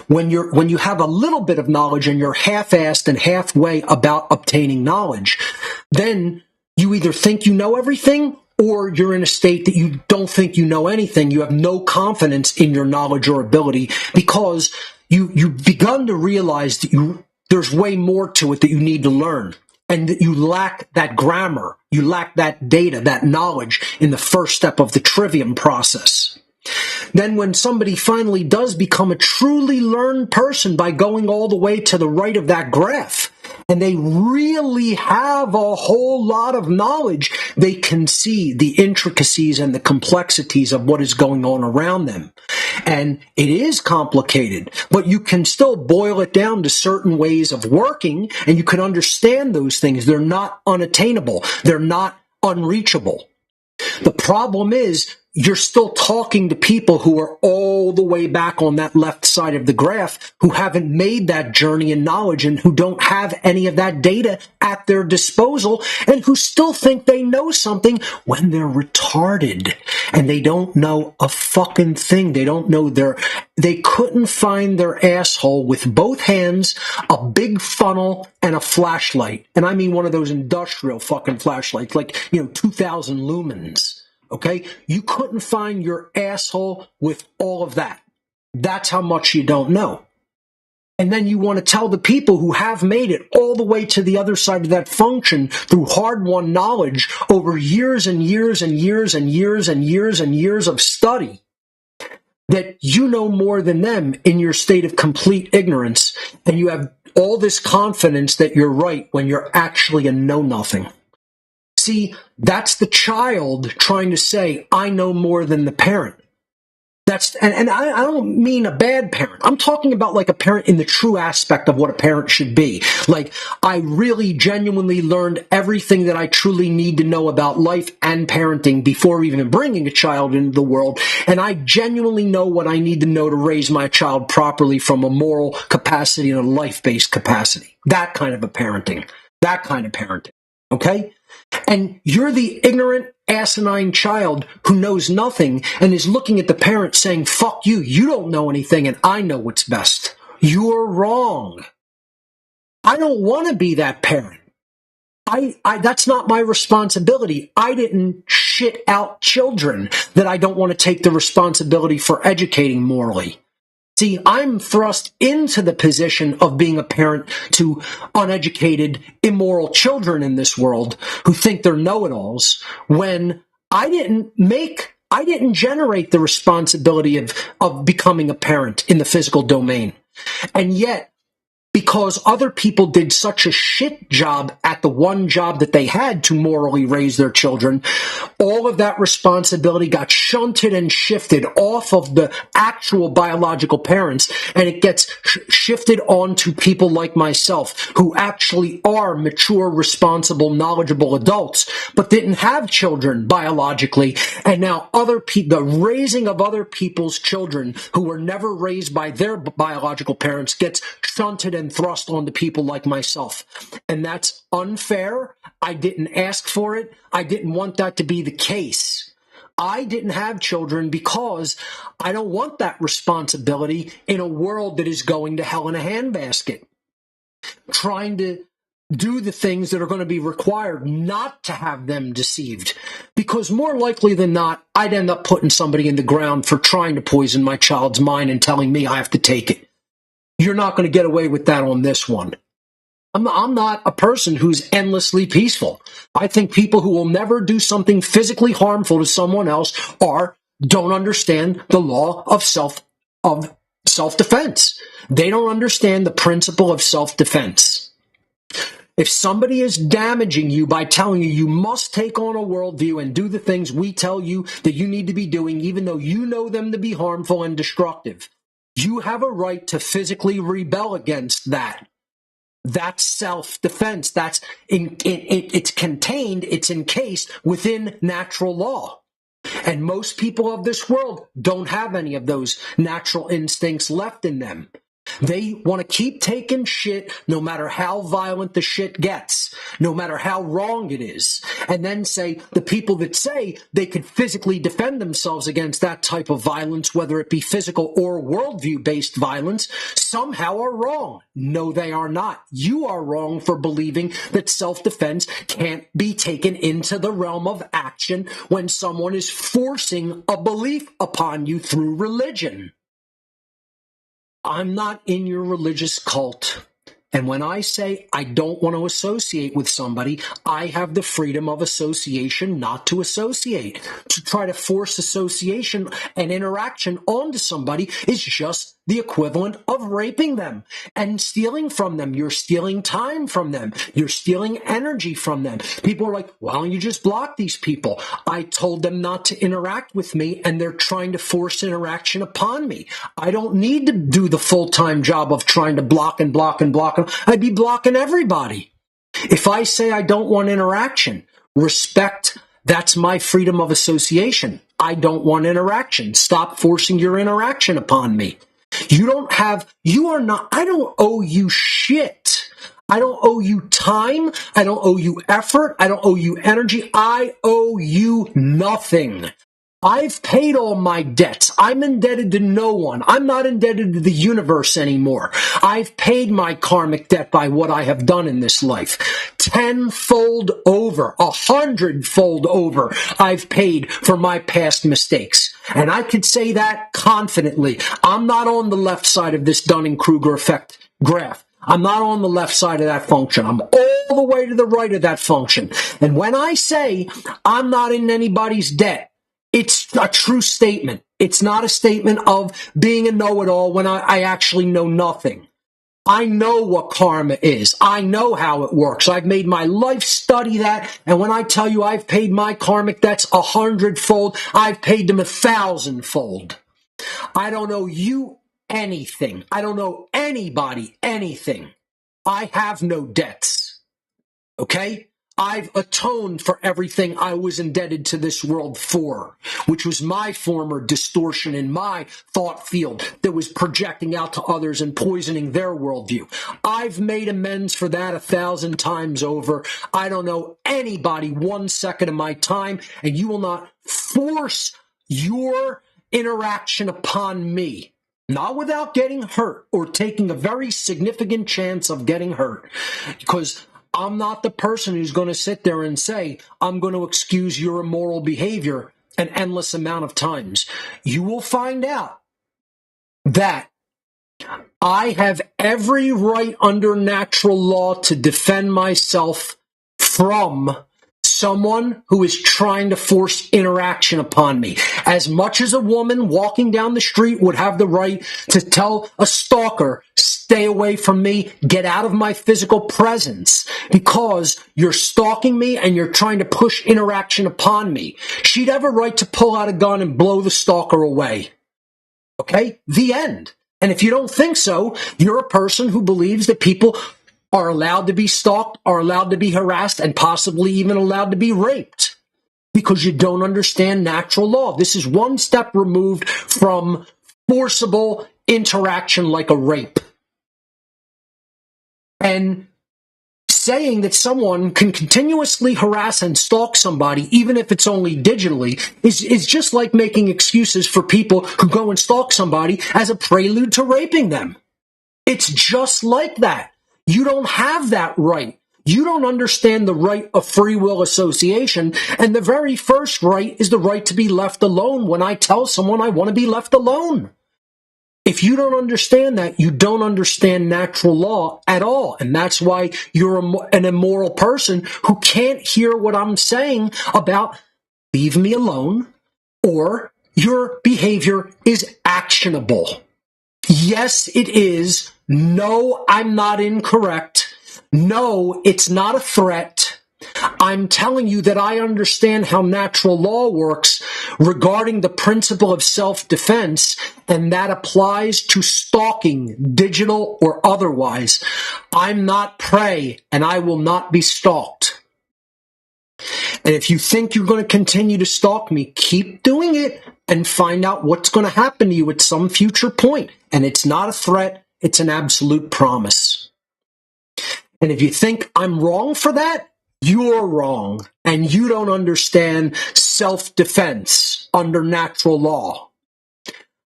When you have a little bit of knowledge and you're half-assed and halfway about obtaining knowledge, then you either think you know everything or you're in a state that you don't think you know anything. You have no confidence in your knowledge or ability because you've begun to realize that there's way more to it that you need to learn. and that you lack that grammar, you lack that data, that knowledge in the first step of the trivium process. Then when somebody finally does become a truly learned person by going all the way to the right of that graph, and they really have a whole lot of knowledge, they can see the intricacies and the complexities of what is going on around them. And it is complicated, but you can still boil it down to certain ways of working, and you can understand those things. They're not unattainable. They're not unreachable. The problem is you're still talking to people who are all the way back on that left side of the graph, who haven't made that journey in knowledge and who don't have any of that data at their disposal, and who still think they know something when they're retarded and they don't know a fucking thing. They don't know they couldn't find their asshole with both hands, a big funnel, and a flashlight. And I mean one of those industrial fucking flashlights, like, 2,000 lumens. Okay? You couldn't find your asshole with all of that. That's how much you don't know. And then you want to tell the people who have made it all the way to the other side of that function through hard-won knowledge over years and years and years and years and years and years of study that you know more than them in your state of complete ignorance, and you have all this confidence that you're right when you're actually a know-nothing. See, that's the child trying to say, I know more than the parent. And I don't mean a bad parent. I'm talking about like a parent in the true aspect of what a parent should be. Like, I really genuinely learned everything that I truly need to know about life and parenting before even bringing a child into the world. And I genuinely know what I need to know to raise my child properly from a moral capacity and a life-based capacity. That kind of a parenting. That kind of parenting. Okay? And you're the ignorant, asinine child who knows nothing and is looking at the parent saying, fuck you, you don't know anything and I know what's best. You're wrong. I don't want to be that parent. That's not my responsibility. I didn't shit out children that I don't want to take the responsibility for educating morally. See, I'm thrust into the position of being a parent to uneducated, immoral children in this world who think they're know-it-alls when I didn't generate the responsibility of becoming a parent in the physical domain. And yet, because other people did such a shit job at the one job that they had to morally raise their children, all of that responsibility got shunted and shifted off of the actual biological parents, and it gets shifted onto people like myself who actually are mature, responsible, knowledgeable adults, but didn't have children biologically. And now the raising of other people's children who were never raised by their biological parents gets shunted and thrust onto people like myself. And that's unfair. I didn't ask for it. I didn't want that to be the case. I didn't have children because I don't want that responsibility in a world that is going to hell in a handbasket. Trying to do the things that are going to be required not to have them deceived. Because more likely than not, I'd end up putting somebody in the ground for trying to poison my child's mind and telling me I have to take it. You're not going to get away with that on this one. I'm not a person who's endlessly peaceful. I think people who will never do something physically harmful to someone else don't understand the law of self-defense. They don't understand the principle of self-defense. If somebody is damaging you by telling you you must take on a worldview and do the things we tell you that you need to be doing, even though you know them to be harmful and destructive, you have a right to physically rebel against that. That's self-defense. It's contained, it's encased within natural law. And most people of this world don't have any of those natural instincts left in them. They want to keep taking shit no matter how violent the shit gets, no matter how wrong it is. And then say the people that say they could physically defend themselves against that type of violence, whether it be physical or worldview-based violence, somehow are wrong. No, they are not. You are wrong for believing that self-defense can't be taken into the realm of action when someone is forcing a belief upon you through religion. I'm not in your religious cult. And when I say I don't want to associate with somebody, I have the freedom of association not to associate. To try to force association and interaction onto somebody is just the equivalent of raping them and stealing from them. You're stealing time from them. You're stealing energy from them. People are like, why don't you just block these people? I told them not to interact with me, and they're trying to force interaction upon me. I don't need to do the full-time job of trying to block and block and block. I'd be blocking everybody. If I say I don't want interaction, respect, that's my freedom of association. I don't want interaction. Stop forcing your interaction upon me. I don't owe you shit. I don't owe you time. I don't owe you effort. I don't owe you energy. I owe you nothing. I've paid all my debts. I'm indebted to no one. I'm not indebted to the universe anymore. I've paid my karmic debt by what I have done in this life. 10-fold over, 100-fold over, I've paid for my past mistakes. And I could say that confidently. I'm not on the left side of this Dunning-Kruger effect graph. I'm not on the left side of that function. I'm all the way to the right of that function. And when I say I'm not in anybody's debt, it's a true statement. It's not a statement of being a know-it-all when I actually know nothing. I know what karma is. I know how it works. I've made my life study that. And when I tell you I've paid my karmic debts 100-fold, I've paid them 1,000-fold. I don't owe you anything. I don't owe anybody anything. I have no debts. Okay? I've atoned for everything I was indebted to this world for, which was my former distortion in my thought field that was projecting out to others and poisoning their worldview. I've made amends for that 1,000 times over. I don't owe anybody 1 second of my time, and you will not force your interaction upon me. Not without getting hurt or taking a very significant chance of getting hurt, because I'm not the person who's going to sit there and say, I'm going to excuse your immoral behavior an endless amount of times. You will find out that I have every right under natural law to defend myself from someone who is trying to force interaction upon me. As much as a woman walking down the street would have the right to tell a stalker, stay away from me, get out of my physical presence, because you're stalking me and you're trying to push interaction upon me. She'd have a right to pull out a gun and blow the stalker away. Okay? The end. And if you don't think so, you're a person who believes that people are allowed to be stalked, are allowed to be harassed, and possibly even allowed to be raped, because you don't understand natural law. This is one step removed from forcible interaction like a rape. And saying that someone can continuously harass and stalk somebody, even if it's only digitally, is just like making excuses for people who go and stalk somebody as a prelude to raping them. It's just like that. You don't have that right. You don't understand the right of free will association, and the very first right is the right to be left alone when I tell someone I want to be left alone. If you don't understand that, you don't understand natural law at all, and that's why you're an immoral person who can't hear what I'm saying about leave me alone, or your behavior is actionable. Yes, it is. No, I'm not incorrect. No, it's not a threat. I'm telling you that I understand how natural law works regarding the principle of self-defense, and that applies to stalking, digital or otherwise. I'm not prey, and I will not be stalked. And if you think you're going to continue to stalk me, keep doing it and find out what's going to happen to you at some future point. And it's not a threat. It's an absolute promise. And if you think I'm wrong for that, you're wrong. And you don't understand self-defense under natural law.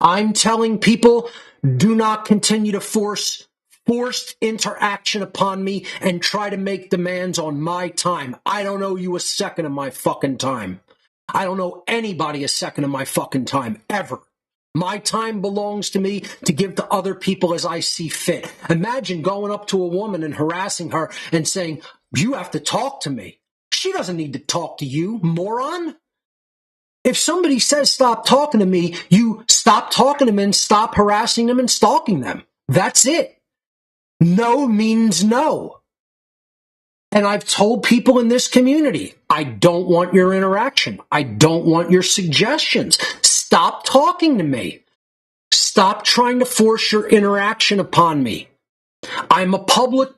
I'm telling people, do not continue to forced interaction upon me and try to make demands on my time. I don't owe you a second of my fucking time. I don't owe anybody a second of my fucking time, ever. My time belongs to me to give to other people as I see fit. Imagine going up to a woman and harassing her and saying, you have to talk to me. She doesn't need to talk to you, moron. If somebody says stop talking to me, you stop talking to them and stop harassing them and stalking them. That's it. No means no. And I've told people in this community, I don't want your interaction. I don't want your suggestions. Stop talking to me. Stop trying to force your interaction upon me. I'm a public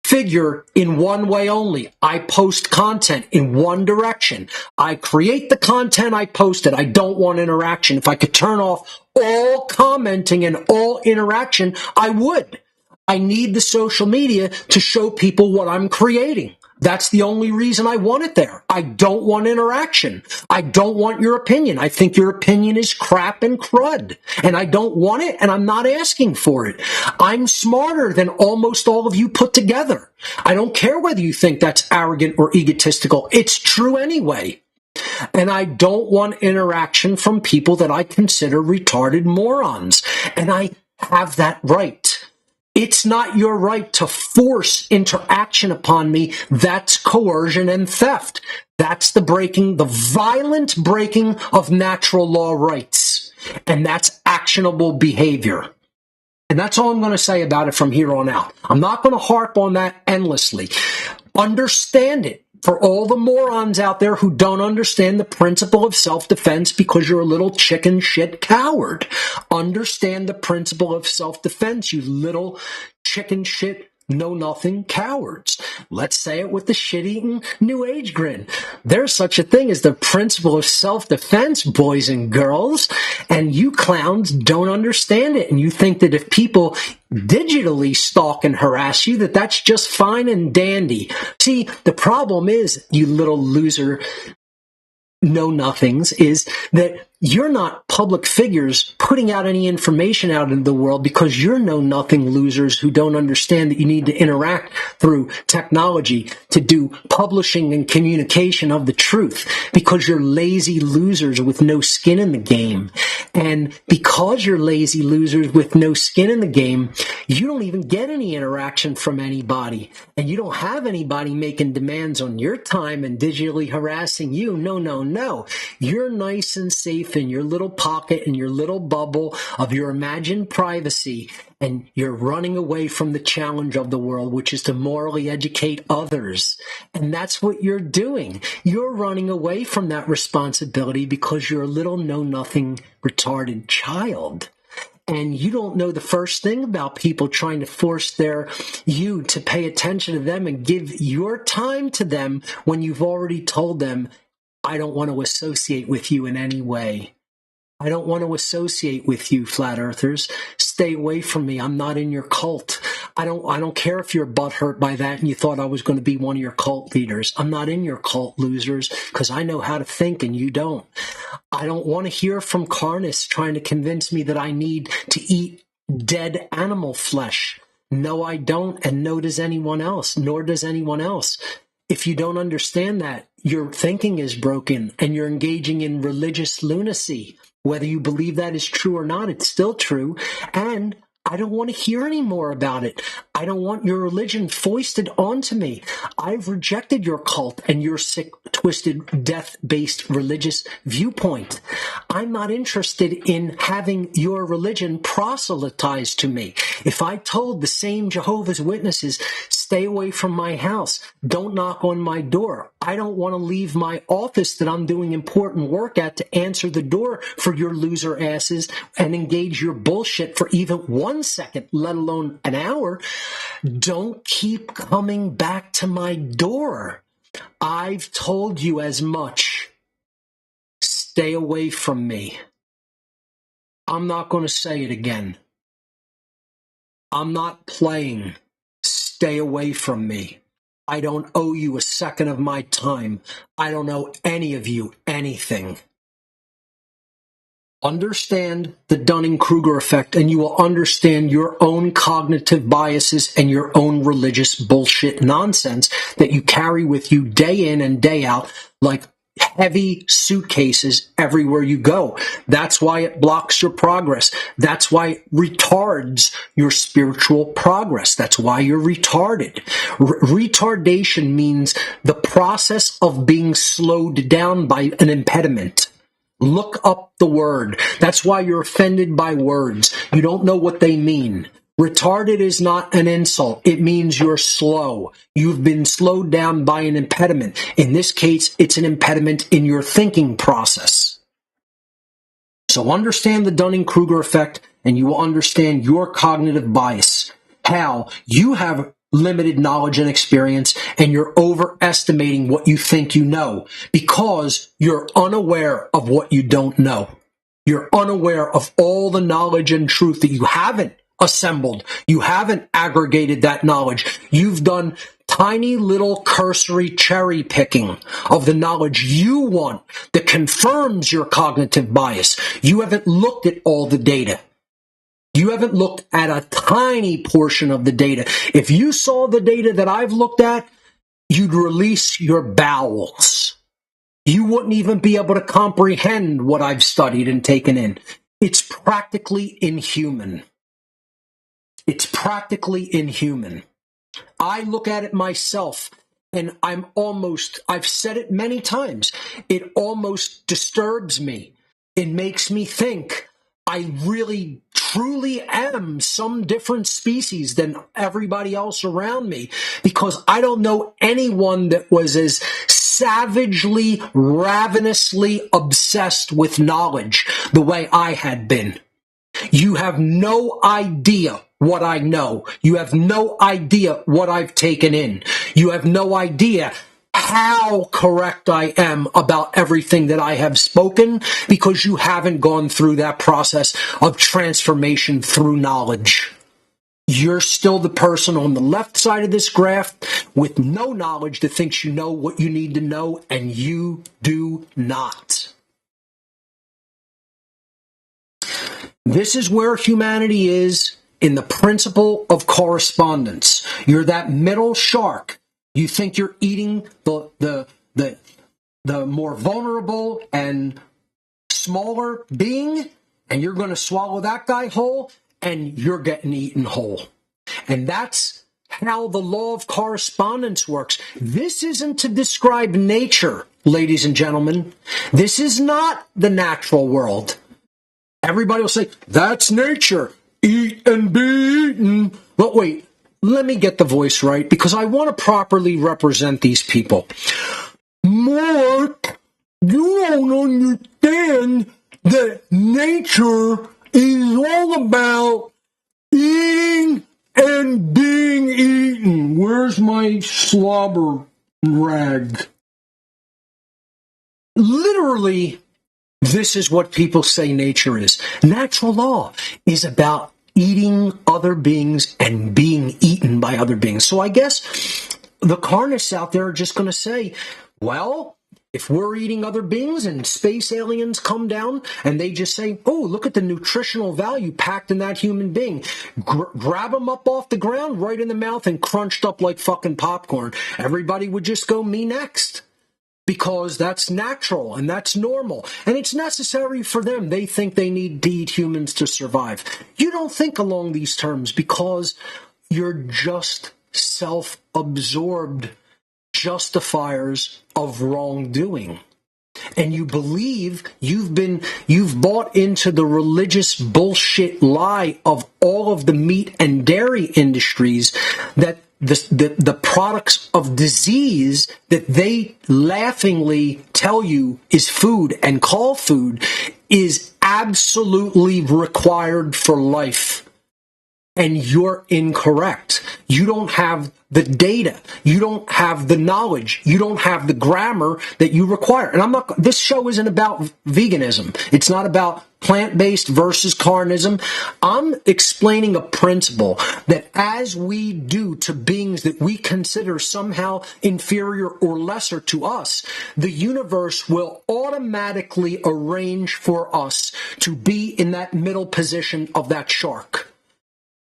figure in one way only. I post content in one direction. I create the content, I post it. I don't want interaction. If I could turn off all commenting and all interaction, I would. I need the social media to show people what I'm creating. That's the only reason I want it there. I don't want interaction. I don't want your opinion. I think your opinion is crap and crud. And I don't want it, and I'm not asking for it. I'm smarter than almost all of you put together. I don't care whether you think that's arrogant or egotistical. It's true anyway. And I don't want interaction from people that I consider retarded morons. And I have that right. It's not your right to force interaction upon me. That's coercion and theft. That's the violent breaking of natural law rights. And that's actionable behavior. And that's all I'm going to say about it from here on out. I'm not going to harp on that endlessly. Understand it. For all the morons out there who don't understand the principle of self-defense because you're a little chicken shit coward. Understand the principle of self-defense, you little chicken shit know-nothing cowards. Let's say it with the shit-eating New Age grin. There's such a thing as the principle of self-defense, boys and girls, and you clowns don't understand it, and you think that if people digitally stalk and harass you, that's just fine and dandy. See, the problem is, you little loser know-nothings, is that you're not public figures putting out any information out into the world because you're know-nothing losers who don't understand that you need to interact through technology to do publishing and communication of the truth, because you're lazy losers with no skin in the game. And because you're lazy losers with no skin in the game, you don't even get any interaction from anybody. And you don't have anybody making demands on your time and digitally harassing you. No. You're nice and safe in your little pocket, in your little bubble of your imagined privacy, and you're running away from the challenge of the world, which is to morally educate others. And that's what you're doing. You're running away from that responsibility because you're a little know-nothing retarded child. And you don't know the first thing about people trying to force you to pay attention to them and give your time to them when you've already told them, I don't want to associate with you in any way. I don't want to associate with you, flat earthers. Stay away from me. I'm not in your cult. I don't care if you're butthurt by that and you thought I was going to be one of your cult leaders. I'm not in your cult, losers, because I know how to think and you don't. I don't want to hear from Carnus trying to convince me that I need to eat dead animal flesh. No, I don't, and no does anyone else, nor does anyone else. If you don't understand that, your thinking is broken and you're engaging in religious lunacy. Whether you believe that is true or not, it's still true. And I don't want to hear any more about it. I don't want your religion foisted onto me. I've rejected your cult and your sick, twisted, death-based religious viewpoint. I'm not interested in having your religion proselytized to me. If I told the same Jehovah's Witnesses, stay away from my house, don't knock on my door, I don't want to leave my office that I'm doing important work at to answer the door for your loser asses and engage your bullshit for even 1 second, let alone an hour. Don't keep coming back to my door. I've told you as much. Stay away from me. I'm not going to say it again. I'm not playing. Stay away from me. I don't owe you a second of my time. I don't owe any of you anything. Understand the Dunning-Kruger effect, and you will understand your own cognitive biases and your own religious bullshit nonsense that you carry with you day in and day out like heavy suitcases everywhere you go. That's why it blocks your progress. That's why it retards your spiritual progress. That's why you're retarded. Retardation means the process of being slowed down by an impediment. Look up the word. That's why you're offended by words. You don't know what they mean. Retarded is not an insult. It means you're slow. You've been slowed down by an impediment. In this case, it's an impediment in your thinking process. So understand the Dunning-Kruger effect, and you will understand your cognitive bias. How you have limited knowledge and experience, and you're overestimating what you think you know because you're unaware of what you don't know. You're unaware of all the knowledge and truth that you haven't assembled. You haven't aggregated that knowledge. You've done tiny little cursory cherry picking of the knowledge you want that confirms your cognitive bias. You haven't looked at all the data. You haven't looked at a tiny portion of the data. If you saw the data that I've looked at, you'd release your bowels. You wouldn't even be able to comprehend what I've studied and taken in. It's practically inhuman. It's practically inhuman. I look at it myself, and I've said it many times, it almost disturbs me. It makes me think I really, truly am some different species than everybody else around me, because I don't know anyone that was as savagely, ravenously obsessed with knowledge the way I had been. You have no idea what I know. You have no idea what I've taken in. You have no idea how correct I am about everything that I have spoken, because you haven't gone through that process of transformation through knowledge. You're still the person on the left side of this graph with no knowledge that thinks you know what you need to know, and you do not. This is where humanity is in the principle of correspondence. You're that middle shark. You think you're eating the more vulnerable and smaller being, and you're going to swallow that guy whole, and you're getting eaten whole. And that's how the law of correspondence works. This isn't to describe nature, ladies and gentlemen. This is not the natural world. Everybody will say, that's nature. Eat and be eaten. But wait, let me get the voice right, because I want to properly represent these people. Mark, you don't understand that nature is all about eating and being eaten. Where's my slobber rag? Literally, this is what people say nature is. Natural law is about eating other beings and being eaten by other beings. So I guess the carnists out there are just going to say, well, if we're eating other beings and space aliens come down and they just say, oh, look at the nutritional value packed in that human being. Grab them up off the ground, right in the mouth, and crunched up like fucking popcorn. Everybody would just go, me next. Because that's natural and that's normal. And it's necessary for them. They think they need to eat humans to survive. You don't think along these terms because you're just self-absorbed justifiers of wrongdoing. And you believe you've bought into the religious bullshit lie of all of the meat and dairy industries that the products of disease that they laughingly tell you is food and call food is absolutely required for life. And you're incorrect. You don't have the data. You don't have the knowledge. You don't have the grammar that you require. And this show isn't about veganism. It's not about plant-based versus carnism. I'm explaining a principle that as we do to beings that we consider somehow inferior or lesser to us, the universe will automatically arrange for us to be in that middle position of that shark.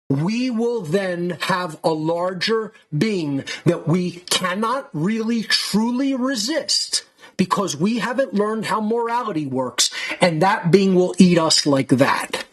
We will then have a larger being that we cannot really truly resist, because we haven't learned how morality works, and that being will eat us like that.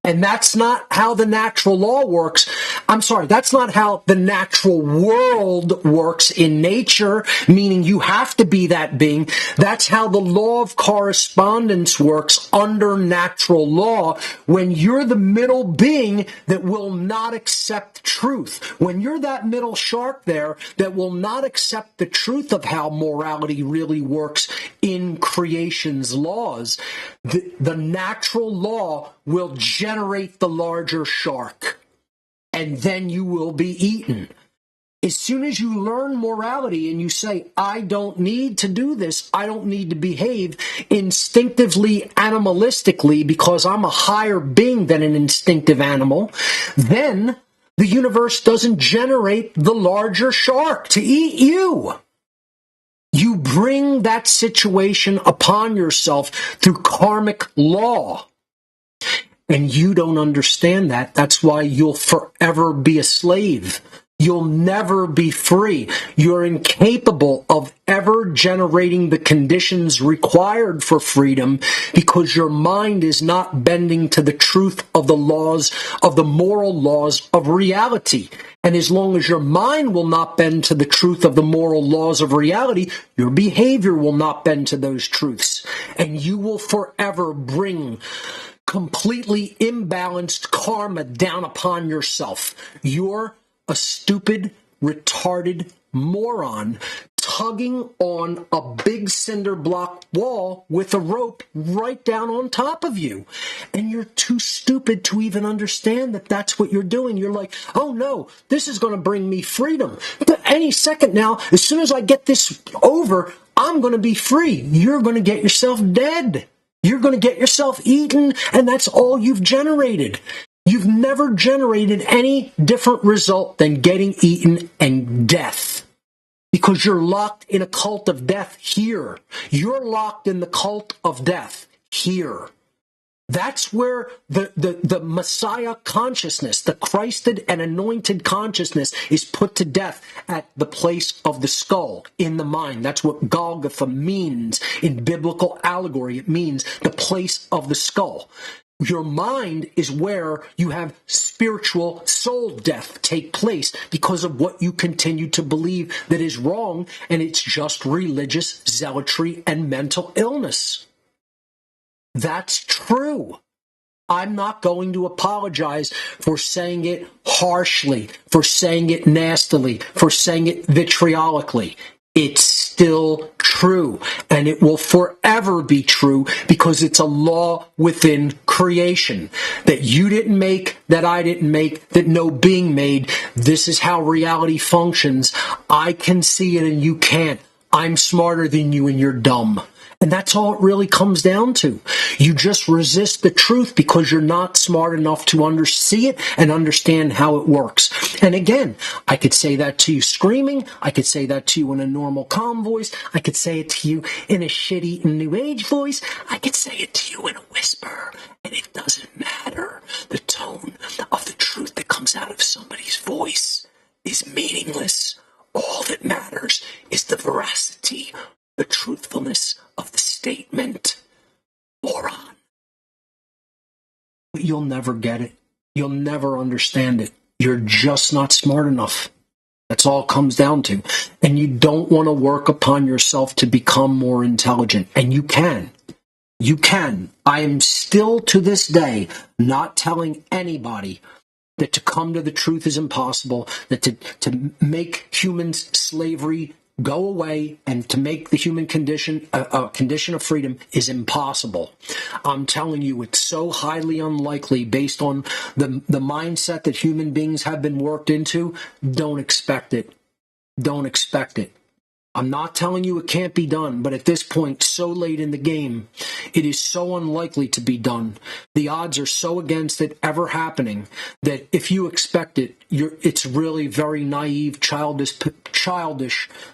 And that's not how the natural law works. I'm sorry, that's not how the natural world works in nature, meaning you have to be that being. That's how the law of correspondence works under natural law, when you're the middle being that will not accept truth. When you're that middle shark there that will not accept the truth of how morality really works in creation's laws, the natural law will generate the larger shark, and then you will be eaten. As soon as you learn morality and you say, I don't need to do this, I don't need to behave instinctively, animalistically, because I'm a higher being than an instinctive animal, then the universe doesn't generate the larger shark to eat you. You bring that situation upon yourself through karmic law. And you don't understand that. That's why you'll forever be a slave. You'll never be free. You're incapable of ever generating the conditions required for freedom because your mind is not bending to the truth of the laws, of the moral laws of reality. And as long as your mind will not bend to the truth of the moral laws of reality, your behavior will not bend to those truths. And you will forever bring completely imbalanced karma down upon yourself. You're a stupid, retarded moron tugging on a big cinder block wall with a rope right down on top of you. And you're too stupid to even understand that that's what you're doing. You're like, oh no, this is going to bring me freedom. Any second now, as soon as I get this over, I'm going to be free. You're going to get yourself dead. You're going to get yourself eaten, and that's all you've generated. You've never generated any different result than getting eaten and death. Because you're locked in a cult of death here. You're locked in the cult of death here. That's where the Messiah consciousness, the Christed and anointed consciousness is put to death at the place of the skull, in the mind. That's what Golgotha means in biblical allegory. It means the place of the skull. Your mind is where you have spiritual soul death take place because of what you continue to believe that is wrong, and it's just religious zealotry and mental illness. That's true. I'm not going to apologize for saying it harshly, for saying it nastily, for saying it vitriolically. It's still true, and it will forever be true because it's a law within creation that you didn't make, that I didn't make, that no being made. This is how reality functions. I can see it and you can't. I'm smarter than you and you're dumb. And that's all it really comes down to. You just resist the truth because you're not smart enough to see it and understand how it works. And again, I could say that to you screaming. I could say that to you in a normal, calm voice. I could say it to you in a shit-eating New Age voice. I could say it to you in a whisper. And it doesn't matter. The tone of the truth that comes out of somebody's voice is meaningless. All that matters is the veracity, the truthfulness of the statement. Moron. But you'll never get it. You'll never understand it. You're just not smart enough. That's all it comes down to. And you don't want to work upon yourself to become more intelligent. And you can. You can. I am still to this day not telling anybody that to come to the truth is impossible, that to make humans slavery go away and to make the human condition a condition of freedom is impossible. I'm telling you, it's so highly unlikely based on the mindset that human beings have been worked into. Don't expect it. Don't expect it. I'm not telling you it can't be done, but at this point, so late in the game, it is so unlikely to be done. The odds are so against it ever happening that if you expect it, it's really very naive, childish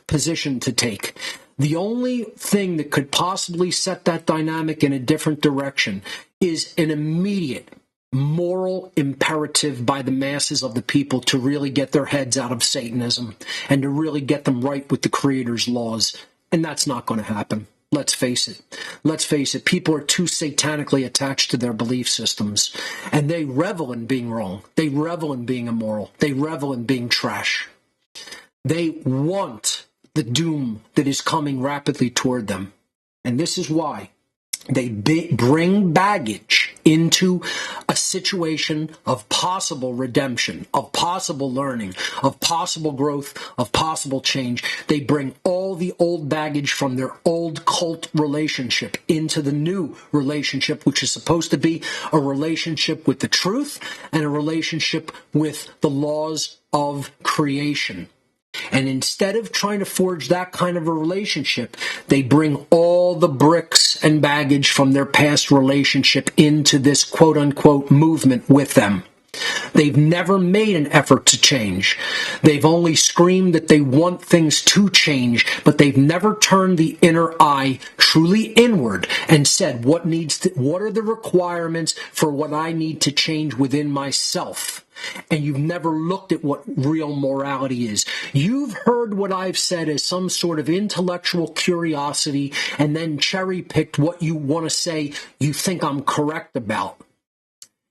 position to take. The only thing that could possibly set that dynamic in a different direction is an immediate moral imperative by the masses of the people to really get their heads out of Satanism and to really get them right with the Creator's laws. And that's not going to happen. Let's face it. Let's face it. People are too satanically attached to their belief systems, and they revel in being wrong. They revel in being immoral. They revel in being trash. They want the doom that is coming rapidly toward them. And this is why they bring baggage into a situation of possible redemption, of possible learning, of possible growth, of possible change. They bring all the old baggage from their old cult relationship into the new relationship, which is supposed to be a relationship with the truth and a relationship with the laws of creation. And instead of trying to forge that kind of a relationship, they bring all the bricks and baggage from their past relationship into this quote-unquote movement with them. They've never made an effort to change. They've only screamed that they want things to change, but they've never turned the inner eye truly inward and said, what are the requirements for what I need to change within myself? And you've never looked at what real morality is. You've heard what I've said as some sort of intellectual curiosity and then cherry-picked what you want to say you think I'm correct about.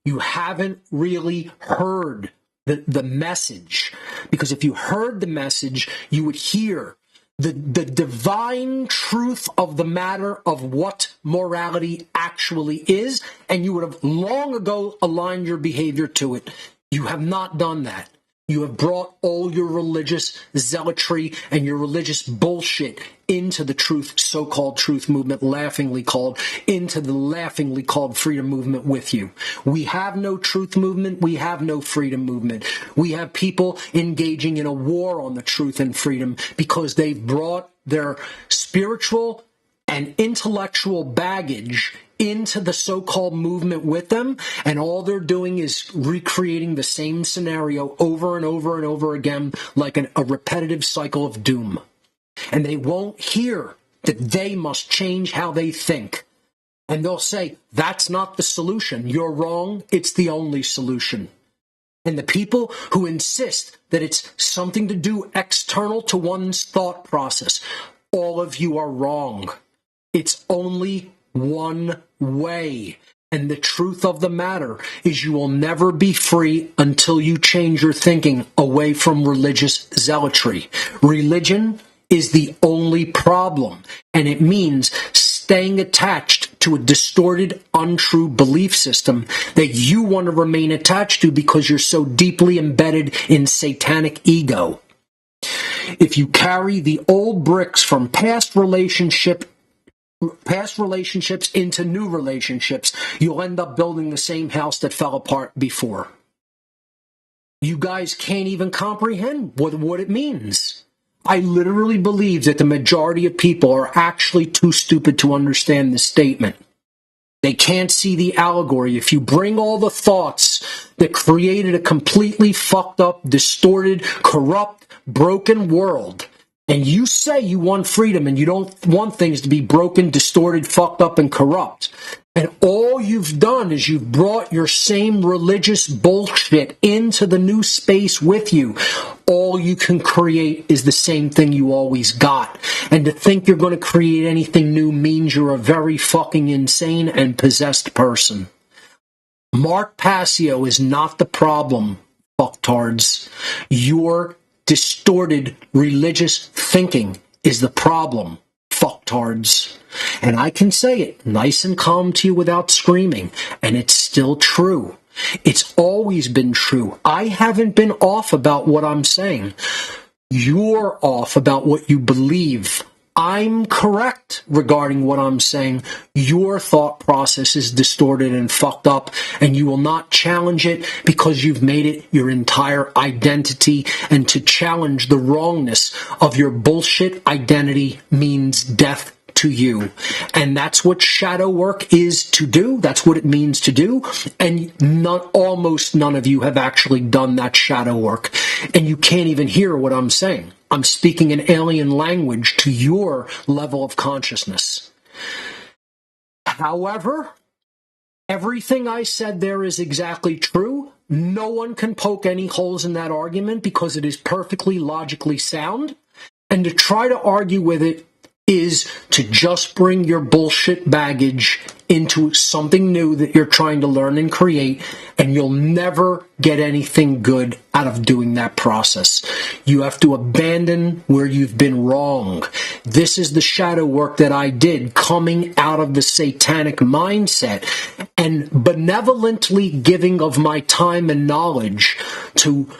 You haven't really heard the message. Because if you heard the message, you would hear the divine truth of the matter of what morality actually is, and you would have long ago aligned your behavior to it. You have not done that. You have brought all your religious zealotry and your religious bullshit into the truth, so-called truth movement, laughingly called, into the laughingly called freedom movement with you. We have no truth movement. We have no freedom movement. We have people engaging in a war on the truth and freedom because they've brought their spiritual and intellectual baggage into the so-called movement with them, and all they're doing is recreating the same scenario over and over and over again like a repetitive cycle of doom. And they won't hear that they must change how they think. And they'll say, that's not the solution. You're wrong. It's the only solution. And the people who insist that it's something to do external to one's thought process, all of you are wrong. It's only one way. And the truth of the matter is you will never be free until you change your thinking away from religious zealotry. Religion is the only problem, and it means staying attached to a distorted, untrue belief system that you want to remain attached to because you're so deeply embedded in satanic ego. If you carry the old bricks from past relationships into new relationships, you'll end up building the same house that fell apart before. You guys can't even comprehend what it means. I literally believe that the majority of people are actually too stupid to understand this statement. They can't see the allegory. If you bring all the thoughts that created a completely fucked up, distorted, corrupt, broken world, and you say you want freedom and you don't want things to be broken, distorted, fucked up, and corrupt, and all you've done is you've brought your same religious bullshit into the new space with you, all you can create is the same thing you always got. And to think you're going to create anything new means you're a very fucking insane and possessed person. Mark Passio is not the problem, fucktards. Your distorted religious thinking is the problem, fucktards. And I can say it nice and calm to you without screaming, and it's still true. It's always been true. I haven't been off about what I'm saying. You're off about what you believe. I'm correct regarding what I'm saying. Your thought process is distorted and fucked up, and you will not challenge it because you've made it your entire identity, and to challenge the wrongness of your bullshit identity means death to you. And that's what shadow work is to do. That's what it means to do. And almost none of you have actually done that shadow work. And you can't even hear what I'm saying. I'm speaking an alien language to your level of consciousness. However, everything I said there is exactly true. No one can poke any holes in that argument because it is perfectly logically sound. And to try to argue with it is to just bring your bullshit baggage into something new that you're trying to learn and create, and you'll never get anything good out of doing that process. You have to abandon where you've been wrong. This is the shadow work that I did coming out of the satanic mindset and benevolently giving of my time and knowledge to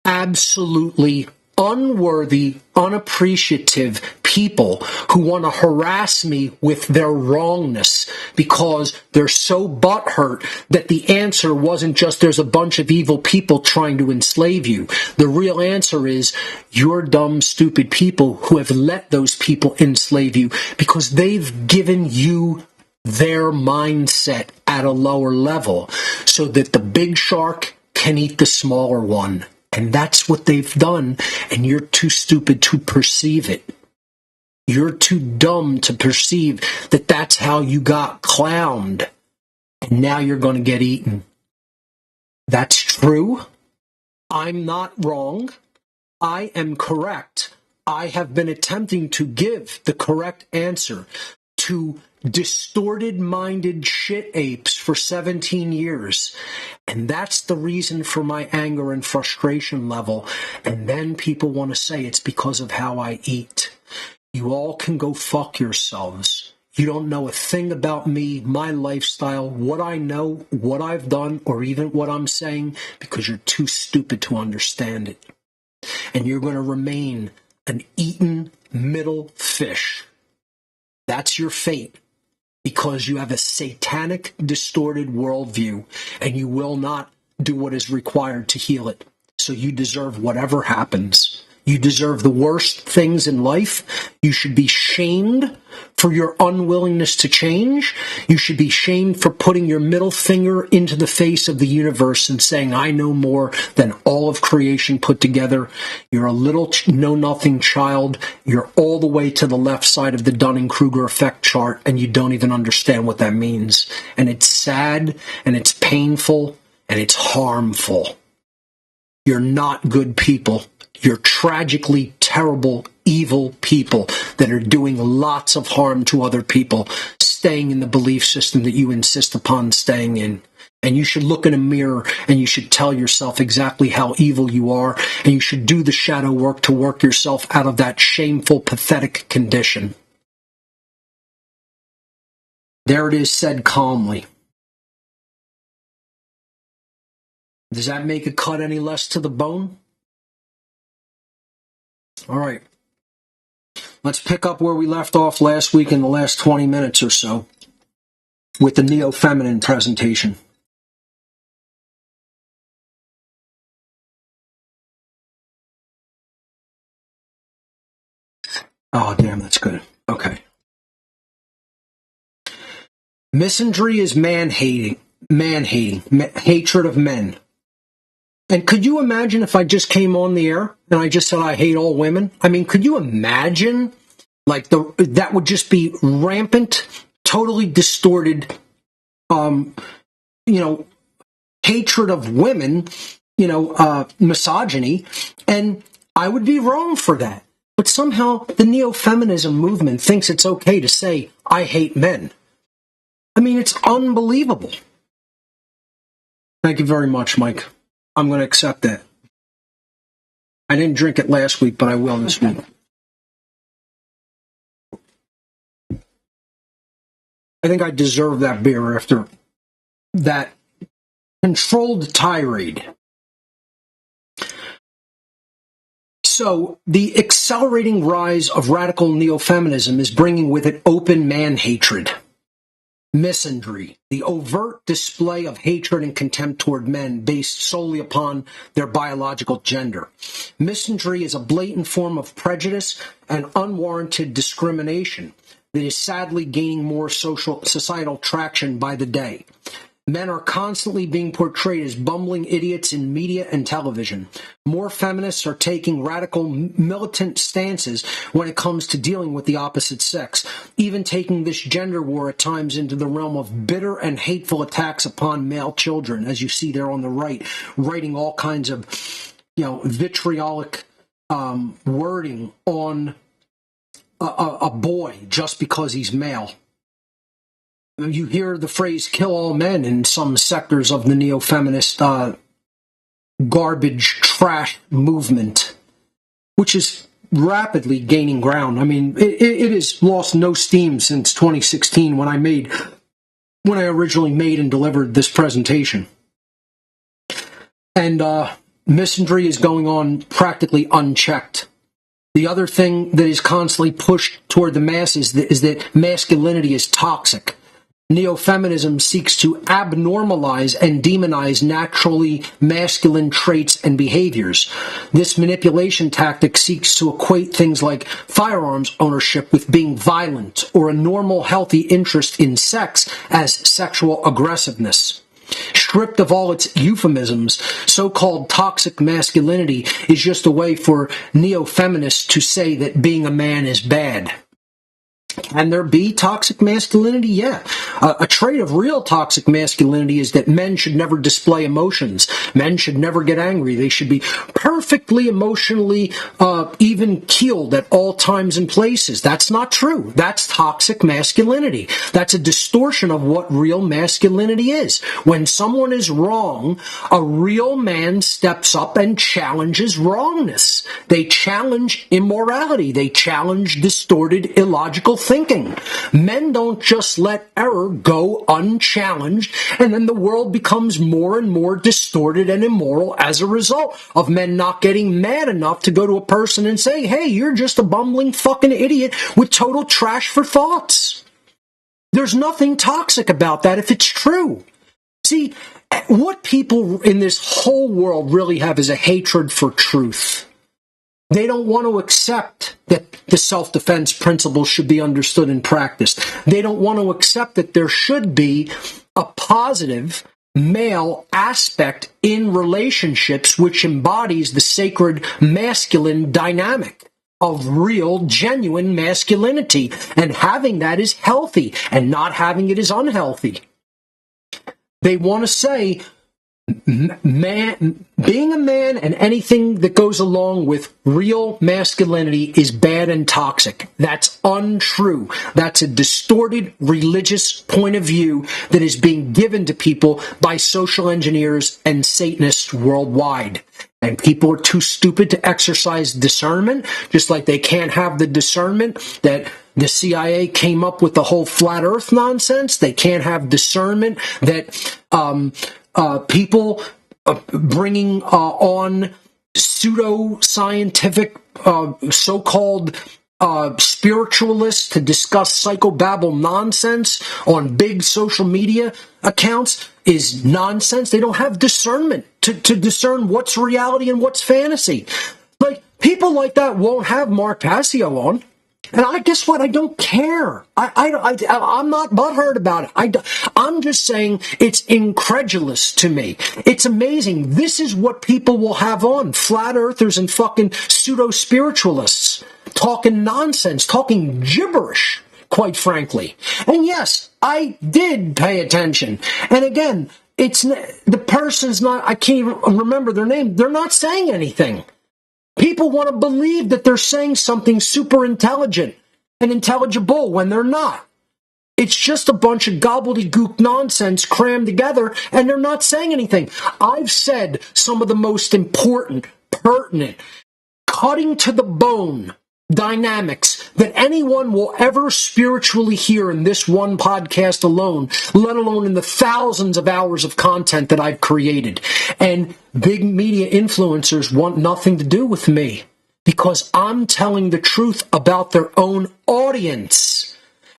absolutely unworthy, unappreciative people who want to harass me with their wrongness because they're so butthurt that the answer wasn't just there's a bunch of evil people trying to enslave you. The real answer is you're dumb, stupid people who have let those people enslave you because they've given you their mindset at a lower level so that the big shark can eat the smaller one. And that's what they've done, and you're too stupid to perceive it. You're too dumb to perceive that that's how you got clowned, and now you're going to get eaten. That's true. I'm not wrong. I am correct. I have been attempting to give the correct answer to distorted-minded shit apes for 17 years. And that's the reason for my anger and frustration level. And then people want to say it's because of how I eat. You all can go fuck yourselves. You don't know a thing about me, my lifestyle, what I know, what I've done, or even what I'm saying, because you're too stupid to understand it. And you're going to remain an eaten middle fish. That's your fate. Because you have a satanic, distorted worldview, and you will not do what is required to heal it. So you deserve whatever happens. You deserve the worst things in life. You should be shamed for your unwillingness to change. You should be shamed for putting your middle finger into the face of the universe and saying, I know more than all of creation put together. You're a little know-nothing child. You're all the way to the left side of the Dunning-Kruger effect chart, and you don't even understand what that means. And it's sad, and it's painful, and it's harmful. You're not good people. You're tragically terrible, evil people that are doing lots of harm to other people, staying in the belief system that you insist upon staying in. And you should look in a mirror and you should tell yourself exactly how evil you are, and you should do the shadow work to work yourself out of that shameful, pathetic condition. There it is, said calmly. Does that make it cut any less to the bone? All right. Let's pick up where we left off last week in the last 20 minutes or so with the neo-feminine presentation. Oh, damn, that's good. Okay. Misandry is man-hating, hatred of men. And could you imagine if I just came on the air and I just said I hate all women? I mean, could you imagine? Like that would just be rampant, totally distorted, hatred of women, misogyny, and I would be wrong for that. But somehow the neo-feminism movement thinks it's okay to say I hate men. I mean, it's unbelievable. Thank you very much, Mike. I'm going to accept that. I didn't drink it last week, but I will this week. I think I deserve that beer after that controlled tirade. So, the accelerating rise of radical neo-feminism is bringing with it open man-hatred. Misandry, the overt display of hatred and contempt toward men based solely upon their biological gender. Misandry is a blatant form of prejudice and unwarranted discrimination that is sadly gaining more societal traction by the day. Men are constantly being portrayed as bumbling idiots in media and television. More feminists are taking radical militant stances when it comes to dealing with the opposite sex, even taking this gender war at times into the realm of bitter and hateful attacks upon male children, as you see there on the right, writing all kinds of, vitriolic wording on a boy just because he's male. You hear the phrase "kill all men" in some sectors of the neo-feminist garbage trash movement, which is rapidly gaining ground. I mean, it has lost no steam since 2016 when I originally made and delivered this presentation. And misandry is going on practically unchecked. The other thing that is constantly pushed toward the masses is that masculinity is toxic. Neo-feminism seeks to abnormalize and demonize naturally masculine traits and behaviors. This manipulation tactic seeks to equate things like firearms ownership with being violent or a normal, healthy interest in sex as sexual aggressiveness. Stripped of all its euphemisms, so-called toxic masculinity is just a way for neo-feminists to say that being a man is bad. Can there be toxic masculinity? Yeah. A trait of real toxic masculinity is that men should never display emotions. Men should never get angry. They should be perfectly emotionally even-keeled at all times and places. That's not true. That's toxic masculinity. That's a distortion of what real masculinity is. When someone is wrong, a real man steps up and challenges wrongness. They challenge immorality. They challenge distorted, illogical thinking. Men don't just let error go unchallenged, and then the world becomes more and more distorted and immoral as a result of men not getting mad enough to go to a person and say, hey, you're just a bumbling fucking idiot with total trash for thoughts. There's nothing toxic about that if it's true. See, what people in this whole world really have is a hatred for truth. They don't want to accept that the self-defense principles should be understood and practiced. They don't want to accept that there should be a positive male aspect in relationships which embodies the sacred masculine dynamic of real, genuine masculinity. And having that is healthy, and not having it is unhealthy. They want to say being a man and anything that goes along with real masculinity is bad and toxic. That's untrue. That's a distorted religious point of view that is being given to people by social engineers and Satanists worldwide. And people are too stupid to exercise discernment, just like they can't have the discernment that the CIA came up with the whole flat earth nonsense. They can't have discernment that people bringing on pseudo-scientific so-called spiritualists to discuss psychobabble nonsense on big social media accounts is nonsense. They don't have discernment to discern what's reality and what's fantasy. Like, people like that won't have Mark Passio on. And I guess what? I don't care. I'm not butthurt about it. I'm just saying it's incredulous to me. It's amazing. This is what people will have on. Flat earthers and fucking pseudo-spiritualists talking nonsense, talking gibberish, quite frankly. And yes, I did pay attention. And again, the person's not, I can't even remember their name. They're not saying anything. People want to believe that they're saying something super intelligent and intelligible when they're not. It's just a bunch of gobbledygook nonsense crammed together, and they're not saying anything. I've said some of the most important, pertinent, cutting to the bone dynamics that anyone will ever spiritually hear in this one podcast alone, let alone in the thousands of hours of content that I've created. And big media influencers want nothing to do with me because I'm telling the truth about their own audience.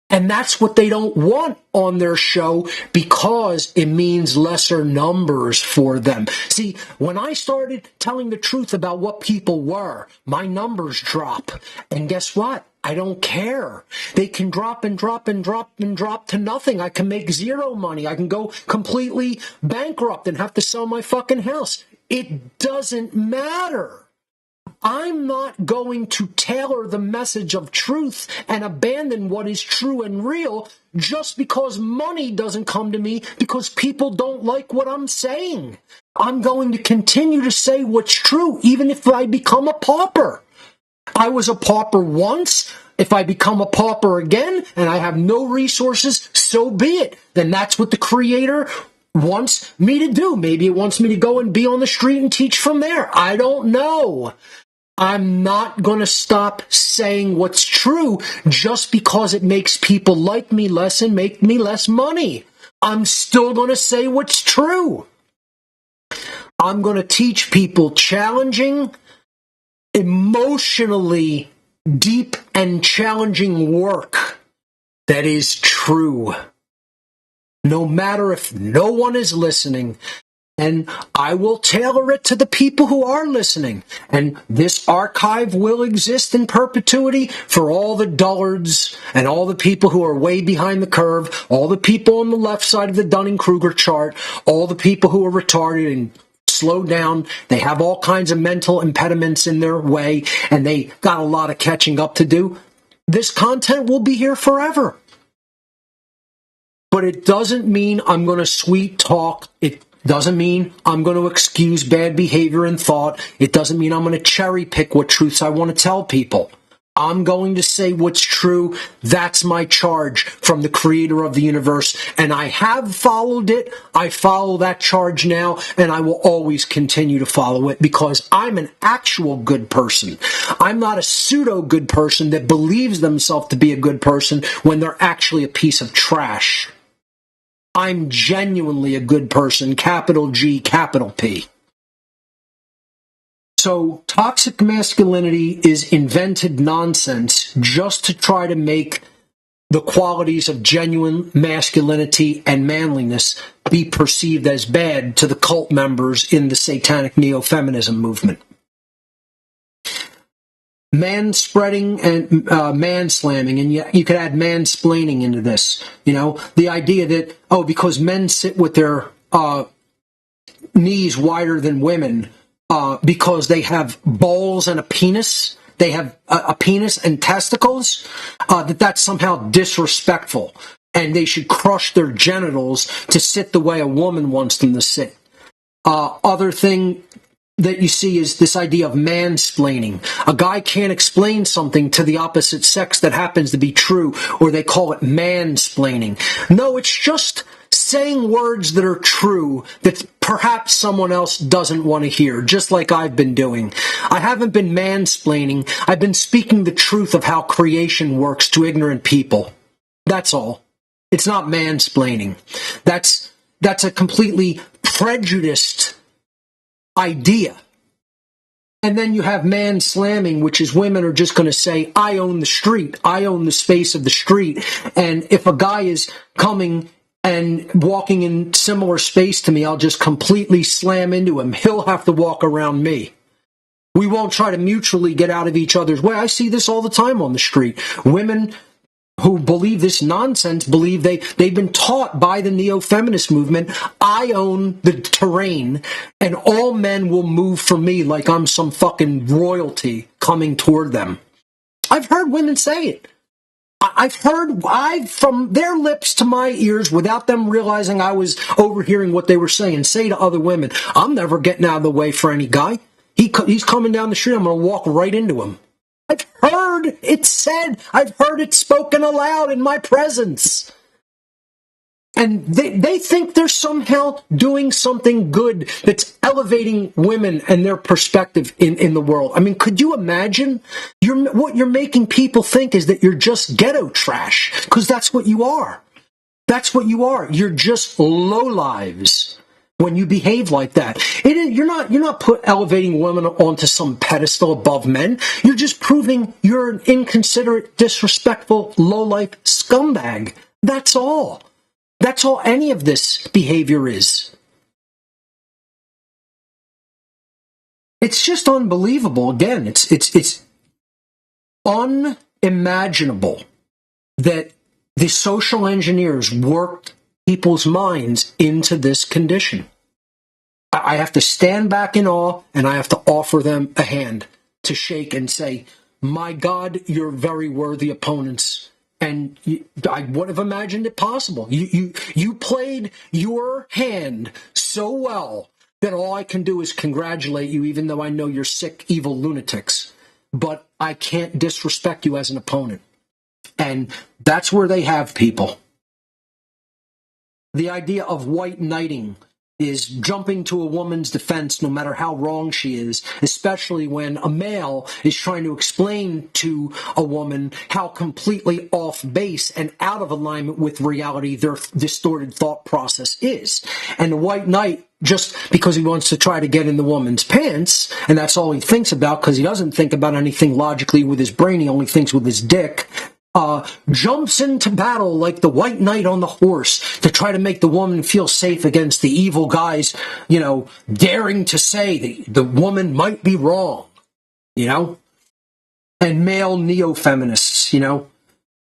And that's what they don't want on their show because it means lesser numbers for them. See, when I started telling the truth about what people were, my numbers drop. And guess what? I don't care. They can drop and drop and drop and drop to nothing. I can make zero money. I can go completely bankrupt and have to sell my fucking house. It doesn't matter. I'm not going to tailor the message of truth and abandon what is true and real just because money doesn't come to me because people don't like what I'm saying. I'm going to continue to say what's true even if I become a pauper. I was a pauper once. If I become a pauper again and I have no resources, so be it. Then that's what the Creator wants me to do. Maybe it wants me to go and be on the street and teach from there. I don't know. I'm not going to stop saying what's true just because it makes people like me less and make me less money. I'm still going to say what's true. I'm going to teach people challenging, emotionally deep and challenging work that is true. No matter if no one is listening, and I will tailor it to the people who are listening. And this archive will exist in perpetuity for all the dullards and all the people who are way behind the curve, all the people on the left side of the Dunning-Kruger chart, all the people who are retarded and slowed down. They have all kinds of mental impediments in their way, and they got a lot of catching up to do. This content will be here forever. But it doesn't mean I'm going to sweet talk. It doesn't mean I'm going to excuse bad behavior and thought. It doesn't mean I'm going to cherry pick what truths I want to tell people. I'm going to say what's true. That's my charge from the Creator of the universe. And I have followed it. I follow that charge now, and I will always continue to follow it because I'm an actual good person. I'm not a pseudo good person that believes themselves to be a good person when they're actually a piece of trash. I'm genuinely a good person, capital G, capital P. So toxic masculinity is invented nonsense just to try to make the qualities of genuine masculinity and manliness be perceived as bad to the cult members in the satanic neo-feminism movement. Man-spreading and man-slamming, and you could add mansplaining into this. You know, the idea that, because men sit with their knees wider than women because they have balls and a penis, they have a penis and testicles, that's somehow disrespectful, and they should crush their genitals to sit the way a woman wants them to sit. Other thing that you see is this idea of mansplaining. A guy can't explain something to the opposite sex that happens to be true, or they call it mansplaining. No, it's just saying words that are true that perhaps someone else doesn't want to hear, just like I've been doing. I haven't been mansplaining. I've been speaking the truth of how creation works to ignorant people. That's all. It's not mansplaining. That's a completely prejudiced idea. And then you have man slamming, which is women are just going to say, I own the street. I own the space of the street. And if a guy is coming and walking in similar space to me, I'll just completely slam into him. He'll have to walk around me. We won't try to mutually get out of each other's way. I see this all the time on the street. Women who believe this nonsense believe they've been taught by the neo-feminist movement, I own the terrain, and all men will move for me like I'm some fucking royalty coming toward them. I've heard women say it. I've from their lips to my ears, without them realizing I was overhearing what they were saying, say to other women, I'm never getting out of the way for any guy. He's coming down the street, I'm going to walk right into him. I've heard it said, I've heard it spoken aloud in my presence. And they think they're somehow doing something good that's elevating women and their perspective in the world. I mean, could you imagine? What you're making people think is that you're just ghetto trash, because that's what you are. That's what you are. You're just lowlives when you behave like that. You're not elevating women onto some pedestal above men. You're just proving you're an inconsiderate, disrespectful, lowlife scumbag. That's all. That's all any of this behavior is. It's just unbelievable. Again, it's unimaginable that the social engineers worked people's minds into this condition. I have to stand back in awe, and I have to offer them a hand to shake and say, my God, you're very worthy opponents. And I would have imagined it possible. You played your hand so well that all I can do is congratulate you, even though I know you're sick, evil lunatics. but I can't disrespect you as an opponent. And that's where they have people. The idea of white knighting is jumping to a woman's defense no matter how wrong she is, especially when a male is trying to explain to a woman how completely off base and out of alignment with reality their distorted thought process is. And the white knight, just because he wants to try to get in the woman's pants, and that's all he thinks about because he doesn't think about anything logically with his brain, he only thinks with his dick, jumps into battle like the white knight on the horse to try to make the woman feel safe against the evil guys, daring to say the woman might be wrong, and male neo-feminists,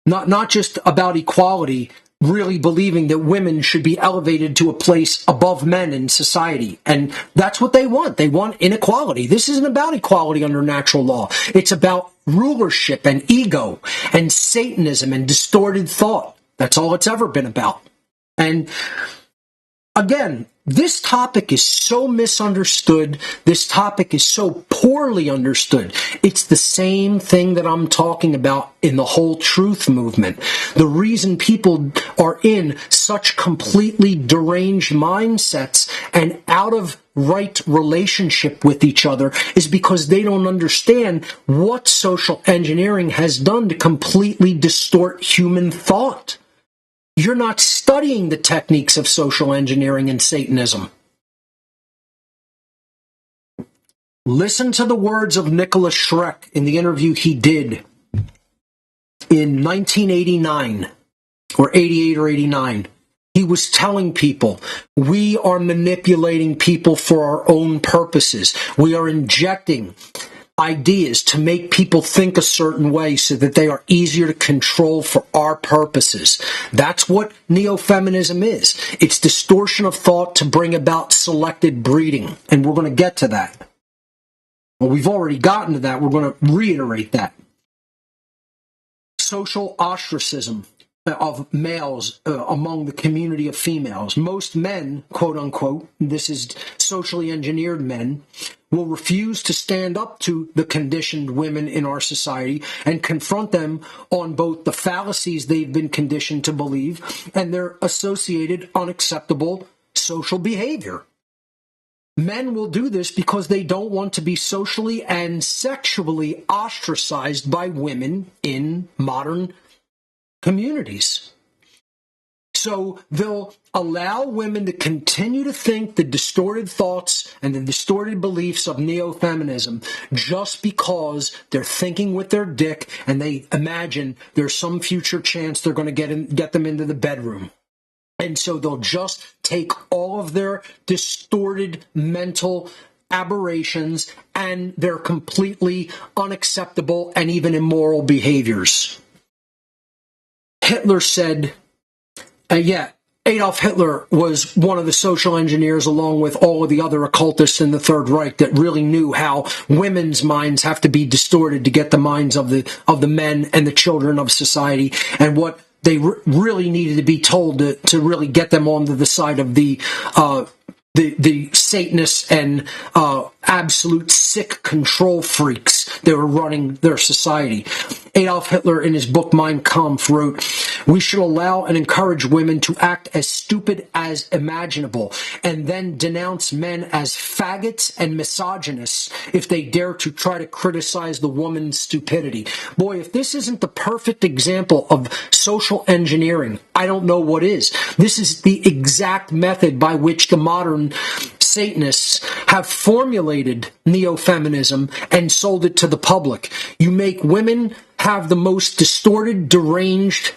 not just about equality, really believing that women should be elevated to a place above men in society. And that's what they want. They want inequality. This isn't about equality under natural law. It's about rulership and ego and Satanism and distorted thought. That's all it's ever been about. And again, this topic is so misunderstood. This topic is so poorly understood. It's the same thing that I'm talking about in the whole truth movement. The reason people are in such completely deranged mindsets and out of right relationship with each other is because they don't understand what social engineering has done to completely distort human thought. You're not studying the techniques of social engineering and Satanism. Listen to the words of Nicholas Schreck in the interview he did in 1989, or 88 or 89. He was telling people, we are manipulating people for our own purposes. We are injecting ideas to make people think a certain way so that they are easier to control for our purposes. That's what neo-feminism is. It's distortion of thought to bring about selected breeding. And we're going to get to that. Well, we've already gotten to that. We're going to reiterate that. Social ostracism of males among the community of females. Most men, quote unquote, this is socially engineered men, will refuse to stand up to the conditioned women in our society and confront them on both the fallacies they've been conditioned to believe and their associated unacceptable social behavior. Men will do this because they don't want to be socially and sexually ostracized by women in modern communities. So they'll allow women to continue to think the distorted thoughts and the distorted beliefs of neo-feminism just because they're thinking with their dick and they imagine there's some future chance they're going to get them into the bedroom. And so they'll just take all of their distorted mental aberrations and their completely unacceptable and even immoral behaviors. Hitler said, Adolf Hitler was one of the social engineers along with all of the other occultists in the Third Reich that really knew how women's minds have to be distorted to get the minds of the men and the children of society, and what they really needed to be told to really get them onto the side of the Satanists and absolute sick control freaks that were running their society. Adolf Hitler, in his book Mein Kampf, wrote, "We should allow and encourage women to act as stupid as imaginable, and then denounce men as faggots and misogynists if they dare to try to criticize the woman's stupidity." Boy, if this isn't the perfect example of social engineering, I don't know what is. This is the exact method by which the modern Satanists have formulated neo-feminism and sold it to the public. You make women have the most distorted, deranged,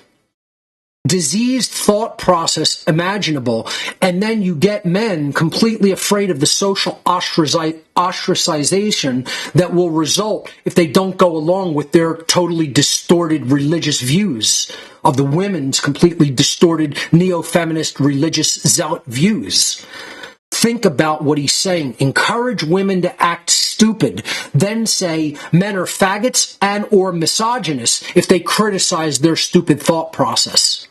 diseased thought process imaginable, and then you get men completely afraid of the social ostracization that will result if they don't go along with their totally distorted religious views of the women's completely distorted neo-feminist religious zealot views. Think about what he's saying. Encourage women to act stupid. Then say men are faggots and or misogynists if they criticize their stupid thought process.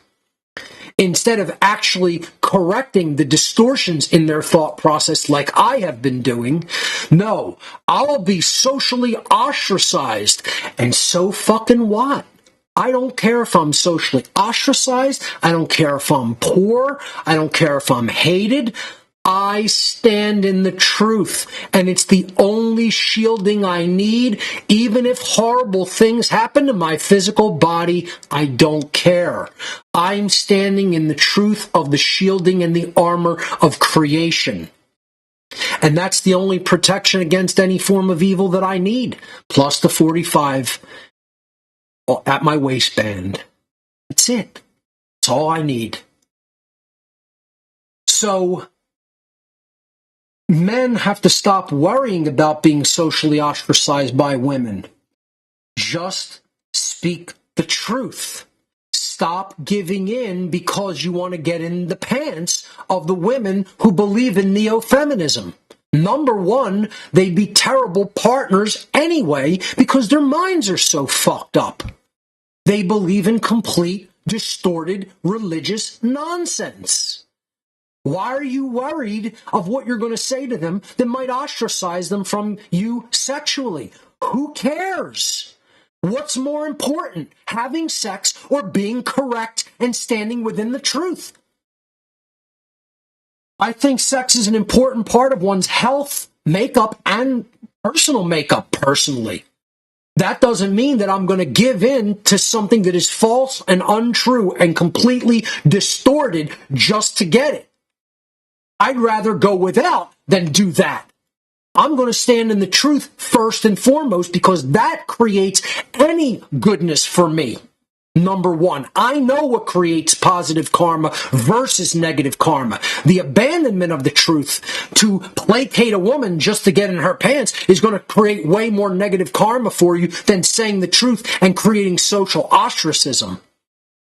instead of actually correcting the distortions in their thought process like I have been doing. No, I'll be socially ostracized. And so fucking what? I don't care if I'm socially ostracized. I don't care if I'm poor. I don't care if I'm hated. I stand in the truth, and it's the only shielding I need. Even if horrible things happen to my physical body, I don't care. I'm standing in the truth of the shielding and the armor of creation. And that's the only protection against any form of evil that I need, plus the 45 at my waistband. That's it. That's all I need. So, men have to stop worrying about being socially ostracized by women. Just speak the truth. Stop giving in because you want to get in the pants of the women who believe in neo-feminism. Number one, they'd be terrible partners anyway because their minds are so fucked up. They believe in complete, distorted, religious nonsense. Why are you worried of what you're going to say to them that might ostracize them from you sexually? Who cares? What's more important, having sex or being correct and standing within the truth? I think sex is an important part of one's health, makeup, and personal makeup, personally. That doesn't mean that I'm going to give in to something that is false and untrue and completely distorted just to get it. I'd rather go without than do that. I'm going to stand in the truth first and foremost because that creates any goodness for me. Number one, I know what creates positive karma versus negative karma. The abandonment of the truth to placate a woman just to get in her pants is going to create way more negative karma for you than saying the truth and creating social ostracism.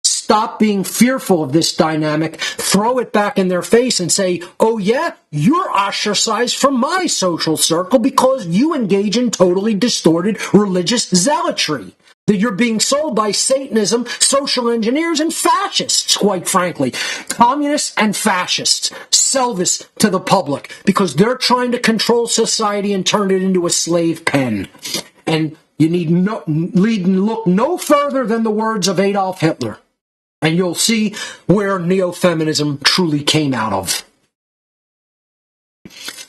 Stop being fearful of this dynamic, throw it back in their face and say, oh yeah, you're ostracized from my social circle because you engage in totally distorted religious zealotry. That you're being sold by Satanism, social engineers, and fascists, quite frankly. Communists and fascists sell this to the public because they're trying to control society and turn it into a slave pen. And you need look no further than the words of Adolf Hitler. And you'll see where neo-feminism truly came out of.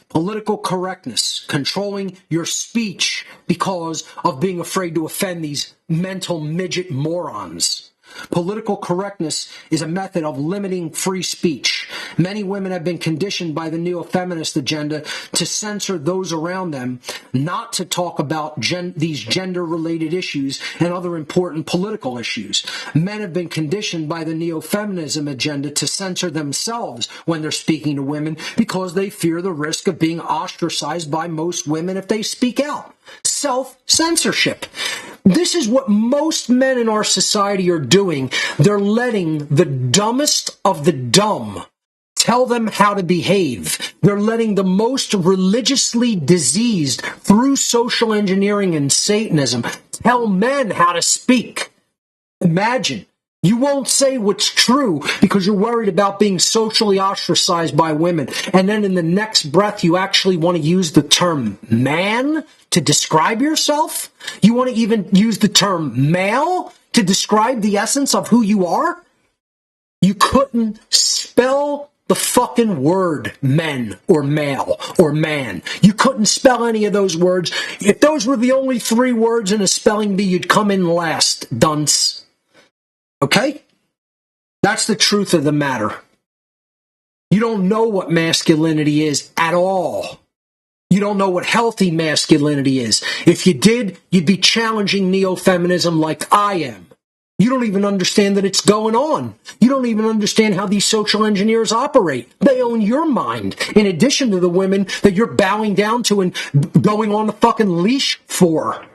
Political correctness, controlling your speech because of being afraid to offend these mental midget morons. Political correctness is a method of limiting free speech. Many women have been conditioned by the neo-feminist agenda to censor those around them, not to talk about these gender-related issues and other important political issues. Men have been conditioned by the neo-feminism agenda to censor themselves when they're speaking to women because they fear the risk of being ostracized by most women if they speak out. Self-censorship. This is what most men in our society are doing. They're letting the dumbest of the dumb tell them how to behave. They're letting the most religiously diseased through social engineering and Satanism tell men how to speak. Imagine. You won't say what's true because you're worried about being socially ostracized by women. And then in the next breath, you actually want to use the term man to describe yourself? You want to even use the term male to describe the essence of who you are? You couldn't spell the fucking word men or male or man. You couldn't spell any of those words. If those were the only three words in a spelling bee, you'd come in last, dunce. Okay? That's the truth of the matter. You don't know what masculinity is at all. You don't know what healthy masculinity is. If you did, you'd be challenging neo-feminism like I am. You don't even understand that it's going on. You don't even understand how these social engineers operate. They own your mind, in addition to the women that you're bowing down to and going on a fucking leash for.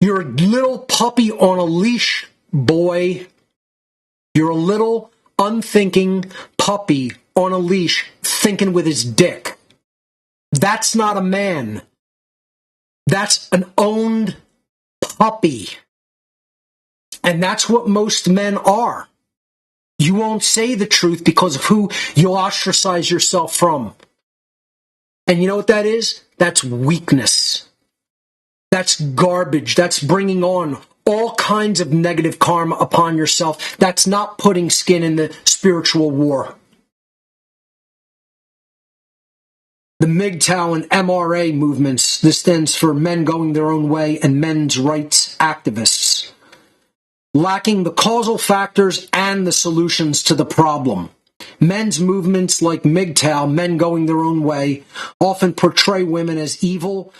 You're a little puppy on a leash, boy. You're a little unthinking puppy on a leash thinking with his dick. That's not a man. That's an owned puppy. And that's what most men are. You won't say the truth because of who you'll ostracize yourself from. And you know what that is? That's weakness. That's garbage. That's bringing on all kinds of negative karma upon yourself. That's not putting skin in the spiritual war. The MGTOW and MRA movements, this stands for Men Going Their Own Way and Men's Rights Activists, lacking the causal factors and the solutions to the problem. Men's movements like MGTOW, Men Going Their Own Way, often portray women as evil,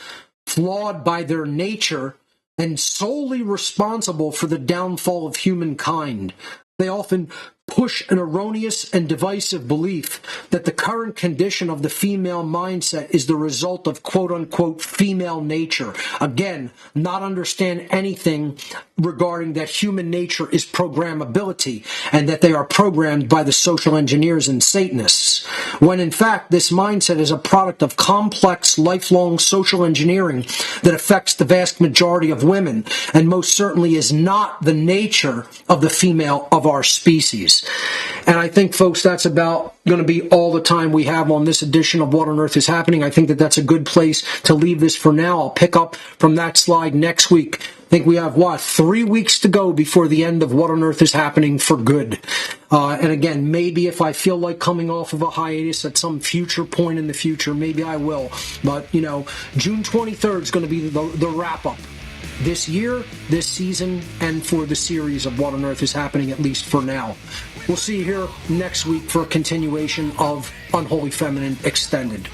flawed by their nature, and solely responsible for the downfall of humankind. They often push an erroneous and divisive belief that the current condition of the female mindset is the result of quote-unquote female nature. Again, not understand anything regarding that human nature is programmability and that they are programmed by the social engineers and Satanists, when in fact this mindset is a product of complex, lifelong social engineering that affects the vast majority of women and most certainly is not the nature of the female of our species. And I think, folks, that's about going to be all the time we have on this edition of What on Earth is Happening. I think that that's a good place to leave this for now. I'll pick up from that slide next week. I think we have, 3 weeks to go before the end of What on Earth is Happening for good. And again, maybe if I feel like coming off of a hiatus at some future point in the future, maybe I will. But, June 23rd is going to be the wrap-up. This year, this season, and for the series of What on Earth is Happening, at least for now. We'll see you here next week for a continuation of Unholy Feminine Extended.